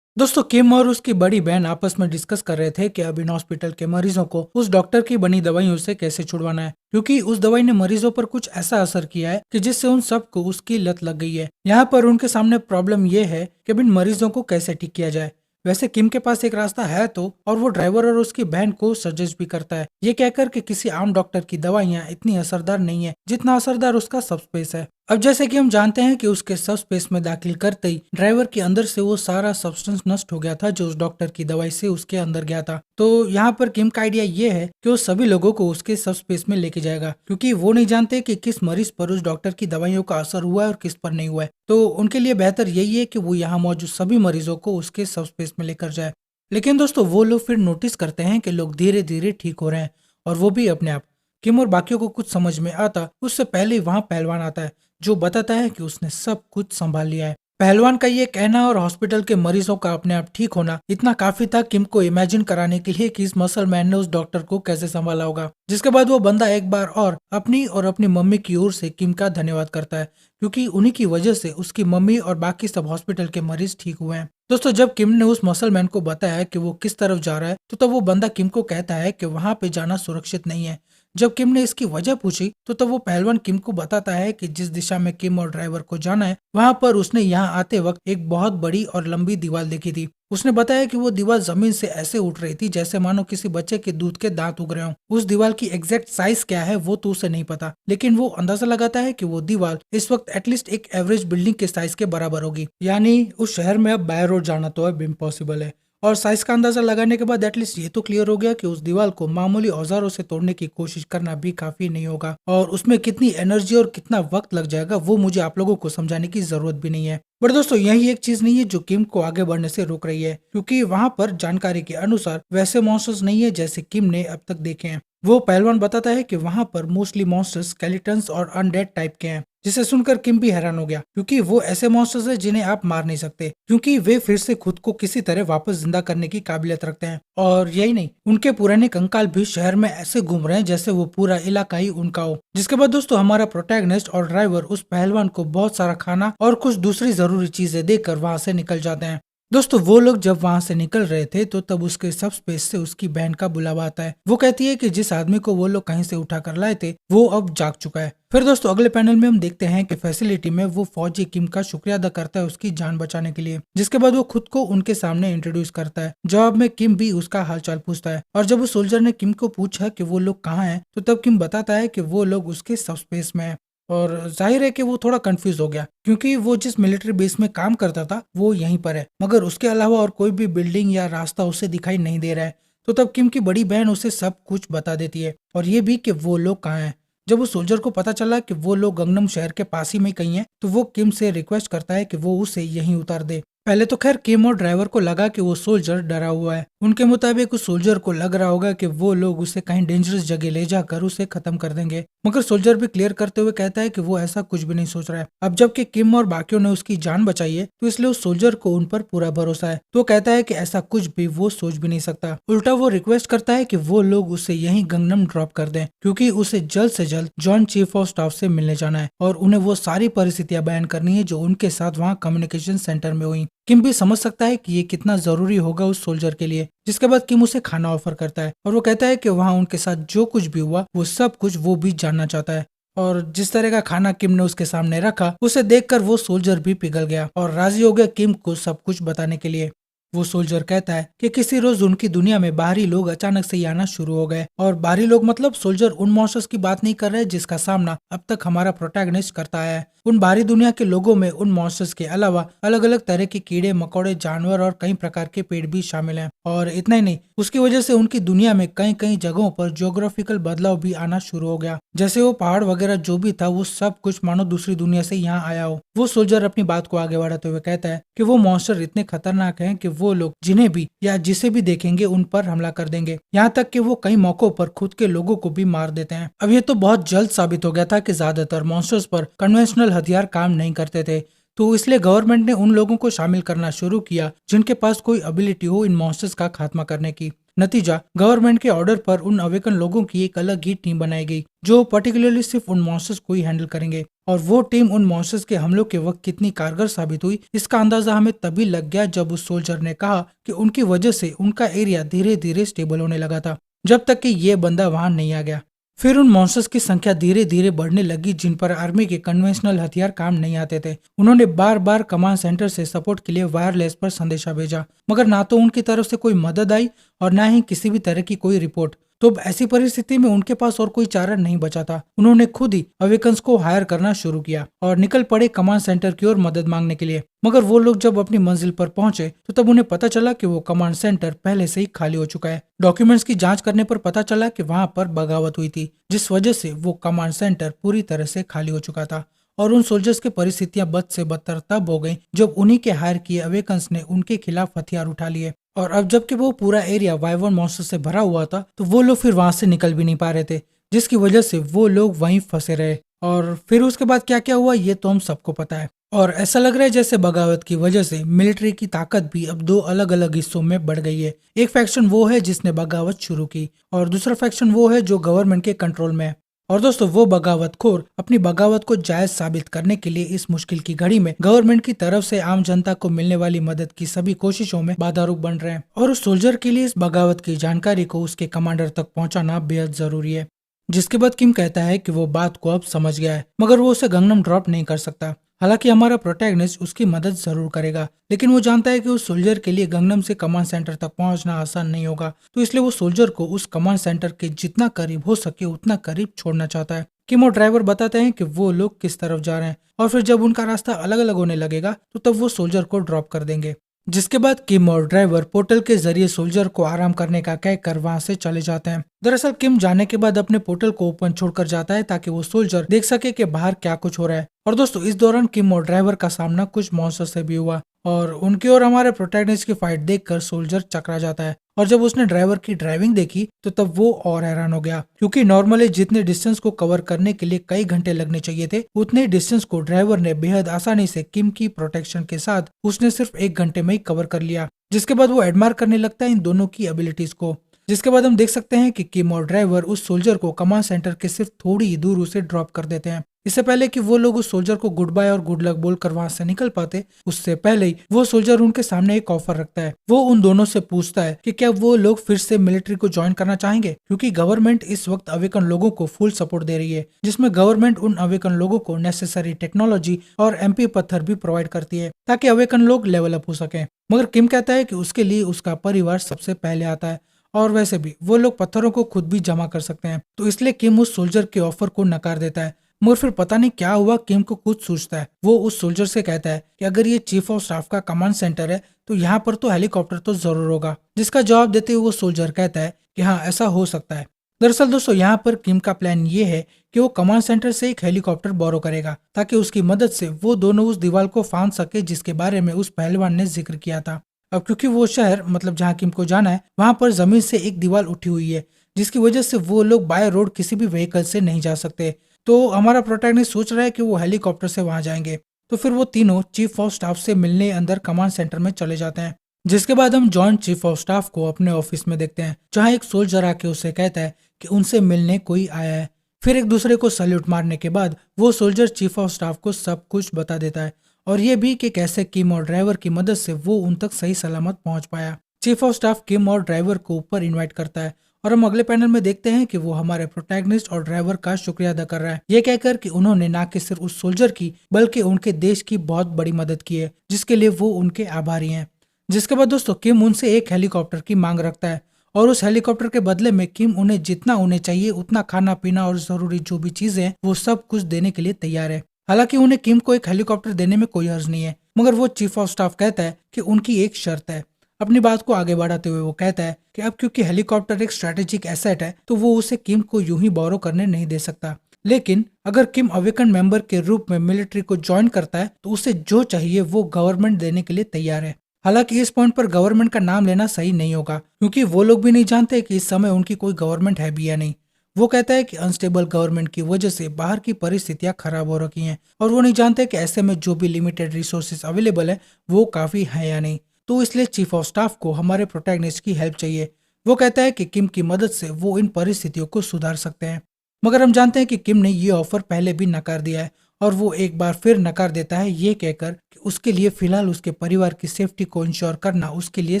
दोस्तों किम और उसकी बड़ी बहन आपस में डिस्कस कर रहे थे कि अब इन हॉस्पिटल के मरीजों को उस डॉक्टर की बनी दवाइयों से कैसे छुड़वाना है, क्योंकि उस दवाई ने मरीजों पर कुछ ऐसा असर किया है कि जिससे उन सबको उसकी लत लग गई है। यहाँ पर उनके सामने प्रॉब्लम ये है कि अब इन मरीजों को कैसे ठीक किया जाए। वैसे किम के पास एक रास्ता है तो, और वो ड्राइवर और उसकी बहन को सजेस्ट भी करता है, ये कहकर कि किसी आम डॉक्टर की दवाइयाँ इतनी असरदार नहीं है जितना असरदार उसका सब स्पेस है। अब जैसे कि हम जानते हैं कि उसके सब स्पेस में दाखिल करते ही ड्राइवर के अंदर से वो सारा सब्सटेंस नष्ट हो गया था जो उस डॉक्टर की दवाई से उसके अंदर गया था। तो यहाँ पर किम का आइडिया ये है कि वो सभी लोगों को उसके सब स्पेस में लेके जाएगा, क्योंकि वो नहीं जानते कि किस मरीज पर उस डॉक्टर की दवाइयों का असर हुआ है और किस पर नहीं हुआ है। तो उनके लिए बेहतर यही है कि वो यहाँ मौजूद सभी मरीजों को उसके सब स्पेस में लेकर जाए। लेकिन दोस्तों वो लोग फिर नोटिस करते हैं कि लोग धीरे धीरे ठीक हो रहे हैं, और वो भी अपने आप। किम और बाकियों को कुछ समझ में आता उससे पहले वहां पहलवान आता है, जो बताता है कि उसने सब कुछ संभाल लिया है। पहलवान का ये कहना और हॉस्पिटल के मरीजों का अपने आप ठीक होना इतना काफी था किम को इमेजिन कराने के लिए कि इस मसल मैन ने उस डॉक्टर को कैसे संभाला होगा। जिसके बाद वो बंदा एक बार और अपनी मम्मी की ओर से किम का धन्यवाद करता है, क्योंकि उन्हीं की वजह से उसकी मम्मी और बाकी सब हॉस्पिटल के मरीज ठीक हुए हैं। दोस्तों जब किम ने उस मसल मैन को बताया कि वो किस तरफ जा रहा है, तो तब वो बंदा किम को कहता है कि वहां पे जाना सुरक्षित नहीं है, जब किम ने इसकी वजह पूछी तो तब वो पहलवान किम को बताता है कि जिस दिशा में किम और ड्राइवर को जाना है वहाँ पर उसने यहाँ आते वक्त एक बहुत बड़ी और लंबी दीवार देखी थी। उसने बताया कि वो दीवार जमीन से ऐसे उठ रही थी जैसे मानो किसी बच्चे के दूध के दांत उग रहे हों। उस दीवार की एग्जैक्ट साइज क्या है वो तो उसे नहीं पता, लेकिन वो अंदाजा लगाता है कि वो दीवार इस वक्त एटलीस्ट एक एवरेज बिल्डिंग के साइज के बराबर होगी। यानी उस शहर में अब बाय रोड जाना तो अब इम्पॉसिबल है। और साइज का अंदाजा लगाने के बाद एटलीस्ट ये तो क्लियर हो गया कि उस दीवार को मामूली औजारों से तोड़ने की कोशिश करना भी काफी नहीं होगा, और उसमें कितनी एनर्जी और कितना वक्त लग जाएगा वो मुझे आप लोगों को समझाने की जरूरत भी नहीं है। बट दोस्तों यही एक चीज नहीं है जो किम को आगे बढ़ने से रोक रही है, क्योंकि वहाँ पर जानकारी के अनुसार वैसे मॉन्स्टर्स नहीं है जैसे किम ने अब तक देखे हैं। वो पहलवान बताता है कि वहाँ पर मोस्टली मॉन्स्टर्स स्केलेटन्स और अनडेड टाइप के हैं, जिसे सुनकर किम भी हैरान हो गया, क्योंकि वो ऐसे मॉन्स्टर्स हैं जिन्हें आप मार नहीं सकते, क्योंकि वे फिर से खुद को किसी तरह वापस जिंदा करने की काबिलियत रखते हैं। और यही नहीं, उनके पुराने कंकाल भी शहर में ऐसे घूम रहे हैं जैसे वो पूरा इलाका ही उनका हो। जिसके बाद दोस्तों हमारा प्रोटैगनिस्ट और ड्राइवर उस पहलवान को बहुत सारा खाना और कुछ दूसरी जरूरी चीजें देकर वहाँ से निकल जाते हैं। दोस्तों वो लोग जब वहां से निकल रहे थे तो तब उसके सब स्पेस से उसकी बहन का बुलावा आता है। वो कहती है कि जिस आदमी को वो लोग कहीं से उठा कर लाए थे वो अब जाग चुका है। फिर दोस्तों अगले पैनल में हम देखते हैं कि फैसिलिटी में वो फौजी किम का शुक्रिया अदा करता है उसकी जान बचाने के लिए, जिसके बाद वो खुद को उनके सामने इंट्रोड्यूस करता है। जवाब में किम भी उसका हालचाल पूछता है, और जब उस सोल्जर ने किम को पूछा कि वो लोग कहाँ हैं तो तब किम बताता है कि वो लोग उसके सब स्पेस में है। और जाहिर है कि वो थोड़ा कंफ्यूज हो गया, क्योंकि वो जिस मिलिट्री बेस में काम करता था वो यहीं पर है, मगर उसके अलावा और कोई भी बिल्डिंग या रास्ता उसे दिखाई नहीं दे रहा है। तो तब किम की बड़ी बहन उसे सब कुछ बता देती है, और ये भी कि वो लोग कहाँ हैं। जब उस सोल्जर को पता चला कि वो लोग गंगनम शहर के पास ही में कहीं हैं, तो वो किम से रिक्वेस्ट करता है कि वो उसे यहीं उतार दे। पहले तो खैर किम और ड्राइवर को लगा कि वो सोल्जर डरा हुआ है। उनके मुताबिक उस सोल्जर को लग रहा होगा कि वो लोग उसे कहीं डेंजरस जगह ले जाकर उसे खत्म कर देंगे, मगर सोल्जर भी क्लियर करते हुए कहता है कि वो ऐसा कुछ भी नहीं सोच रहा है। अब जबकि किम और बाकियों ने उसकी जान बचाई है तो इसलिए उस सोल्जर को उन पर पूरा भरोसा है, तो कहता है कि ऐसा कुछ भी वो सोच भी नहीं सकता। उल्टा वो रिक्वेस्ट करता है कि वो लोग उसे यहीं गंगनम ड्रॉप कर दें, क्योंकि उसे जल्द से जल्द जॉन चीफ ऑफ स्टाफ से मिलने जाना है और उन्हें वो सारी परिस्थितियां बयान करनी है जो उनके साथ वहाँ कम्युनिकेशन सेंटर में हुई। किम भी समझ सकता है कि ये कितना जरूरी होगा उस सोल्जर के लिए। जिसके बाद किम उसे खाना ऑफर करता है और वो कहता है कि वहाँ उनके साथ जो कुछ भी हुआ वो सब कुछ वो भी जानना चाहता है। और जिस तरह का खाना किम ने उसके सामने रखा उसे देखकर वो सोल्जर भी पिघल गया और राजी हो गया किम को सब कुछ बताने के लिए। वो सोल्जर कहता है कि किसी रोज उनकी दुनिया में बाहरी लोग अचानक से ही आना शुरू हो गए, और बाहरी लोग मतलब सोल्जर उन मॉन्स्टर्स की बात नहीं कर रहे जिसका सामना अब तक हमारा प्रोटैगनिस्ट करता है। उन बाहरी दुनिया के लोगों में उन मॉन्स्टर्स के अलावा अलग अलग तरह के कीड़े मकोड़े, जानवर और कई प्रकार के पेड़ भी शामिल हैं। और इतना ही नहीं, उसकी वजह से उनकी दुनिया में कई कई जगहों पर जियोग्राफिकल बदलाव भी आना शुरू हो गया, जैसे वो पहाड़ वगैरह जो भी था वो सब कुछ मानो दूसरी दुनिया से यहाँ आया हो। वो सोल्जर अपनी बात को आगे बढ़ाते हुए कहता है कि वो मॉन्स्टर इतने खतरनाक हैं कि वो लोग जिन्हें भी या जिसे भी देखेंगे उन पर हमला कर देंगे, यहाँ तक कि वो कई मौकों पर खुद के लोगों को भी मार देते हैं। अब ये तो बहुत जल्द साबित हो गया था कि ज्यादातर मॉन्स्टर्स पर कन्वेंशनल हथियार काम नहीं करते थे, तो इसलिए गवर्नमेंट ने उन लोगों को शामिल करना शुरू किया जिनके पास कोई एबिलिटी हो इन मॉन्स्टर्स का खात्मा करने की। नतीजा, गवर्नमेंट के ऑर्डर पर उन अवेकन लोगों की एक अलग ही टीम बनाई गई जो पर्टिकुलरली सिर्फ उन मॉन्स्टर्स को ही हैंडल करेंगे। और वो टीम उन मॉन्स्टर्स के हमलों के वक्त कितनी कारगर साबित हुई इसका अंदाजा हमें तभी लग गया जब उस सोल्जर ने कहा कि उनकी वजह से उनका एरिया धीरे धीरे स्टेबल होने लगा था, जब तक कि ये बंदा वहां नहीं आ गया। फिर उन मॉन्स्टर्स की संख्या धीरे धीरे बढ़ने लगी जिन पर आर्मी के कन्वेंशनल हथियार काम नहीं आते थे। उन्होंने बार बार कमांड सेंटर से सपोर्ट के लिए वायरलेस पर संदेशा भेजा, मगर ना तो उनकी तरफ से कोई मदद आई और ना ही किसी भी तरह की कोई रिपोर्ट। तो अब ऐसी परिस्थिति में उनके पास और कोई चारा नहीं बचा था। उन्होंने खुद ही अवेकन्स को हायर करना शुरू किया और निकल पड़े कमांड सेंटर की ओर मदद मांगने के लिए। मगर वो लोग जब अपनी मंजिल पर पहुंचे तो तब उन्हें पता चला कि वो कमांड सेंटर पहले से ही खाली हो चुका है। डॉक्यूमेंट्स की जांच करने पर पता चला कि वहां पर बगावत हुई थी, जिस वजह से वो कमांड सेंटर पूरी तरह से खाली हो चुका था। और उन सोल्जर्स की परिस्थितियां बद से बदतर तब हो गई जब उन्हीं के हायर किए अवेकन्स ने उनके खिलाफ हथियार उठा लिए। और अब जबकि वो पूरा एरिया वाइवर्न मॉन्स्टर से भरा हुआ था तो वो लोग फिर वहां से निकल भी नहीं पा रहे थे, जिसकी वजह से वो लोग वहीं फंसे रहे। और फिर उसके बाद क्या क्या हुआ ये तो हम सबको पता है। और ऐसा लग रहा है जैसे बगावत की वजह से मिलिट्री की ताकत भी अब दो अलग अलग हिस्सों में बढ़ गई है। एक फैक्शन वो है जिसने बगावत शुरू की और दूसरा फैक्शन वो है जो गवर्नमेंट के कंट्रोल में है। और दोस्तों वो बगावतखोर अपनी बगावत को जायज साबित करने के लिए इस मुश्किल की घड़ी में गवर्नमेंट की तरफ से आम जनता को मिलने वाली मदद की सभी कोशिशों में बाधारूप बन रहे हैं। और उस सोल्जर के लिए इस बगावत की जानकारी को उसके कमांडर तक पहुंचाना बेहद जरूरी है। जिसके बाद किम कहता है कि वो बात को अब समझ गया है, मगर वो उसे गंगनम ड्रॉप नहीं कर सकता। हालांकि हमारा प्रोटैगनिस्ट उसकी मदद जरूर करेगा, लेकिन वो जानता है कि उस सोल्जर के लिए गंगनम से कमांड सेंटर तक पहुंचना आसान नहीं होगा। तो इसलिए वो सोल्जर को उस कमांड सेंटर के जितना करीब हो सके उतना करीब छोड़ना चाहता है। किम और ड्राइवर बताते हैं कि वो लोग किस तरफ जा रहे हैं, और फिर जब उनका रास्ता अलग अलग होने लगेगा तो तब वो सोल्जर को ड्रॉप कर देंगे। जिसके बाद किम और ड्राइवर पोर्टल के जरिए सोल्जर को आराम करने का कहकर वहां से चले जाते हैं। दरअसल किम जाने के बाद अपने पोर्टल को ओपन छोड़कर जाता है ताकि वो सोल्जर देख सके कि बाहर क्या कुछ हो रहा है। और दोस्तों, इस दौरान किम और ड्राइवर का सामना कुछ मॉन्स्टर से भी हुआ, और उनकी और हमारे प्रोटैगनिस्ट की फाइट देखकर सोल्जर चकरा जाता है। और जब उसने ड्राइवर की ड्राइविंग देखी तो तब वो और हैरान हो गया, क्योंकि नॉर्मली जितने डिस्टेंस को कवर करने के लिए कई घंटे लगने चाहिए थे, उतने डिस्टेंस को ड्राइवर ने बेहद आसानी से किम की प्रोटेक्शन के साथ उसने सिर्फ 1 घंटे में ही कवर कर लिया। जिसके बाद वो एडमायर करने लगता है इन दोनों की एबिलिटीज को। जिसके बाद हम देख सकते हैं कि किम और ड्राइवर उस सोल्जर को कमांड सेंटर के सिर्फ थोड़ी ही दूर उसे ड्रॉप कर देते हैं। इससे पहले कि वो लोग उस सोल्जर को गुड बाय और गुड लक बोलकर वहां से निकल पाते, उससे पहले ही वो सोल्जर उनके सामने एक ऑफर रखता है। वो उन दोनों से पूछता है कि क्या वो लोग फिर से मिलिट्री को ज्वाइन करना चाहेंगे, क्योंकि गवर्नमेंट इस वक्त अवेकन लोगों को फुल सपोर्ट दे रही है, जिसमें गवर्नमेंट उन अवेकन लोगों को नेसेसरी टेक्नोलॉजी और एमपी पत्थर भी प्रोवाइड करती है ताकि अवेकन लोग लेवल अप हो सके। मगर किम कहता है कि उसके लिए उसका परिवार सबसे पहले आता है, और वैसे भी वो लोग पत्थरों को खुद भी जमा कर सकते हैं। तो इसलिए किम उस सोल्जर के ऑफर को नकार देता है। मगर फिर पता नहीं क्या हुआ, किम को कुछ सूझता है। वो उस सोल्जर से कहता है कि अगर ये चीफ ऑफ स्टाफ का कमांड सेंटर है तो यहाँ पर तो हेलीकॉप्टर तो जरूर होगा। जिसका जवाब देते हुए वो सोल्जर कहता है कि हाँ, ऐसा हो सकता है। दरअसल दोस्तों, यहाँ पर किम का प्लान ये है कि वो कमांड सेंटर से एक हेलीकॉप्टर बोरो करेगा ताकि उसकी मदद से वो दोनों उस दीवार को फांद सके जिसके बारे में उस पहलवान ने जिक्र किया था। अब क्योंकि वो शहर, मतलब जहाँ किम को जाना है, वहां पर जमीन से एक दीवार उठी हुई है, जिसकी वजह से वो लोग बाय रोड किसी भी व्हीकल से नहीं जा सकते। तो हमारा प्रोटैगनिस्ट सोच रहा है कि वो हेलीकॉप्टर से वहां जाएंगे। तो फिर वो तीनों चीफ ऑफ स्टाफ से मिलने अंदर कमांड सेंटर में चले जाते हैं। जिसके बाद हम जॉन चीफ ऑफ स्टाफ को अपने ऑफिस में देखते हैं, जहाँ एक सोल्जर आके उससे कहता है कि उनसे मिलने कोई आया है। फिर एक दूसरे को सैल्यूट मारने के बाद वो सोल्जर चीफ ऑफ स्टाफ को सब कुछ बता देता है, और ये भी कि कैसे किम और ड्राइवर की मदद से वो उन तक सही सलामत पहुंच पाया। चीफ ऑफ स्टाफ किम और ड्राइवर को ऊपर इनवाइट करता है, और हम अगले पैनल में देखते हैं कि वो हमारे प्रोटैगनिस्ट और ड्राइवर का शुक्रिया अदा कर रहा है, ये कहकर कि उन्होंने न कि सिर्फ उस सोल्जर की बल्कि उनके देश की बहुत बड़ी मदद की है, जिसके लिए वो उनके आभारी हैं। जिसके बाद दोस्तों, किम उनसे एक हेलीकॉप्टर की मांग रखता है, और उस हेलीकॉप्टर के बदले में किम उन्हें जितना उन्हें चाहिए उतना खाना पीना और जरूरी जो भी चीजें हैं वो सब कुछ देने के लिए तैयार है। हालांकि उन्हें किम को एक हेलीकॉप्टर देने में कोई हर्ज नहीं है, मगर वो चीफ ऑफ स्टाफ कहता है कि उनकी एक शर्त है। अपनी बात को आगे बढ़ाते हुए वो कहता है कि अब क्योंकि हेलीकॉप्टर एक स्ट्रेटेजिक एसेट है तो वो उसे किम को यूं ही बोरो करने नहीं दे सकता। लेकिन अगर किम अवेकन मेंबर के रूप में मिलिट्री को ज्वाइन करता है तो उसे जो चाहिए वो गवर्नमेंट देने के लिए तैयार है। हालांकि इस पॉइंट पर गवर्नमेंट का नाम लेना सही नहीं होगा, क्योंकि वो लोग भी नहीं जानते कि इस समय उनकी कोई गवर्नमेंट है भी या नहीं। वो कहता है कि अनस्टेबल गवर्नमेंट की वजह से बाहर की परिस्थितियां खराब हो रखी हैं, और वो नहीं जानते कि ऐसे में जो भी लिमिटेड रिसोर्सेज अवेलेबल है वो काफी है या नहीं। तो इसलिए चीफ ऑफ स्टाफ को हमारे प्रोटैगनिस्ट की हेल्प चाहिए। वो कहता है कि किम की मदद से वो इन परिस्थितियों को सुधार सकते हैं। मगर हम जानते हैं कि किम ने ये ऑफर पहले भी नकार दिया है, और वो एक बार फिर नकार देता है ये कहकर कि उसके लिए फिलहाल उसके परिवार की सेफ्टी को इंश्योर करना उसके लिए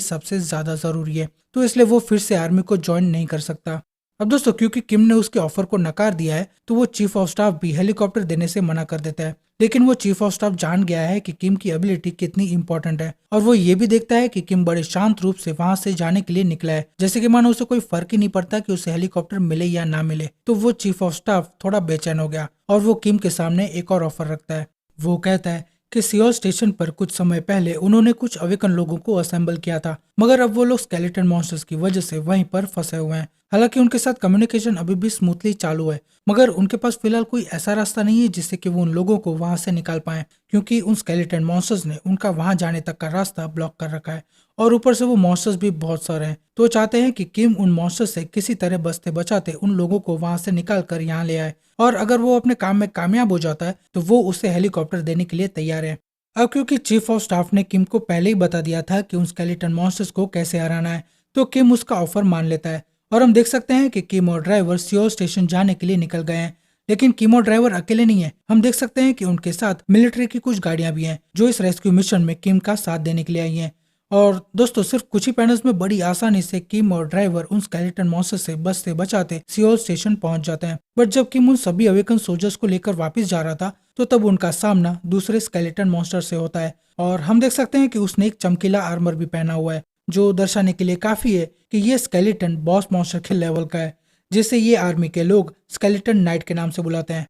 सबसे ज्यादा जरूरी है। तो इसलिए वो फिर से आर्मी को ज्वाइन नहीं कर सकता। अब दोस्तों, क्योंकि किम ने उसके ऑफर को नकार दिया है तो वो चीफ ऑफ स्टाफ भी हेलीकॉप्टर देने से मना कर देता है। लेकिन वो चीफ ऑफ स्टाफ जान गया है कि किम की एबिलिटी कितनी इंपॉर्टेंट है, और वो ये भी देखता है कि किम बड़े शांत रूप से वहां से जाने के लिए निकला है, जैसे कि मानो उसे कोई फर्क ही नहीं पड़ता कि उसे हेलीकॉप्टर मिले या ना मिले। तो वो चीफ ऑफ स्टाफ थोड़ा बेचैन हो गया, और वो किम के सामने एक और ऑफर रखता है। वो कहता है कि सियोल स्टेशन पर कुछ समय पहले उन्होंने कुछ अवेकन लोगों को असेंबल किया था, मगर अब वो लोग स्केलेटन मॉन्स्टर्स की वजह से वहीं पर फंसे हुए हैं। हालांकि उनके साथ कम्युनिकेशन अभी भी स्मूथली चालू है, मगर उनके पास फिलहाल कोई ऐसा रास्ता नहीं है जिससे कि वो उन लोगों को वहां से निकाल पाए, क्योंकि उन स्केलेटन मॉन्स्टर्स ने उनका वहां जाने तक का रास्ता ब्लॉक कर रखा है, और ऊपर से वो मॉन्स्टर्स भी बहुत सारे हैं। तो चाहते हैं कि किम उन मॉन्स्टर्स से किसी तरह बचते बचाते उन लोगों को वहां से निकाल कर यहाँ ले आए, और अगर वो अपने काम में कामयाब हो जाता है तो वो उसे हेलीकॉप्टर देने के लिए तैयार है। अब क्योंकि चीफ ऑफ स्टाफ ने किम को पहले ही बता दिया था कि उन स्केलेटन मॉन्स्टर्स को कैसे हराना है, तो किम उसका ऑफर मान लेता है, और हम देख सकते हैं कि किम और ड्राइवर सियोल स्टेशन जाने के लिए निकल गए हैं। लेकिन किम और ड्राइवर अकेले नहीं है, हम देख सकते हैं कि उनके साथ मिलिट्री की कुछ गाड़ियां भी हैं जो इस रेस्क्यू मिशन में किम का साथ देने के लिए आई हैं। और दोस्तों सिर्फ कुछ ही पैनल्स में बड़ी आसानी से किम और ड्राइवर उन स्केलेटन मॉन्स्टर से बचते बचाते सियोल स्टेशन पहुंच जाते हैं। बट जब किम उन सभी अवेकन सोल्जर्स को लेकर वापस जा रहा था तो तब उनका सामना दूसरे स्केलेटन मॉन्स्टर से होता है। और हम देख सकते हैं कि उसने एक चमकीला आर्मर भी पहना हुआ है, जो दर्शाने के लिए काफी है कि ये स्केलेटन बॉस मॉन्स्टर के लेवल का है, जिसे ये आर्मी के लोग स्केलेटन नाइट के नाम से बुलाते हैं।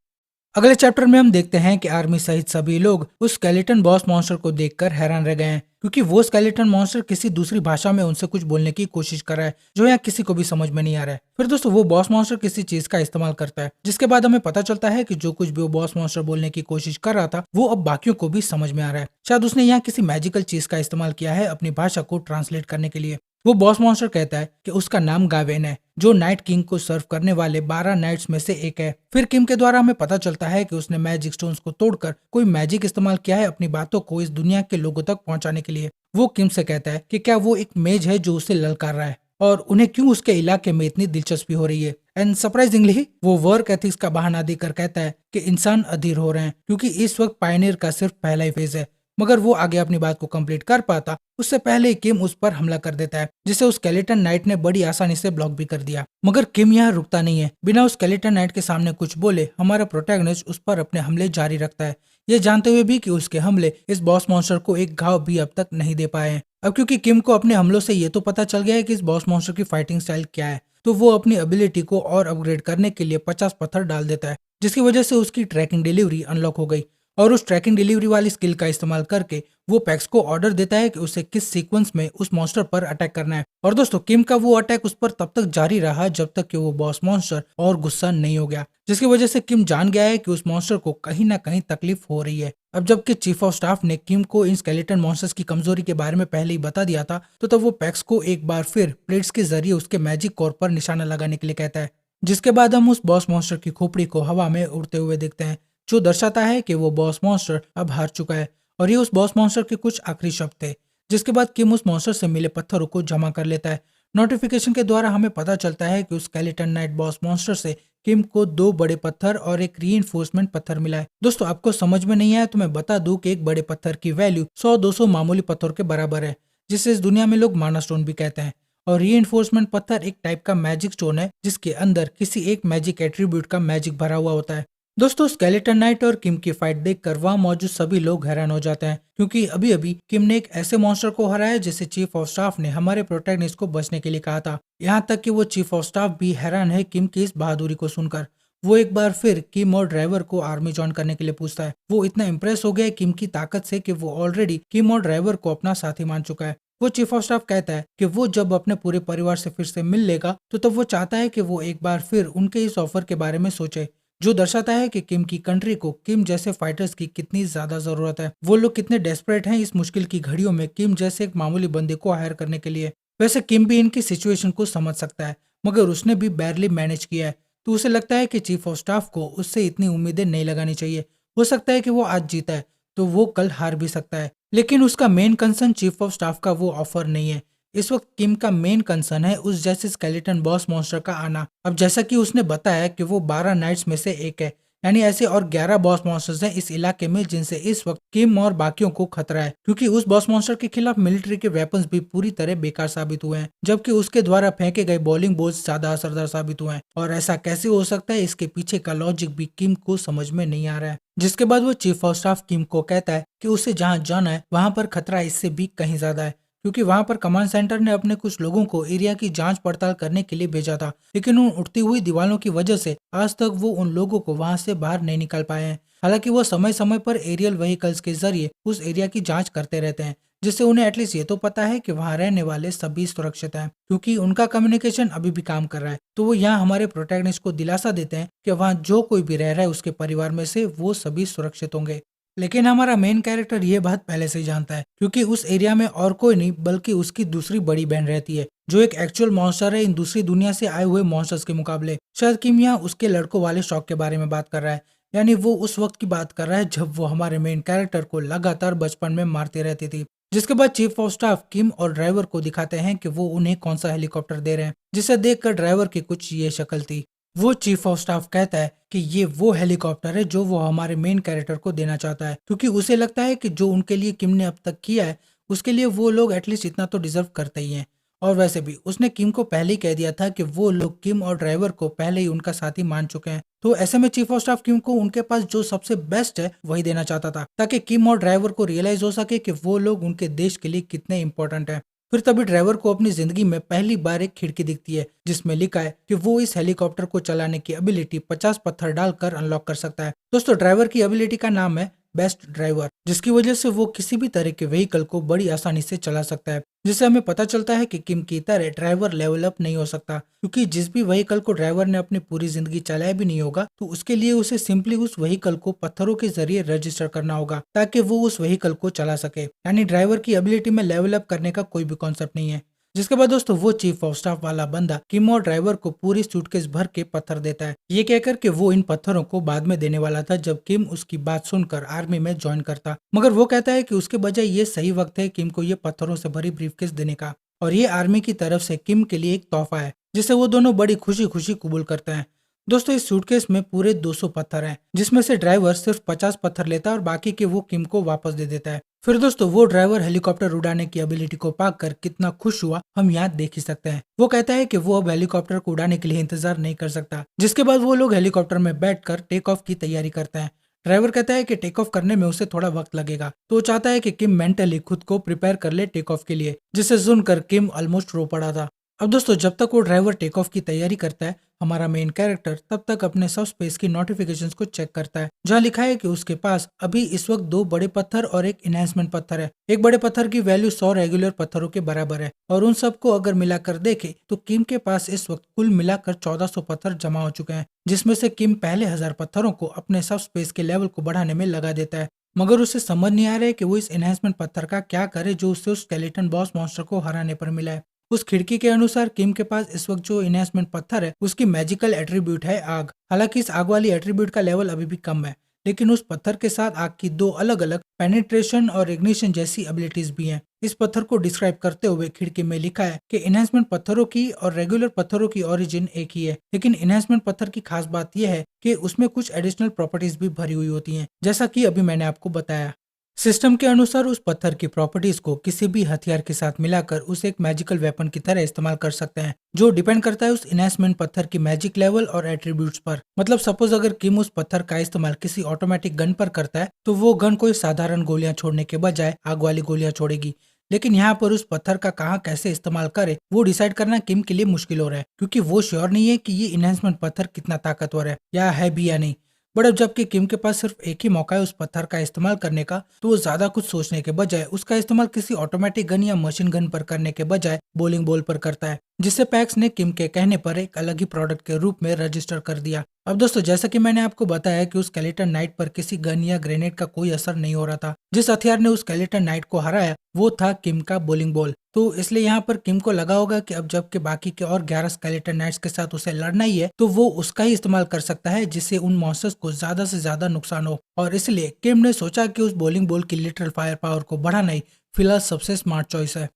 अगले चैप्टर में हम देखते हैं कि आर्मी सहित सभी लोग उस स्केलेटन बॉस मॉन्स्टर को देखकर हैरान रह गए हैं, क्योंकि वो स्केलेटन मॉन्स्टर किसी दूसरी भाषा में उनसे कुछ बोलने की कोशिश कर रहा है, जो यहाँ किसी को भी समझ में नहीं आ रहा है। फिर दोस्तों वो बॉस मॉन्स्टर किसी चीज का इस्तेमाल करता है, जिसके बाद हमें पता चलता है कि जो कुछ भी वो बॉस मॉन्स्टर बोलने की कोशिश कर रहा था वो अब बाकियों को भी समझ में आ रहा है। शायद उसने यहाँ किसी मैजिकल चीज का इस्तेमाल किया है अपनी भाषा को ट्रांसलेट करने के लिए। वो बॉस मॉन्स्टर कहता है कि उसका नाम गावेन है, जो नाइट किंग को सर्व करने वाले 12 नाइट्स में से एक है। फिर किम के द्वारा हमें पता चलता है कि उसने मैजिक स्टोन्स को तोड़कर कोई मैजिक इस्तेमाल किया है अपनी बातों को इस दुनिया के लोगों तक पहुंचाने के लिए। वो किम से कहता है कि क्या वो एक मेज है जो उसे ललकार रहा है और उन्हें क्यों उसके इलाके में इतनी दिलचस्पी हो रही है। एंड सरप्राइजिंगली वो वर्क एथिक्स का बहाना देकर कहता है कि इंसान अधीर हो रहे हैं, क्योंकि इस वक्त पायनियर का सिर्फ पहला ही फेज है। मगर वो आगे अपनी बात को कंप्लीट कर पाता उससे पहले ही किम उस पर हमला कर देता है, जिसे उस स्केलेटन नाइट ने बड़ी आसानी से ब्लॉक भी कर दिया। मगर किम यहाँ रुकता नहीं है। बिना उस स्केलेटन नाइट के सामने कुछ बोले हमारा प्रोटैगनिस्ट उस पर अपने हमले जारी रखता है, ये जानते हुए भी कि उसके हमले इस बॉस मॉन्स्टर को एक घाव भी अब तक नहीं दे पाए हैं। अब क्योंकि किम को अपने हमलों से ये तो पता चल गया है कि इस बॉस मॉन्स्टर की फाइटिंग स्टाइल क्या है, तो वो अपनी एबिलिटी को और अपग्रेड करने के लिए 50 पत्थर डाल देता है, जिसकी वजह से उसकी ट्रैकिंग डिलीवरी अनलॉक हो गई। और उस ट्रैकिंग डिलीवरी वाली स्किल का इस्तेमाल करके वो पैक्स को ऑर्डर देता है कि उसे किस सीक्वेंस में उस मॉन्स्टर पर अटैक करना है। और दोस्तों किम का वो अटैक उस पर तब तक जारी रहा जब तक कि वो बॉस मॉन्स्टर और गुस्सा नहीं हो गया, जिसकी वजह से किम जान गया है कि उस मॉन्स्टर को कहीं ना कहीं तकलीफ हो रही है। अब जबकि चीफ ऑफ स्टाफ ने किम को इन स्केलेटन मॉन्स्टर्स की कमजोरी के बारे में पहले ही बता दिया था, तो तब वो पैक्स को एक बार फिर प्लेट्स के जरिए उसके मैजिक कोर पर निशाना लगाने के लिए कहता है, जिसके बाद हम उस बॉस मॉन्स्टर की खोपड़ी को हवा में उड़ते हुए देखते हैं, जो दर्शाता है कि वो बॉस मॉन्स्टर अब हार चुका है। और ये उस बॉस मॉन्स्टर के कुछ आखिरी शब्द थे। जिसके बाद किम उस मॉन्स्टर से मिले पत्थरों को जमा कर लेता है। नोटिफिकेशन के द्वारा हमें पता चलता है कि उस स्केलेटन नाइट बॉस मॉन्स्टर से किम को 2 बड़े पत्थर और एक रीइंफोर्समेंट पत्थर मिला है। दोस्तों आपको समझ में नहीं आया तो मैं बता दूं कि एक बड़े पत्थर की वैल्यू 100-200 मामूली पत्थर के बराबर है, जिसे इस दुनिया में लोग माना स्टोन भी कहते हैं। और रीइंफोर्समेंट पत्थर एक टाइप का मैजिक स्टोन है, जिसके अंदर किसी एक मैजिक एट्रीब्यूट का मैजिक भरा हुआ होता है। दोस्तों स्केलेटन नाइट और किम की फाइट देखकर वहां मौजूद सभी लोग हैरान हो जाते हैं, क्योंकि अभी अभी किम ने एक ऐसे मॉन्स्टर को हराया जिसे चीफ ऑफ स्टाफ ने हमारे प्रोटैगनिस्ट को बचने के लिए कहा था। यहाँ तक कि वो चीफ ऑफ स्टाफ भी हैरान है किम की इस बहादुरी को सुनकर। वो एक बार फिर किम और ड्राइवर को आर्मी ज्वाइन करने के लिए पूछता है। वो इतना इम्प्रेस हो गया है किम की ताकत से कि वो ऑलरेडी किम और ड्राइवर को अपना साथी मान चुका है। वो चीफ ऑफ स्टाफ कहता है कि वो जब अपने पूरे परिवार से फिर से मिल लेगा तो तब वो चाहता है कि वो एक बार फिर उनके इस ऑफर के बारे में सोचे, जो दर्शाता है कि किम की कंट्री को किम जैसे फाइटर्स की कितनी ज्यादा जरूरत है। वो लोग कितने डेस्परेट हैं इस मुश्किल की घड़ियों में किम जैसे एक मामूली बंदे को हायर करने के लिए। वैसे किम भी इनकी सिचुएशन को समझ सकता है, मगर उसने भी बैरली मैनेज किया है, तो उसे लगता है कि चीफ ऑफ स्टाफ को उससे इतनी उम्मीदें नहीं लगानी चाहिए। हो सकता है कि वो आज जीता है तो वो कल हार भी सकता है, लेकिन उसका main concern chief of staff का वो ऑफर नहीं है। इस वक्त किम का मेन कंसर्न है उस जैसे स्केलेटन बॉस मॉन्स्टर का आना। अब जैसा कि उसने बताया कि वो 12 नाइट्स में से एक है, यानी ऐसे और 11 बॉस मॉन्स्टर्स हैं इस इलाके में जिनसे इस वक्त किम और बाकियों को खतरा है, क्योंकि उस बॉस मॉन्स्टर के खिलाफ मिलिट्री के वेपन्स भी पूरी तरह बेकार साबित हुए हैं, जबकि उसके द्वारा फेंके गए बॉलिंग बॉल्स ज्यादा असरदार साबित हुए हैं। और ऐसा कैसे हो सकता है, इसके पीछे का लॉजिक भी किम को समझ में नहीं आ रहा है। जिसके बाद वो चीफ ऑफ स्टाफ किम को कहता है कि उसे जहाँ जाना है वहां पर खतरा इससे भी कहीं ज्यादा है, क्योंकि वहां पर कमांड सेंटर ने अपने कुछ लोगों को एरिया की जांच पड़ताल करने के लिए भेजा था, लेकिन उन उठती हुई दीवारों की वजह से आज तक वो उन लोगों को वहां से बाहर नहीं निकाल पाए हैं। हालांकि वो समय समय पर एरियल व्हीकल्स के जरिए उस एरिया की जांच करते रहते हैं, जिससे उन्हें एटलीस्ट ये तो पता है कि वहां रहने वाले सभी सुरक्षित हैं, क्योंकि उनका कम्युनिकेशन अभी भी काम कर रहा है। तो वो यहाँ हमारे प्रोटैगनिस्ट को दिलासा देते हैं कि वहाँ जो कोई भी रह रहा है उसके परिवार में से वो सभी सुरक्षित होंगे। लेकिन हमारा मेन कैरेक्टर ये बात पहले से ही जानता है, क्योंकि उस एरिया में और कोई नहीं बल्कि उसकी दूसरी बड़ी बहन रहती है, जो एक एक्चुअल मॉन्स्टर है इन दूसरी दुनिया से आए हुए मॉन्स्टर्स के मुकाबले। शायद किम यहाँ उसके लड़कों वाले शौक के बारे में बात कर रहा है, यानी वो उस वक्त की बात कर रहा है जब वो हमारे मेन कैरेक्टर को लगातार बचपन में मारती रहती थी। जिसके बाद चीफ ऑफ स्टाफ किम और ड्राइवर को दिखाते हैं कि वो उन्हें कौन सा हेलीकॉप्टर दे रहे हैं, जिसे देखकर ड्राइवर की कुछ ये शक्ल थी। वो चीफ ऑफ स्टाफ कहता है कि ये वो हेलीकॉप्टर है जो वो हमारे मेन कैरेक्टर को देना चाहता है, क्योंकि उसे लगता है कि जो उनके लिए किम ने अब तक किया है उसके लिए वो लोग एटलीस्ट इतना तो डिजर्व करते ही हैं। और वैसे भी उसने किम को पहले ही कह दिया था कि वो लोग किम और ड्राइवर को पहले ही उनका साथी मान चुके हैं। तो ऐसे में चीफ ऑफ स्टाफ किम को उनके पास जो सबसे बेस्ट है वही देना चाहता था, ताकि किम और ड्राइवर को रियलाइज हो सके कि वो लोग उनके देश के लिए कितने इंपॉर्टेंट हैं। फिर तभी ड्राइवर को अपनी जिंदगी में पहली बार एक खिड़की दिखती है जिसमें लिखा है कि वो इस हेलीकॉप्टर को चलाने की एबिलिटी 50 पत्थर डालकर अनलॉक कर सकता है। दोस्तों, ड्राइवर की एबिलिटी का नाम है बेस्ट ड्राइवर, जिसकी वजह से वो किसी भी तरह के व्हीकल को बड़ी आसानी से चला सकता है। जिससे हमें पता चलता है कि किम की तरह ड्राइवर लेवल अप नहीं हो सकता, क्योंकि जिस भी व्हीकल को ड्राइवर ने अपनी पूरी जिंदगी चलाया भी नहीं होगा, तो उसके लिए उसे सिंपली उस व्हीकल को पत्थरों के जरिए रजिस्टर करना होगा ताकि वो उस व्हीकल को चला सके। यानी ड्राइवर की एबिलिटी में लेवल अप करने का कोई भी कॉन्सेप्ट नहीं है। जिसके बाद दोस्तों वो चीफ ऑफ स्टाफ वाला बंदा किम और ड्राइवर को पूरी सूटकेस भर के पत्थर देता है, ये कहकर कि वो इन पत्थरों को बाद में देने वाला था जब किम उसकी बात सुनकर आर्मी में ज्वाइन करता। मगर वो कहता है कि उसके बजाय ये सही वक्त है किम को ये पत्थरों से भरी ब्रीफकेस देने का, और ये आर्मी की तरफ से किम के लिए एक तोहफा है जिसे वो दोनों बड़ी खुशी खुशी कबूल करते हैं। दोस्तों, इस सूटकेस में पूरे 200 पत्थर हैं, जिसमें से ड्राइवर सिर्फ 50 पत्थर लेता है और बाकी के वो किम को वापस दे देता है। फिर दोस्तों वो ड्राइवर हेलीकॉप्टर उड़ाने की एबिलिटी को पाकर कितना खुश हुआ हम यहाँ देख ही सकते हैं। वो कहता है कि वो अब हेलीकॉप्टर को उड़ाने के लिए इंतजार नहीं कर सकता। जिसके बाद वो लोग हेलीकॉप्टर में बैठकर टेक ऑफ की तैयारी करते हैं। ड्राइवर कहता है कि टेक ऑफ करने में उसे थोड़ा वक्त लगेगा, तो वो चाहता है कि किम मेंटली खुद को प्रिपेयर कर ले टेक ऑफ के लिए, जिसे सुनकर किम ऑलमोस्ट रो पड़ा था। अब दोस्तों जब तक वो ड्राइवर टेक ऑफ की तैयारी करता है, हमारा मेन कैरेक्टर तब तक अपने सब स्पेस की नोटिफिकेशंस को चेक करता है, जहाँ लिखा है कि उसके पास अभी इस वक्त 2 बड़े पत्थर और एक इनहेंसमेंट पत्थर है। एक बड़े पत्थर की वैल्यू 100 रेगुलर पत्थरों के बराबर है, और उन सबको अगर मिलाकर देखे तो किम के पास इस वक्त कुल मिलाकर 1400 पत्थर जमा हो चुके हैं, जिसमें से किम पहले 1000 पत्थरों को अपने सब स्पेस के लेवल को बढ़ाने में लगा देता है। मगर उसे समझ नहीं आ रहा है कि वो इस एनहेंसमेंट पत्थर का क्या करे जो उससे उस स्केलेटन बॉस मॉन्स्टर को हराने पर मिला है। उस खिड़की के अनुसार किम के पास इस वक्त जो इनहेंसमेंट पत्थर है उसकी मैजिकल एट्रीब्यूट है आग। हालांकि इस आग वाली एट्रीब्यूट का लेवल अभी भी कम है, लेकिन उस पत्थर के साथ आग की 2 अलग अलग पेनिट्रेशन और इग्निशन जैसी एबिलिटीज भी हैं। इस पत्थर को डिस्क्राइब करते हुए खिड़की में लिखा है कि इनहेंसमेंट पत्थरों की और रेगुलर पत्थरों की ओरिजिन एक ही है, लेकिन इनहेंसमेंट पत्थर की खास बात यह है कि उसमें कुछ एडिशनल प्रॉपर्टीज भी भरी हुई होती हैं, जैसा कि अभी मैंने आपको बताया। सिस्टम के अनुसार उस पत्थर की प्रॉपर्टीज को किसी भी हथियार के साथ मिलाकर उसे एक मैजिकल वेपन की तरह इस्तेमाल कर सकते हैं, जो डिपेंड करता है उस इनहेंसमेंट पत्थर की मैजिक लेवल और एट्रीब्यूट्स पर। मतलब सपोज अगर किम उस पत्थर का इस्तेमाल किसी ऑटोमेटिक गन पर करता है तो वो गन कोई साधारण गोलियां छोड़ने के बजाय आग वाली गोलियां छोड़ेगी। लेकिन यहाँ पर उस पत्थर का कहाँ कैसे इस्तेमाल करे वो डिसाइड करना किम के लिए मुश्किल हो रहा है, क्योंकि वो श्योर नहीं है कि ये इनहेंसमेंट पत्थर कितना ताकतवर है या है भी या नहीं। बट अब जबकि किम के पास सिर्फ एक ही मौका है उस पत्थर का इस्तेमाल करने का, तो वो ज्यादा कुछ सोचने के बजाय उसका इस्तेमाल किसी ऑटोमेटिक गन या मशीन गन पर करने के बजाय बॉलिंग बॉल पर करता है, जिससे पैक्स ने किम के कहने पर एक अलग ही प्रोडक्ट के रूप में रजिस्टर कर दिया। अब दोस्तों जैसा कि मैंने आपको बताया कि उस स्केलेटन नाइट पर किसी गन या ग्रेनेड का कोई असर नहीं हो रहा था। जिस हथियार ने उस स्केलेटन नाइट को हराया वो था किम का बॉलिंग बॉल। तो इसलिए यहाँ पर किम को लगा होगा कि अब जबकि बाकी के और 11 स्केलेटन नाइट्स के साथ उसे लड़ना ही है, तो वो उसका ही इस्तेमाल कर सकता है जिससे उन मॉन्स्टर्स को ज्यादा से ज्यादा नुकसान हो। और इसलिए किम ने सोचा कि उस बॉलिंग बॉल की लिटरल फायर पावर को बढ़ाना ही फिलहाल सबसे स्मार्ट चॉइस है।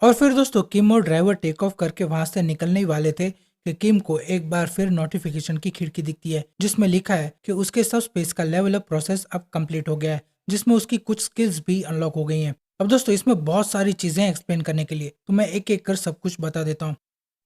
और फिर दोस्तों किम और ड्राइवर टेक ऑफ करके वहां से निकलने ही वाले थे कि किम को एक बार फिर नोटिफिकेशन की खिड़की दिखती है, जिसमें लिखा है कि उसके सब स्पेस का लेवल अप प्रोसेस अब कंप्लीट हो गया है, जिसमें उसकी कुछ स्किल्स भी अनलॉक हो गई हैं। अब दोस्तों इसमें बहुत सारी चीजें एक्सप्लेन करने के लिए, तो मैं एक एक कर सब कुछ बता देता हूँ।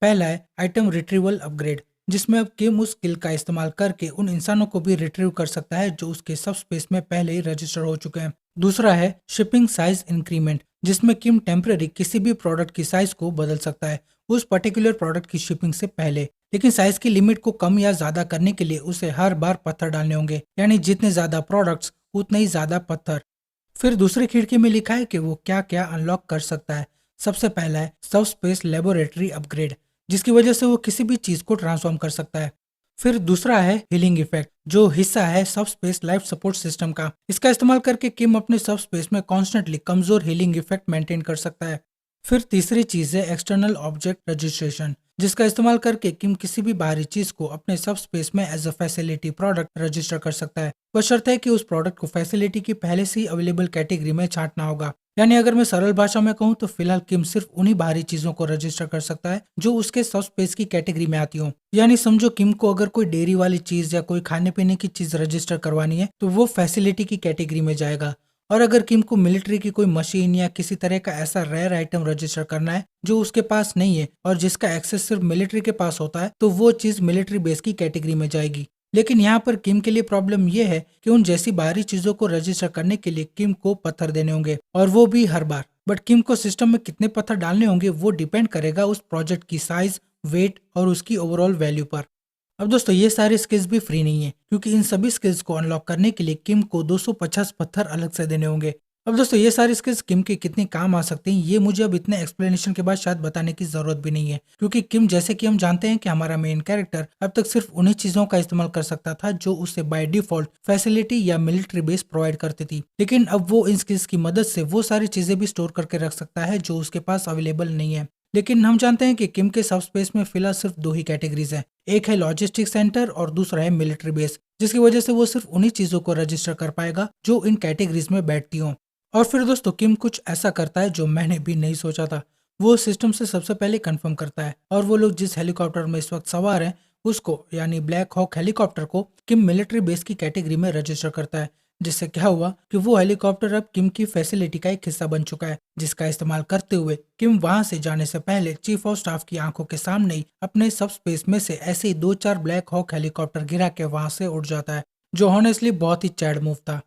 पहला है आइटम रिट्रीवल अपग्रेड, जिसमें अब किम उस स्किल का इस्तेमाल करके उन इंसानों को भी रिट्रीव कर सकता है जो उसके सब स्पेस में पहले ही रजिस्टर हो चुके हैं। दूसरा है शिपिंग साइज इंक्रीमेंट, जिसमें किम टेम्पररी किसी भी प्रोडक्ट की साइज को बदल सकता है उस पर्टिकुलर प्रोडक्ट की शिपिंग से पहले, लेकिन साइज की लिमिट को कम या ज्यादा करने के लिए उसे हर बार पत्थर डालने होंगे, यानी जितने ज्यादा प्रोडक्ट्स उतने ही ज्यादा पत्थर। फिर दूसरी खिड़की में लिखा है कि वो क्या क्या अनलॉक कर सकता है। सबसे पहला है सब स्पेस लेबोरेटरी अपग्रेड, जिसकी वजह से वो किसी भी चीज को ट्रांसफॉर्म कर सकता है। फिर दूसरा है हीलिंग इफेक्ट, जो हिस्सा है सब स्पेस लाइफ सपोर्ट सिस्टम का। इसका इस्तेमाल करके किम अपने सब स्पेस में कॉन्स्टेंटली कमजोर हीलिंग इफेक्ट मेंटेन कर सकता है। फिर तीसरी चीज है एक्सटर्नल ऑब्जेक्ट रजिस्ट्रेशन, जिसका इस्तेमाल करके किम किसी भी बाहरी चीज को अपने सब स्पेस में as a facility product register कर सकता है। बशर्ते है कि उस प्रोडक्ट को फैसिलिटी की पहले से ही अवेलेबल कैटेगरी में छांटना होगा। यानी अगर मैं सरल भाषा में कहूँ तो फिलहाल किम सिर्फ उन्हीं बाहरी चीजों को रजिस्टर कर सकता है जो उसके सब स्पेस की कैटेगरी में आती हो। यानी समझो किम को अगर कोई डेयरी वाली चीज या कोई खाने पीने की चीज रजिस्टर करवानी है तो वो फैसिलिटी की कैटेगरी में जाएगा, और अगर किम को मिलिट्री की कोई मशीन या किसी तरह का ऐसा रेयर आइटम रजिस्टर करना है जो उसके पास नहीं है और जिसका एक्सेस सिर्फ मिलिट्री के पास होता है, तो वो चीज मिलिट्री बेस की कैटेगरी में जाएगी। लेकिन यहाँ पर किम के लिए प्रॉब्लम ये है कि उन जैसी बाहरी चीजों को रजिस्टर करने के लिए किम को पत्थर देने होंगे, और वो भी हर बार। बट किम को सिस्टम में कितने पत्थर डालने होंगे वो डिपेंड करेगा उस प्रोजेक्ट की साइज, वेट और उसकी ओवरऑल वैल्यू पर। अब दोस्तों ये सारे स्किल्स भी फ्री नहीं है, क्योंकि इन सभी स्किल्स को अनलॉक करने के लिए किम को 250 पत्थर अलग से देने होंगे। अब दोस्तों ये सारी स्किल्स किम के कितने काम आ सकते हैं ये मुझे अब इतने एक्सप्लेनेशन के बाद शायद बताने की जरूरत भी नहीं है, क्योंकि किम, जैसे कि हम जानते हैं कि हमारा मेन कैरेक्टर अब तक सिर्फ उन्हीं चीजों का इस्तेमाल कर सकता था जो उसे बाय डिफॉल्ट फैसिलिटी या मिलिट्री बेस प्रोवाइड करती थी। लेकिन अब वो इन स्किल्स की मदद से वो सारी चीजें भी स्टोर करके रख सकता है जो उसके पास अवेलेबल नहीं है। लेकिन हम जानते हैं कि किम के सब स्पेस में फिलहाल सिर्फ दो ही कैटेगरीज हैं, एक है लॉजिस्टिक सेंटर और दूसरा है मिलिट्री बेस, जिसकी वजह से वो सिर्फ उन्हीं चीजों को रजिस्टर कर पाएगा जो इन कैटेगरीज में बैठती हों। और फिर दोस्तों किम कुछ ऐसा करता है जो मैंने भी नहीं सोचा था। वो सिस्टम से सबसे पहले कंफर्म करता है और वो लोग जिस हेलीकॉप्टर में इस वक्त सवार हैं उसको, यानी ब्लैक हॉक हेलीकॉप्टर को, किम मिलिट्री बेस की कैटेगरी में रजिस्टर करता है। जिससे क्या हुआ कि वो हेलीकॉप्टर अब किम की फैसिलिटी का एक हिस्सा बन चुका है, जिसका इस्तेमाल करते हुए किम वहां से जाने से पहले चीफ ऑफ स्टाफ की आंखों के सामने ही अपने सब स्पेस में से ऐसे ही 2-4 ब्लैक हॉक हेलीकॉप्टर गिरा के वहां से उड़ जाता है, जो हॉनेस्टली बहुत ही चैड मूव था।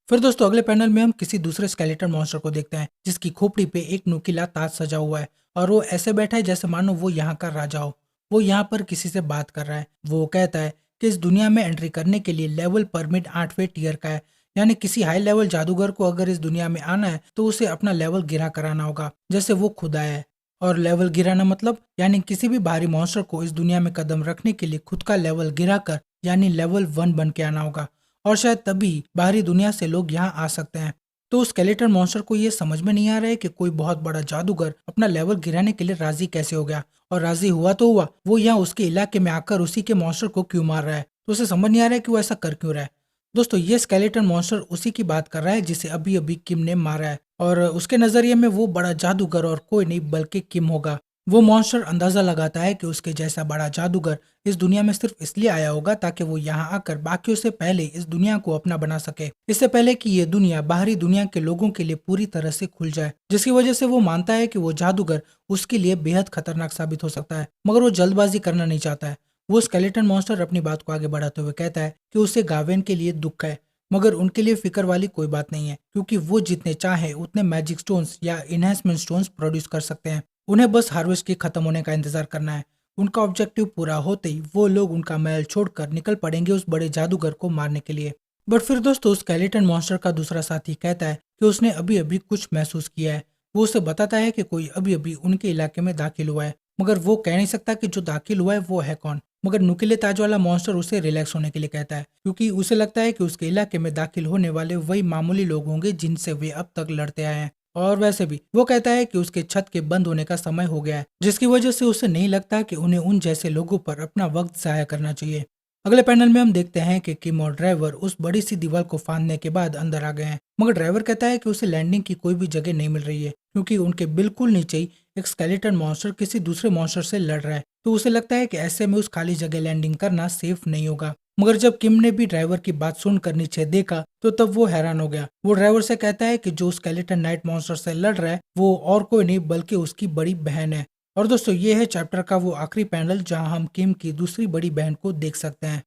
फिर दोस्तों अगले पैनल में हम किसी दूसरे स्केलेटन मॉन्स्टर को देखते हैं, जिसकी खोपड़ी पे एक नुकीला ताज सजा हुआ है और वो ऐसे बैठा है जैसे मानो वो यहाँ का राजा हो। वो यहाँ पर किसी से बात कर रहा है। वो कहता है कि इस दुनिया में एंट्री करने के लिए लेवल परमिट 8वें टीयर का है, यानी किसी हाई लेवल जादूगर को अगर इस दुनिया में आना है तो उसे अपना लेवल गिरा कराना होगा, जैसे वो खुद आया है। और लेवल गिराना मतलब यानी किसी भी भारी मॉन्स्टर को इस दुनिया में कदम रखने के लिए खुद का लेवल गिराकर यानी लेवल 1 बन के आना होगा, और शायद तभी बाहरी दुनिया से लोग यहाँ आ सकते हैं। तो स्केलेटन मॉन्स्टर को ये समझ में नहीं आ रहा है कि कोई बहुत बड़ा जादूगर अपना लेवल गिराने के लिए राजी कैसे हो गया, और राजी हुआ तो हुआ, वो यहाँ उसके इलाके में आकर उसी के मॉन्स्टर को क्यों मार रहा है। तो उसे समझ नहीं आ रहा है कि वो ऐसा कर क्यों रहा है। दोस्तों ये स्केलेटन मॉन्स्टर उसी की बात कर रहा है जिसे अभी अभी किम ने मारा है, और उसके नजरिए में वो बड़ा जादूगर और कोई नहीं बल्कि किम होगा। वो मॉन्स्टर अंदाजा लगाता है कि उसके जैसा बड़ा जादूगर इस दुनिया में सिर्फ इसलिए आया होगा ताकि वो यहाँ आकर बाकियों से पहले इस दुनिया को अपना बना सके, इससे पहले कि ये दुनिया बाहरी दुनिया के लोगों के लिए पूरी तरह से खुल जाए। जिसकी वजह से वो मानता है कि वो जादूगर उसके लिए बेहद खतरनाक साबित हो सकता है, मगर वो जल्दबाजी करना नहीं चाहता है। वो स्केलेटन मॉन्स्टर अपनी बात को आगे बढ़ाते हुए कहता है कि उसे गावेन के लिए दुख है, मगर उनके लिए फिक्र वाली कोई बात नहीं है, क्योंकि वो जितने चाहे उतने मैजिक स्टोन्स या इनहेंसमेंट स्टोन्स प्रोड्यूस कर सकते हैं। उन्हें बस हार्वेस्ट के खत्म होने का इंतजार करना है। उनका ऑब्जेक्टिव पूरा होते ही वो लोग उनका महल छोड़कर निकल पड़ेंगे उस बड़े जादूगर को मारने के लिए। बट फिर दोस्तों स्केलेटन मॉन्स्टर का दूसरा साथी कहता है कि उसने अभी अभी कुछ महसूस किया है। वो उसे बताता है कि कोई अभी अभी उनके इलाके में दाखिल हुआ है, मगर वो कह नहीं सकता कि जो दाखिल हुआ है वो है कौन। मगर नुकीले ताज वाला मॉन्स्टर उसे रिलैक्स होने के लिए कहता है, क्योंकि उसे लगता है कि उसके इलाके में दाखिल होने वाले वही मामूली लोग होंगे जिनसे वे अब तक लड़ते आए हैं। और वैसे भी वो कहता है कि उसके छत के बंद होने का समय हो गया है, जिसकी वजह से उसे नहीं लगता कि उन्हें उन जैसे लोगों पर अपना वक्त जाया करना चाहिए। अगले पैनल में हम देखते हैं कि किम और ड्राइवर उस बड़ी सी दीवार को फांदने के बाद अंदर आ गए हैं, मगर ड्राइवर कहता है कि उसे लैंडिंग की कोई भी जगह नहीं मिल रही है, क्योंकि उनके बिल्कुल नीचे ही एक स्केलेटन मॉन्स्टर किसी दूसरे मॉन्स्टर से लड़ रहा है। तो उसे लगता है कि ऐसे में उस खाली जगह लैंडिंग करना सेफ नहीं होगा। मगर जब किम ने भी ड्राइवर की बात सुनकर नीचे देखा तो तब वो हैरान हो गया। वो ड्राइवर से कहता है कि जो स्केलेटन नाइट मॉन्स्टर से लड़ रहा है वो और कोई नहीं बल्कि उसकी बड़ी बहन है। और दोस्तों ये है चैप्टर का वो आखिरी पैनल जहां हम किम की दूसरी बड़ी बहन को देख सकते हैं।